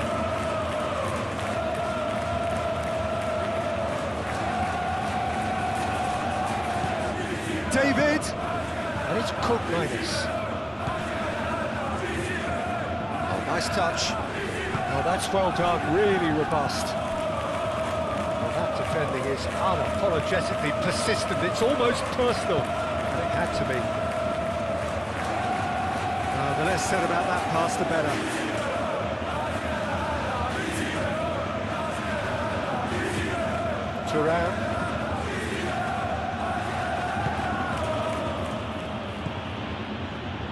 David! And it's Koopmeiners. Oh, nice touch. Oh, that's well done, really robust. Well, that defending is unapologetically persistent, it's almost personal. And it had to be. The less said about that pass, the better. Thuram.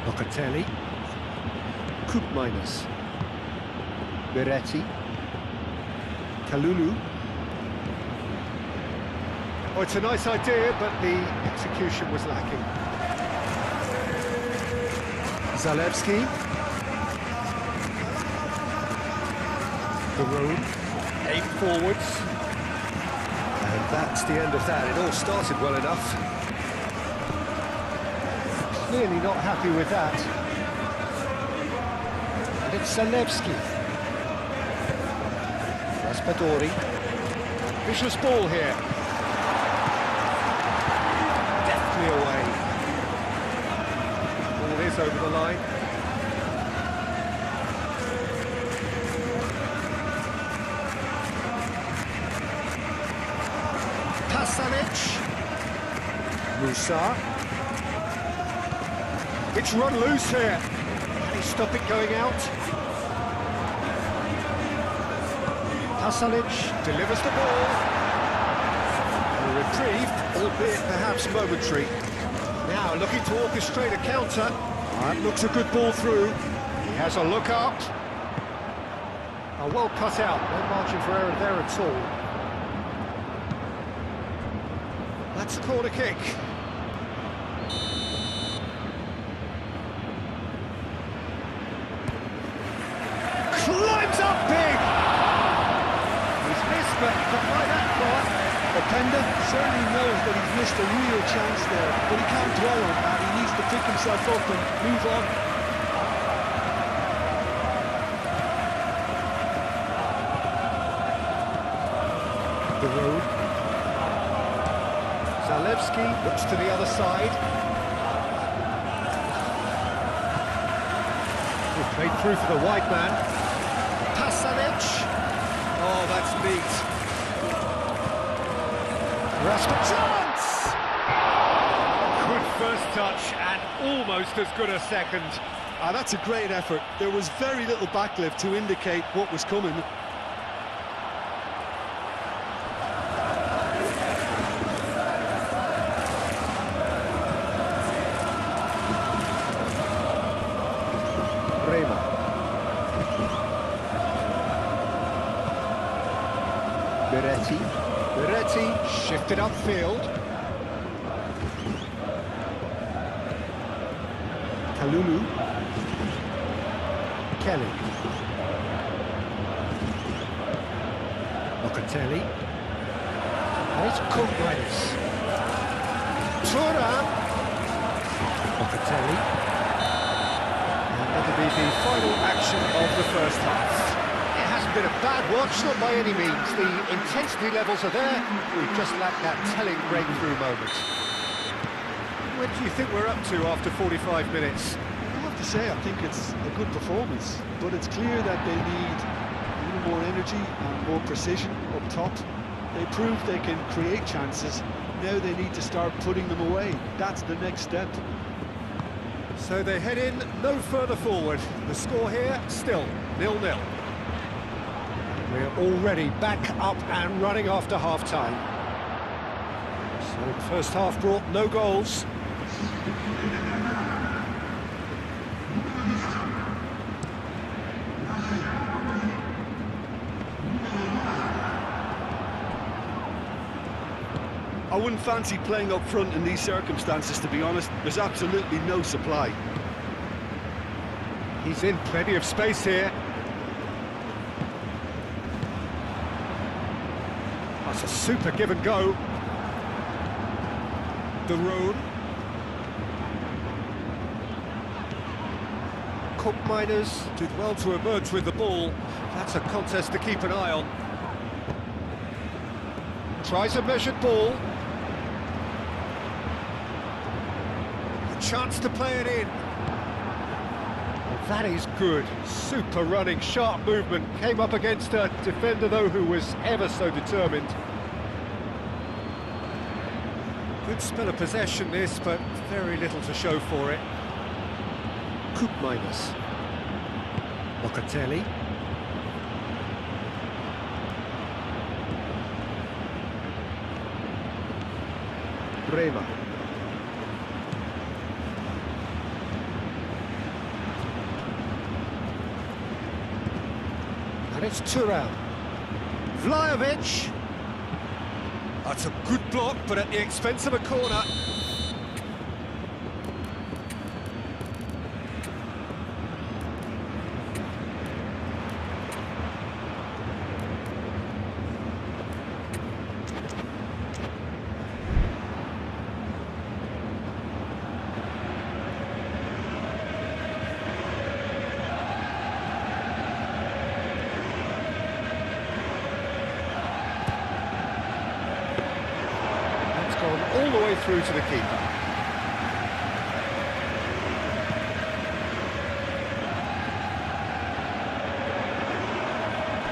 Locatelli. Koopmeiners. Beretti. Kalulu. Oh, it's a nice idea, but the execution was lacking. Zalewski. The room. Aim forwards. And that's the end of that. It all started well enough. Clearly not happy with that. And it's Zalewski. Raspadori. Vicious ball here. Deftly away. Ball is over the line. Pasalic. Musa. It's run loose here. Can he stop it going out? Pasalic delivers the ball. A reprieve, albeit perhaps momentary. Now looking to orchestrate a counter. That looks a good ball through. He has a look up. Oh, well cut out, no margin for error there at all. That's a corner kick. Climbs up big! He's missed, but not by that far. Openda certainly knows that he's missed a real chance there, but he can't dwell on that. He needs to pick himself up and move on. The road. Zalewski looks to the other side. Played through for the wide man. Pasalic. Oh, that's neat. Chance! Good first touch and almost as good a second. That's a great effort. There was very little backlift to indicate what was coming. Beretti shifted upfield. Kalulu. Kelly. Locatelli. And it's Koopmeiners. Thuram. Locatelli. And that'll be the final action of the first half. It hasn't been a bad watch, not by any means. The intensity levels are there. We've just lacked that telling breakthrough moment. What do you think we're up to after 45 minutes? I have to say, I think it's a good performance, but it's clear that they need a little more energy and more precision up top. They proved they can create chances. Now they need to start putting them away. That's the next step. So they head in no further forward. The score here, still 0-0. We're already back up and running after half-time. So the first half brought no goals. I wouldn't fancy playing up front in these circumstances, to be honest. There's absolutely no supply. He's in plenty of space here. That's a super give and go. De Roon. Miners did well to emerge with the ball. That's a contest to keep an eye on. Tries a measured ball. A chance to play it in. Well, that is good. Super running, sharp movement. Came up against a defender, though, who was ever so determined. Good spell of possession, this, but very little to show for it. Miners. Locatelli. Bremer. And it's Thuram. Vlahovic. That's a good block, but at the expense of a corner. All the way through to the keeper.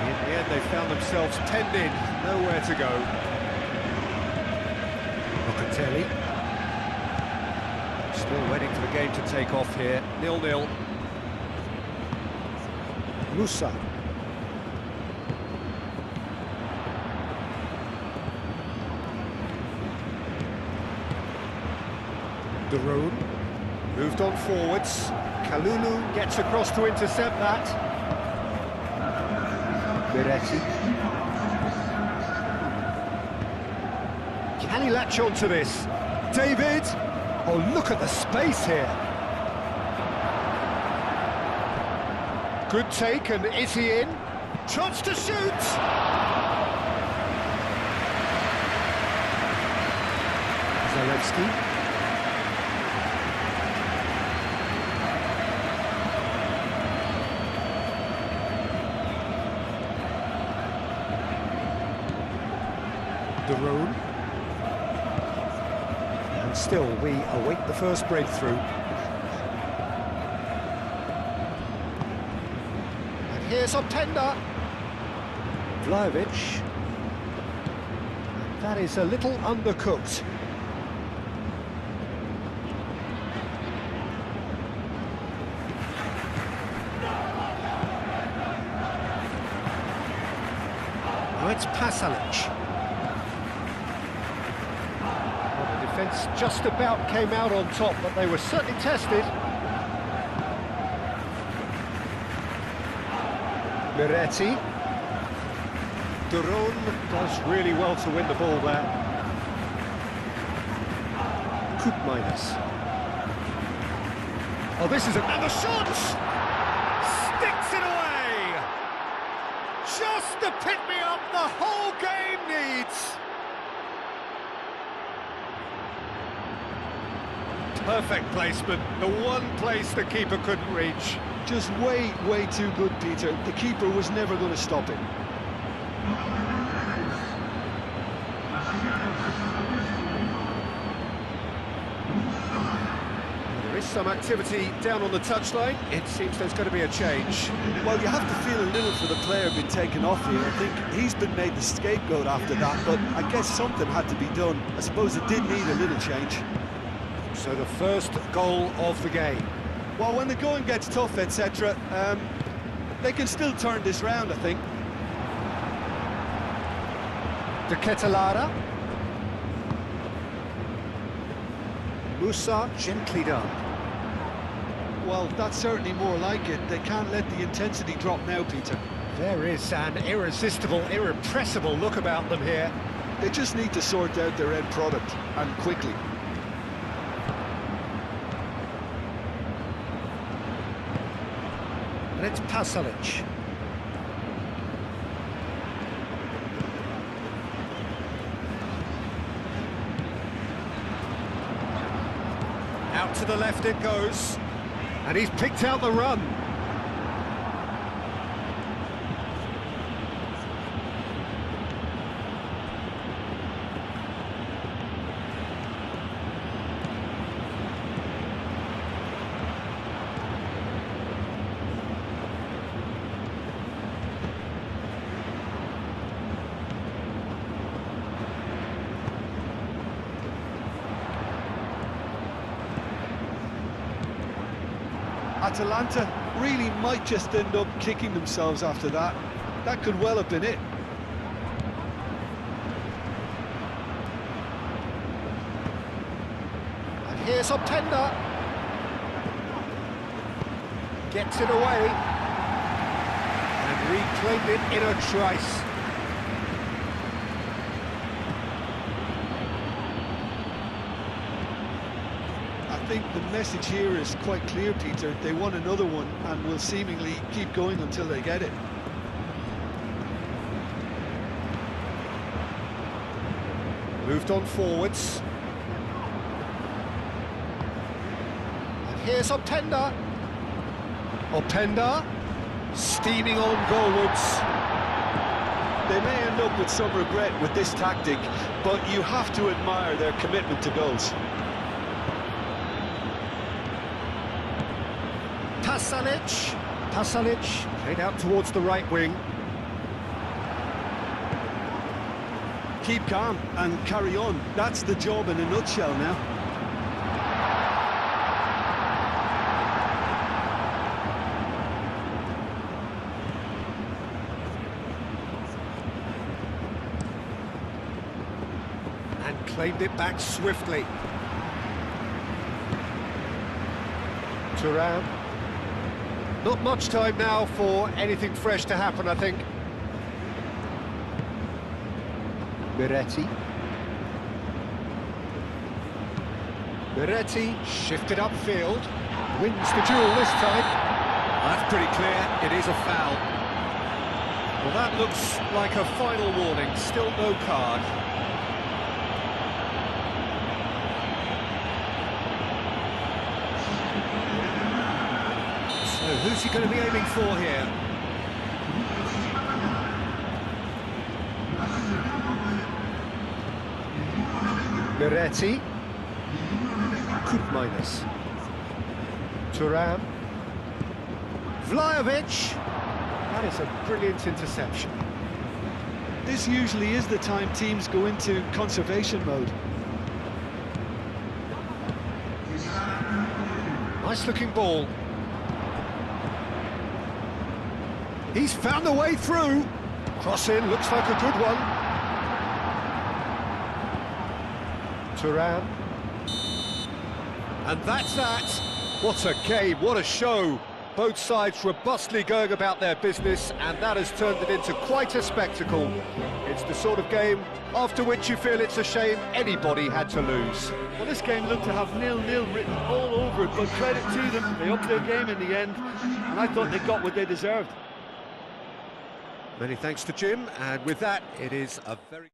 In the end, they found themselves penned in, nowhere to go. Locatelli. Still waiting for the game to take off here. 0-0. Musa. De Roon moved on forwards. Kalulu gets across to intercept that. Miretti. Can he latch on to this? David! Oh, look at the space here. Good take, and is he in? Chance to shoot! Zalewski. De Roon. And still we await the first breakthrough. And here's Openda. Vlahovic. That is a little undercooked. Now it's Pasalic. Defence just about came out on top, but they were certainly tested. Miretti. De Roon does really well to win the ball there. Miners. Oh, this is and the shot! Sticks it away! Just the pick-me-up the whole game needs! Perfect placement, the one place the keeper couldn't reach. Just way too good, Peter. The keeper was never going to stop it. There is some activity down on the touchline. It seems there's going to be a change. Well, you have to feel a little for the player being taken off here. I think he's been made the scapegoat after that, but I guess something had to be done. I suppose it did need a little change. So the first goal of the game. Well, when the going gets tough, etc., they can still turn this round, I think. De Ketelara. Musa, gently done. Well, that's certainly more like it. They can't let the intensity drop now, Peter. There is an irresistible, irrepressible look about them here. They just need to sort out their end product, and quickly. And it's Pasalic. Out to the left it goes. And he's picked out the run. Atalanta really might just end up kicking themselves after that. That could well have been it. And here's Openda. Gets it away. And reclaimed it in a trice. I think the message here is quite clear, Peter. They want another one and will seemingly keep going until they get it. Moved on forwards. And here's Openda. Openda, steaming on goalwards. They may end up with some regret with this tactic, but you have to admire their commitment to goals. Pasalic played out towards the right wing. Keep calm and carry on. That's the job in a nutshell now. And claimed it back swiftly. Thuram. Not much time now for anything fresh to happen, I think. Beretti. Beretti shifted upfield. Wins the duel this time. That's pretty clear, it is a foul. Well, that looks like a final warning, still no card. So who's he going to be aiming for here? Beretti. Koopmeiners. Thuram. Vlahovic. That is a brilliant interception. This usually is the time teams go into conservation mode. Nice looking ball. He's found a way through. Cross in, looks like a good one. Thuram. And that's that. What a game, what a show. Both sides robustly going about their business, and that has turned it into quite a spectacle. It's the sort of game after which you feel it's a shame anybody had to lose. Well, this game looked to have 0-0 written all over it, but credit to them. They upped their game in the end, and I thought they got what they deserved. Many thanks to Jim, and with that, it is a very...